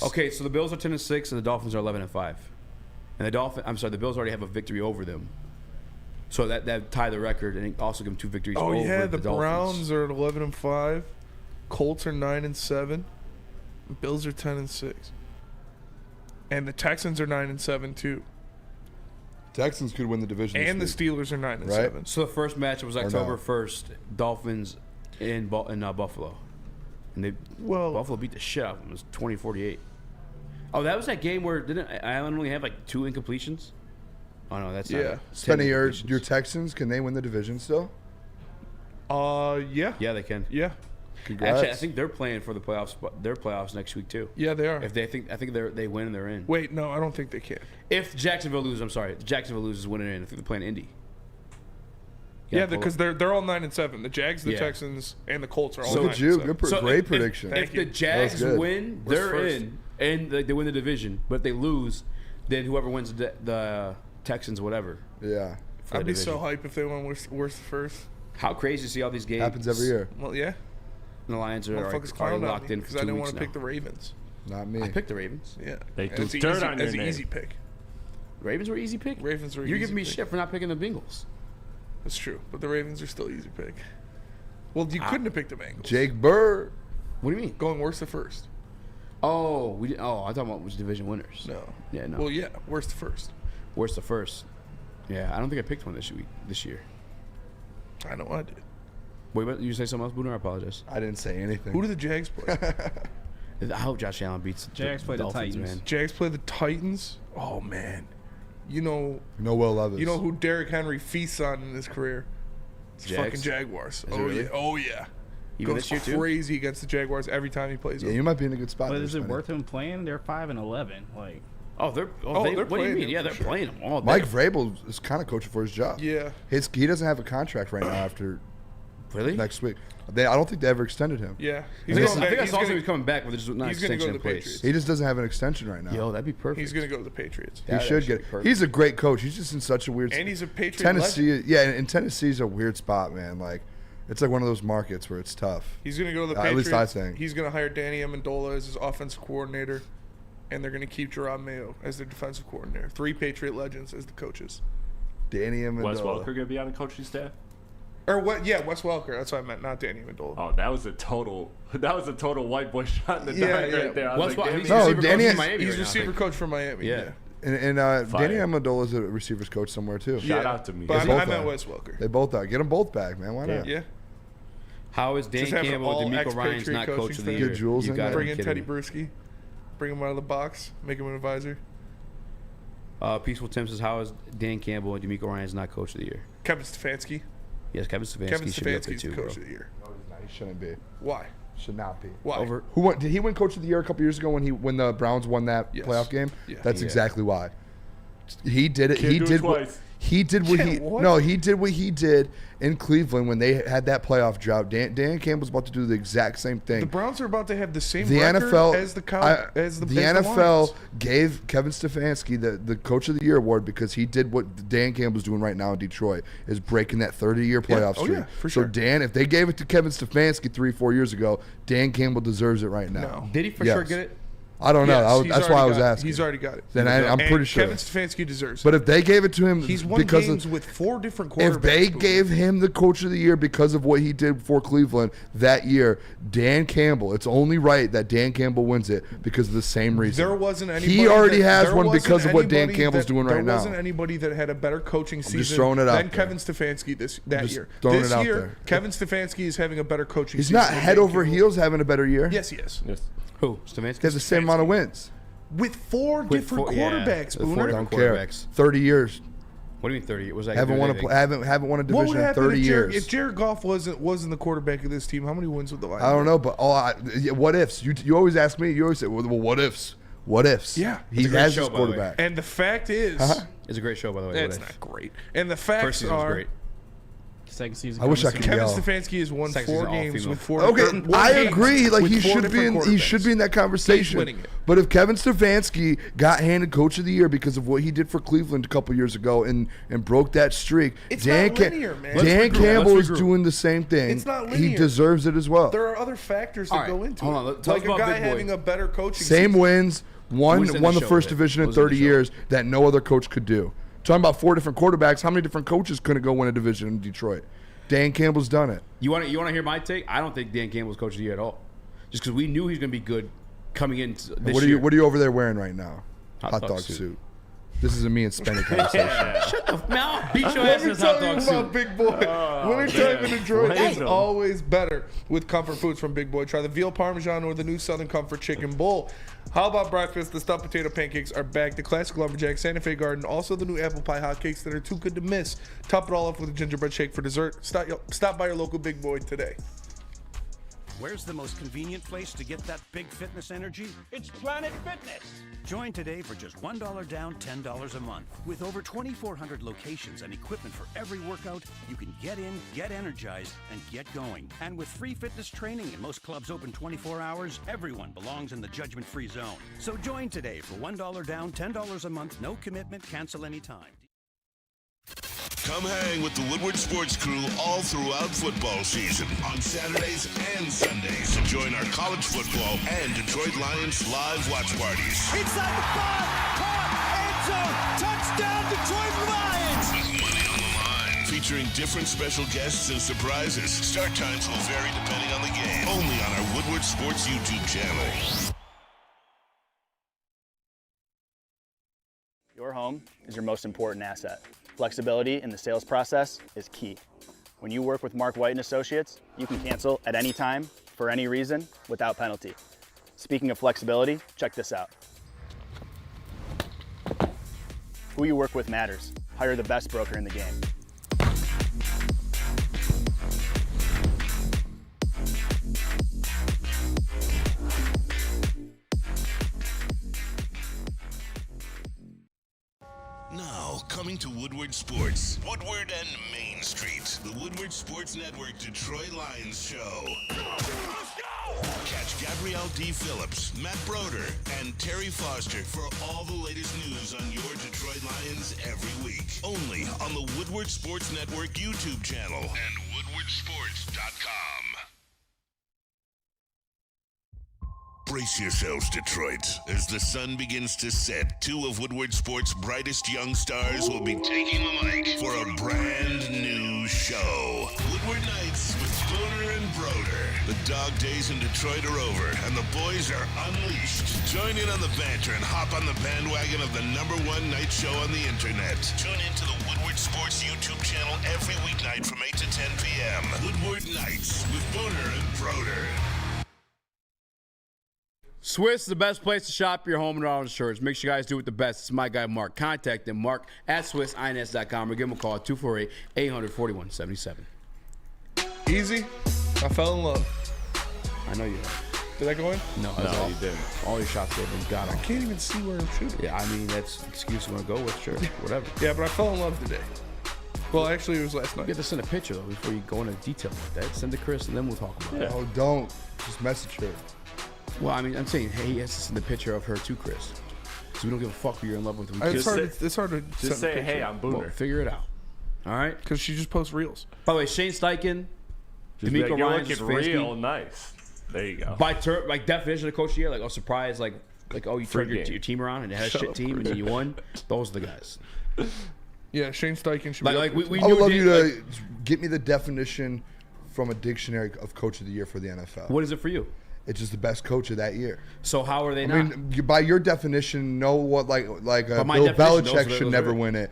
Okay, so the Bills are 10-6 and the Dolphins are 11-5. And the Bills already have a victory over them. So that tie the record and also give them 2 victories over the Dolphins. Browns are at 11-5. Colts are 9-7. Bills are 10-6. And the Texans are 9-7 too. Texans could win the division. And the Steelers are 9-7. Right? So the first match was October 1st, Dolphins in Buffalo. And Buffalo beat the shit out of them. It was 20-48. Oh, that was that game where didn't Allen only have like 2 incompletions? Oh no, that's not it. Spenny, your Texans, can they win the division still? Yeah. Yeah, they can. Yeah. Congrats. Actually, I think they're playing for the playoffs. Their playoffs next week too. Yeah, they are. If I think they win and they're in. Wait, no, I don't think they can. If Jacksonville loses, I'm sorry. If Jacksonville loses, winning in. I think they're playing Indy. Yeah, because they're all 9-7. The Jags, the Texans, and the Colts are all 9-7. Look at you. Great prediction. If the Jags win, they're in, and they win the division. But if they lose, then whoever wins the Texans, whatever. Yeah. I'd be so hype if they won worst first. How crazy to see all these games. Happens every year. Well, yeah. And the Lions are already locked in for 2 weeks because I didn't want to pick the Ravens. Not me. I picked the Ravens. Yeah. They threw dirt on your That's an name. easy pick. Ravens were easy pick? Ravens were You're easy giving me pick. shit for not picking the Bengals. That's true, but the Ravens are still easy pick. Well, you couldn't have picked the Bengals. Jake Burr. What do you mean? Going worst to first. Oh, I thought about was division winners. No. Yeah, no. Well, yeah, worst to first. Worst to first. Yeah, I don't think I picked one this year. I know I did. Wait, but you say something else, Booner? I apologize. I didn't say anything. Who do the Jags play? I hope Josh Allen beats Jags play the Dolphins, Titans. man. Jags play the Titans. Oh man, you know Will Levis. You know who Derrick Henry feasts on in his career? It's Jags? fucking Jaguars. Is it Oh really? yeah. Oh yeah. Even Goes this year too? crazy against the Jaguars every time he plays. Yeah, them. you might be in a good spot. But there, is it Spenny. worth him playing? They're 5-11. Like, they're they're what do you playing mean? him Yeah, for they're sure. playing him all day. Mike Vrabel is kind of coaching for his job. Yeah. He doesn't have a contract right now after Really? next week. I don't think they ever extended him. Yeah. I think I saw him was coming back, but there's not an he's gonna extension go to in the place. Patriots. He just doesn't have an extension right now. Yo, that'd be perfect. He's gonna go to the Patriots. He should get. He's a great coach. He's just in such a weird. And he's a Patriot Tennessee, legend. yeah, and Tennessee's a weird spot, man. Like, it's like one of those markets where it's tough. He's gonna go to the At Patriots. least I think. He's gonna hire Danny Amendola as his offensive coordinator, and they're gonna keep Jerome Mayo as their defensive coordinator. 3 Patriot legends as the coaches. Danny Amendola. Wes Welker gonna be on the coaching staff? Or what? Yeah, Wes Welker. That's what I meant, not Danny Amendola. Oh, that was a total white boy shot in the dark right there. I was like, he's damn it. receiver Danny coach in Miami He's right now, I receiver think. coach for Miami. Yeah. And Fire. Danny Amendola is a receivers coach somewhere too. Shout out to me. But They I both meant are. Wes Welker. They both are. Get them both back, man. Why not? Yeah. How is Dan Just have an Campbell and DeMeco all-ex Ryans Patriot not coach coaching of the staff. year? Get Jules You in gotta there. Bring be in kidding Teddy me. Bruschi. Bring him out of the box. Make him an advisor. Peaceful Tim says, how is Dan Campbell and DeMeco Ryans not coach of the year? Kevin Stefanski. Yes, Kevin Stefanski Kevin should be up there Stefanski's too, the bro. coach of the year. No, he shouldn't be. Why? Should not be. Why? Over. Who won? Did he win coach of the year a couple years ago when the Browns won that Yes. playoff game? Yeah. That's Yeah. exactly why. He did it. Can't He do it did twice. he did what he what? no. He did what he did in Cleveland when they had that playoff drought. Dan Campbell's about to do the exact same thing. The Browns are about to have the same The record NFL as the NFL Lions. gave Kevin Stefanski the Coach of the Year award because he did what Dan Campbell's doing right now in Detroit, is breaking that 30-year playoff streak. Yeah, for so sure. Dan, if they gave it to Kevin Stefanski 3-4 years ago, Dan Campbell deserves it right now. No. Did he for sure get it? I don't know. Yes, That's why I was got it. asking. He's already got it. Then I'm And pretty sure. Kevin Stefanski deserves it. But if they gave it to him, He's won because games with 4 different quarterbacks. if they gave him the Coach of the Year because of what he did for Cleveland that year, Dan Campbell, it's only right that Dan Campbell wins it because of the same reason. There wasn't anybody. He already has there one wasn't because of what Dan anybody Campbell's doing right now. There wasn't anybody that had a better coaching season just throwing it out than there. Kevin Stefanski that Just year. throwing This it out year, there. Kevin Stefanski is having a better coaching He's season. not than head Dan over Campbell. heels having a better year. Yes, he is. Yes. Who? Stefanski? He has the same amount of wins. With 4 different quarterbacks, With 4 Booner. different Don't care. quarterbacks. 30 years. What do you mean 30? Was that Haven't won a What division would in happen 30 years. if Jared Goff wasn't the quarterback of this team? How many wins would the Lions? I don't know, but what ifs? You always ask me. You always say, well, what ifs? What ifs? Yeah. he It's a great has show, his by the way. quarterback. And the fact is, It's a great show, by the way. it's What if? not great. And the First facts season was are, great. Second season. I wish I coming could soon. Kevin yell. Stefanski has won Second 4 season, all games female. with 4. Okay, one I games agree. Like with he 4 should be different in. He should be in that conversation. He's winning it. But if Kevin Stefanski got handed Coach of the Year because of what he did for Cleveland a couple years ago and broke that streak, It's Dan not linear, man. Dan Let's regroup. Campbell Let's is regroup. doing the same thing. It's not He linear. deserves it as well. There are other factors that All right, go into hold it. on, tell us Like a about guy Big Boy. having a better coaching Same season. wins, won Who's in the the show first with it? division in Who's in the 30 show? years that no other coach could do. Talking about 4 different quarterbacks, how many different coaches couldn't go win a division in Detroit? Dan Campbell's done it. You want to hear my take? I don't think Dan Campbell's coach of the year at all. Just because we knew he was going to be good coming in this year. What are you over there wearing right now? Hot dog suit. This is a me and Spenny conversation. Shut the man! I'll beat your Let ass me in this hot tell you dog about suit. Big Boy. Wintertime in Detroit Blame is them. always better with comfort foods from Big Boy. Try the veal parmesan or the new Southern Comfort Chicken Bowl. How about breakfast? The stuffed potato pancakes are back. The classic lumberjack, Santa Fe Garden, also the new apple pie hotcakes that are too good to miss. Top it all off with a gingerbread shake for dessert. Stop by your local Big Boy today. Where's the most convenient place to get that big fitness energy? It's Planet Fitness. Join today for just $1 down, $10 a month. With over 2,400 locations and equipment for every workout, you can get in, get energized, and get going. And with free fitness training and most clubs open 24 hours, everyone belongs in the judgment-free zone. So join today for $1 down, $10 a month, no commitment, cancel anytime. Come hang with the Woodward Sports Crew all throughout football season on Saturdays and Sundays. Join our college football and Detroit Lions live watch parties. Inside the 5, caught, end zone, touchdown, Detroit Lions. With money on the line. Featuring different special guests and surprises. Start times will vary depending on the game. Only on our Woodward Sports YouTube channel. Your home is your most important asset. Flexibility in the sales process is key. When you work with Mark White & Associates, you can cancel at any time, for any reason, without penalty. Speaking of flexibility, check this out. Who you work with matters. Hire the best broker in the game. Now, coming to Woodward Sports, Woodward and Main Street, the Woodward Sports Network Detroit Lions Show. Catch Gabrielle D. Phillips, Matt Broder, and Terry Foster for all the latest news on your Detroit Lions every week. Only on the Woodward Sports Network YouTube channel and woodwardsports.com. Brace yourselves, Detroit. As the sun begins to set, 2 of Woodward Sports' brightest young stars will be taking the mic for a brand new show. Woodward Nights with Booner and Broder. The dog days in Detroit are over, and the boys are unleashed. Join in on the banter and hop on the bandwagon of the #1 night show on the internet. Tune in to the Woodward Sports YouTube channel every weeknight from 8 to 10 p.m. Woodward Nights with Booner and Broder. Swiss is the best place to shop your home and auto insurance. Make sure you guys do it the best. It's my guy, Mark. Contact him, Mark at SwissINS.com, or give him a call at 248-800-4177. Eazy, I fell in love. I know you have. Did that go in? No, No, you didn't. All your shots have been got I on. can't even see where I'm shooting. Yeah, I mean, that's an excuse you want to go with, sure, whatever. Yeah, but I fell in love today. Well, actually, it was last You night. get to send a picture, though, before you go into detail like that. Send it to Chris, and then we'll talk about it. Oh, don't. Just message her. Well, I mean, I'm saying, hey, he has to send a picture of her to Chris. So we don't give a fuck who you're in love with. It's hard to Just send a say, picture. hey, I'm Booner. Well, figure it out. All right? Because she just posts reels. By the way, Shane Steichen, Just be D'Amico like, you're Ryan, looking Stefanski. real nice. There you go. By like definition of coach of the year, like, oh, surprise, like oh, you Free turned your game. team around and it had a Shut shit up, team and then you won. Those are the guys. Yeah, Shane Steichen should Like be we I would knew love Dan- you to like, get me the definition from a dictionary of coach of the year for the NFL. what is it for you? It's just the best coach of that year. So how are they I not? mean, by your definition, know what By Bill my definition, Belichick those should are- never win it.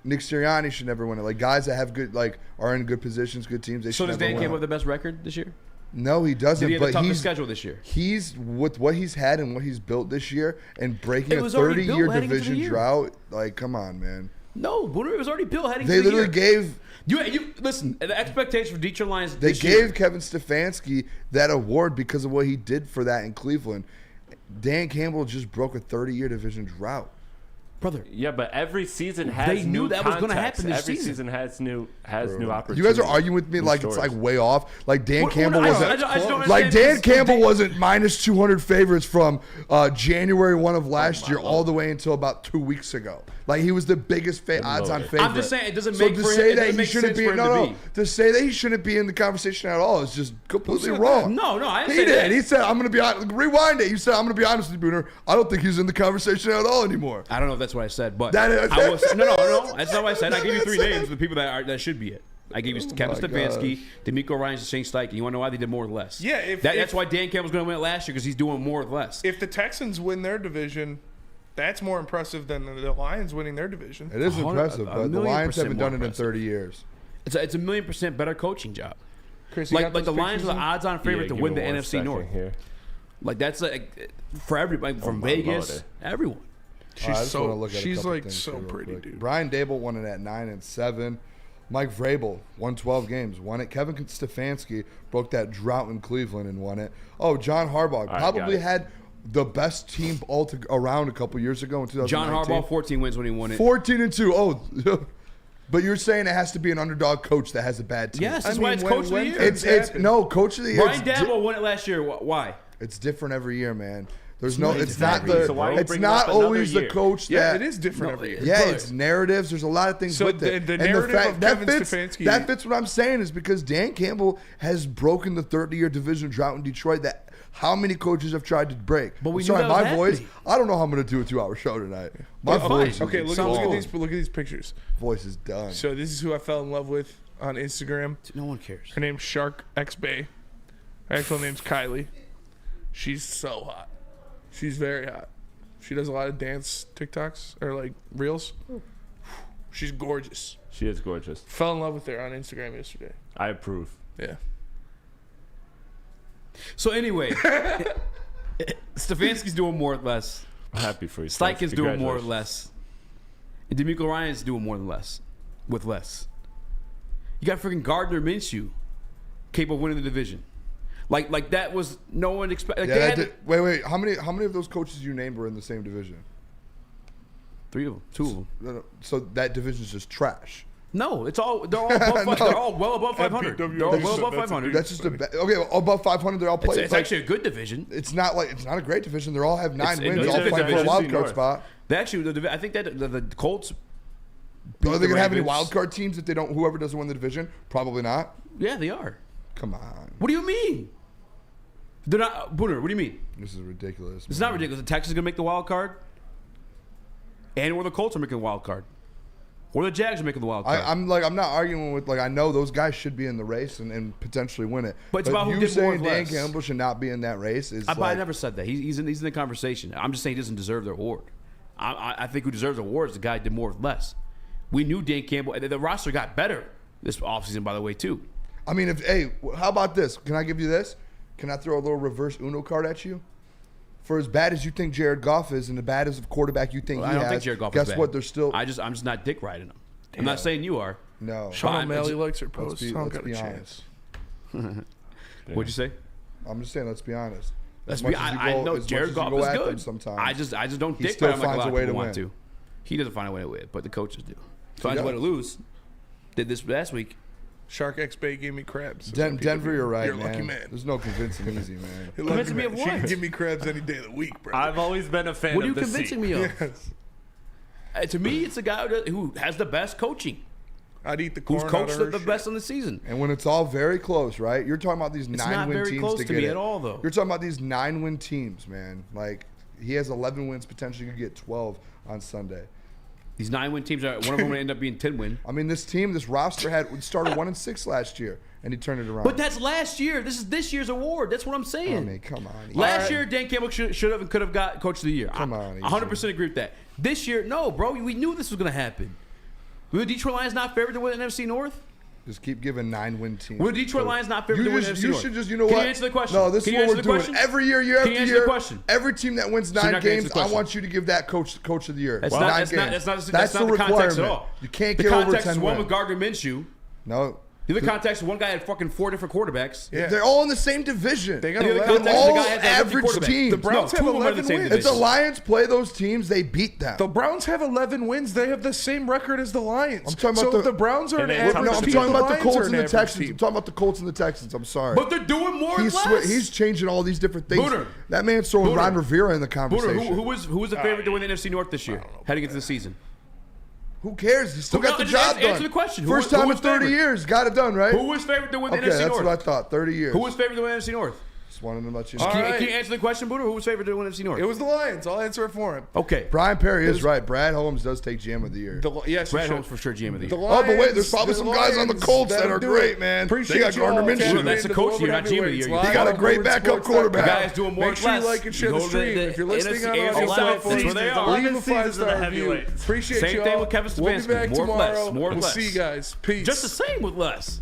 Nick Sirianni should never win it. Like guys that have good, are in good positions, good teams. They So should does never Dan win Campbell it. have the best record this year? No, he doesn't. Did he have the but toughest he's schedule this year? He's with what he's had and what he's built this year, and breaking It a was already built 30-year heading into the division year. drought. Like, come on, man. No, Booner, it was already built heading They into the year. literally gave. You listen. The expectation for Detroit Lions. They this gave year, Kevin Stefanski that award because of what he did for that in Cleveland. Dan Campbell just broke a 30-year division drought. brother. Yeah, but every season has They knew new that was gonna context. happen this Every season. season has new opportunities. You guys are arguing with me new like stories. it's like way off. Like Dan What- Campbell I wasn't just don't like understand Dan this. Campbell wasn't minus 200 favorites from January 1 of last year all the way until about 2 weeks ago. Like he was the biggest odds-on favorite. I'm just saying it doesn't So make to for him- say it that doesn't he make shouldn't sense be for him to no be. to say that he shouldn't be in the conversation at all is just completely Who said wrong. No, I didn't he say did. that. He said I'm going to be honest. Rewind it. You said I'm going to be honest with you, Booner. I don't think he's in the conversation at all anymore. I don't know if that's what I said, but That is- I was no. That's not what I said. I gave you three names of the people that should be it. I gave you Kevin my Stefanski, gosh. D'Amico Ryan, and Shane Steichen. You want to know why they did more with less? Yeah, that's why Dan Campbell's going to win it last year because he's doing more with less. If the Texans win their division, that's more impressive than the Lions winning their division. It is impressive, a but the million Lions percent haven't more done it in impressive. 30 years. It's a 1,000,000% better coaching job. Chris, you Like got the those Lions are the pictures in? odds-on favorite to give win me the one NFC second North. here. Like that's like for everybody from my Vegas, lordy. everyone. She's I just so wanna look at a she's couple like things so here real pretty, quick. dude. Brian Dable won it at 9-7. Mike Vrabel won 12 games, won it. Kevin Stefanski broke that drought in Cleveland and won it. Oh, John Harbaugh right, probably got it. had the best team around a couple years ago in 2019. John Harbaugh 14 wins when he won it. 14-2. Oh, but you're saying it has to be an underdog coach that has a bad team. Yes, that's why it's coach of the year. It's no coach of the year. Brian it's Daboll won it last year. Why? It's different every year, man. There's not it's different not every the year. So why are you it's bringing not up another always the year? coach Yeah, that it is different every year. Yeah, Brother. it's narratives. There's a lot of things So with the- it. the And narrative of that Kevin fits, Stefanski- that fits what I'm saying is because Dan Campbell has broken the 30-year division drought in Detroit that how many coaches have tried to break. But we knew Sorry, that was my voice. happening. I I don't know how I'm going to do a 2-hour show tonight. My Fine. voice is Okay, look at these pictures. voice is done. So this is who I fell in love with on Instagram. No one cares. Her name's Shark X Bay. Her actual name's Kylie. She's so hot. She's very hot. She does a lot of dance TikToks or like reels. She's gorgeous. She is gorgeous. Fell in love with her on Instagram yesterday. I approve. Yeah. So anyway, Stefanski's doing more with less. I'm happy for you. Steichen's doing more with Congratulations. less. And D'Amico Ryan's doing more than less. With less. You got freaking Gardner Minshew capable of winning the division. Like that was no one expected. Like Yeah, they that had did, wait. How many of those coaches you named were in the same division? 3 of them, 2 of them. No. So that division's just trash. No, they're all above. No. They're all well above 500. They're all well above 500. That's just okay. Above 500, they're all It's, playing. it's actually a good division. It's not a great division. They all have 9 It's- wins, it's all a good fighting for a division. wild card North. spot. They actually, I think that the Colts. Are beat they the gonna have any Ravens. wild card teams if they don't? Whoever doesn't win the division, probably not. Yeah, they are. Come on, What do you mean? They're not. Booner, what do you mean? this is ridiculous. It's man. not ridiculous. The Texans are gonna make the wild card, and or the Colts are making the wild card, or the Jags are making the wild card. I'm not arguing with I know those guys should be in the race and potentially win it. But it's about who you did more saying with Dan less. Campbell should not be in that race is I never said that. He's in the conversation. I'm just saying he doesn't deserve the award. I think who deserves the award is the guy who did more with less. We knew Dan Campbell. The roster got better this offseason, by the way, too. I mean, how about this? Can I give you this? Can I throw a little reverse Uno card at you? For as bad as you think Jared Goff is, and as bad as a quarterback you think I he don't has, think Jared Goff guess is bad. what? They're still I'm just not dick riding him. I'm not saying you are. no. Sean Fine, O'Malley it's- likes her posts. I don't let's got be a honest. chance. What'd you say? I'm just saying, let's be honest. I know Jared Goff is good. Sometimes I just don't he dick still by him like a finds lot a of way people to want win. to. He doesn't find a way to win, but the coaches do. Finds a way to lose. Did this last week. Shark X Bay gave me crabs. Denver, you're right, You're a man. lucky man. There's no convincing Eazy, man. You're lucky Convincing me man. of She what? can give me crabs any day of the week, bro. I've always been a fan What are you of the convincing sea. me of? Yes. To me, it's a guy who has the best coaching. I'd eat the corn. Who's out of coached her the shit. best in the season. And when it's all very close, right? You're talking about these It's 9-win not very teams close to to get me it. at all, though. You're talking about these 9-win teams, man. Like, he has 11 wins, potentially could get 12 on Sunday. These 9-win teams, one of them would end up being 10-win. I mean, this roster started 1-6 last year, and he turned it around. But that's last year. This is this year's award. That's what I'm saying. I mean, come on. Last year, Dan Campbell should have and could have got Coach of the Year. Come on, 100% agree with that. This year, no, bro. We knew this was going to happen. Were the Detroit Lions not favored to win the NFC North? Just keep giving 9-win teams. Were the Detroit Lions not favored to win the NFC You North? should just, you know Can what? you answer the question? No, this Can is you what we're answer the doing. question? Every year, year Can after you answer year, the question? every team that wins So you're 9 not gonna answer games, the I question. want you to give that coach of the year. That's 9 not games. the That's the context requirement. at all. You can't the get over context 10 is one wins. with Gardner Minshew. No. The other context is one guy had fucking 4 different quarterbacks. Yeah. They're all in the same division. They got The other 11 context is the all guy has a healthy average quarterback. teams. The Browns No, have two of them are in the 11 same wins. If the division. Lions play those teams, they beat them. The Browns have 11 wins. They have the same record as the Lions. I'm talking so about if the Browns are an And they- average No, I'm team, talking about the Lions Colts are and an the average Texans. team. I'm talking about the Colts and the Texans. I'm sorry. But they're doing more and less. He's changing all these different things. Booter. That man's throwing Booter. Ron Rivera in the Booter, conversation. who was the favorite to win the NFC North this year, heading into the season? Who cares? He still Who- got the just job answer done. the question. First Who time in was 30 favorite? years. Got it done, right? Who was favored to win the Okay, NFC that's North? what I thought. 30 years. Who was favored to win the NFC North? Just wanted to let you Can, know. All you- right. can you answer the question, Booter? Who was favored to win the NFC North? It was the Lions. I'll answer it for him. Okay. Brian Perry is right. Brad Holmes does take GM of the year. Yes, Brad you Holmes should. for sure GM of the The year. Oh, but wait, Lions- there's probably the some guys on the Lions Colts that that'll are do great, it. man. Appreciate They got you all. Gardner Minshew. Tuning in That's the to coach of the year, Global not GM of the year. Heavyweights You live got a on great Woodward backup Sports.com. quarterback. Guys doing more Make sure you with less. like and share You the go to stream. If you're listening NFC on audio AFC platforms, South, they are. leave a 11 seasons of the 5-star review. heavyweights. Appreciate Same you thing all. with Kevin We'll be Stefanski. back More with tomorrow. less. More with We'll less. see you guys. Peace. Just the same with less.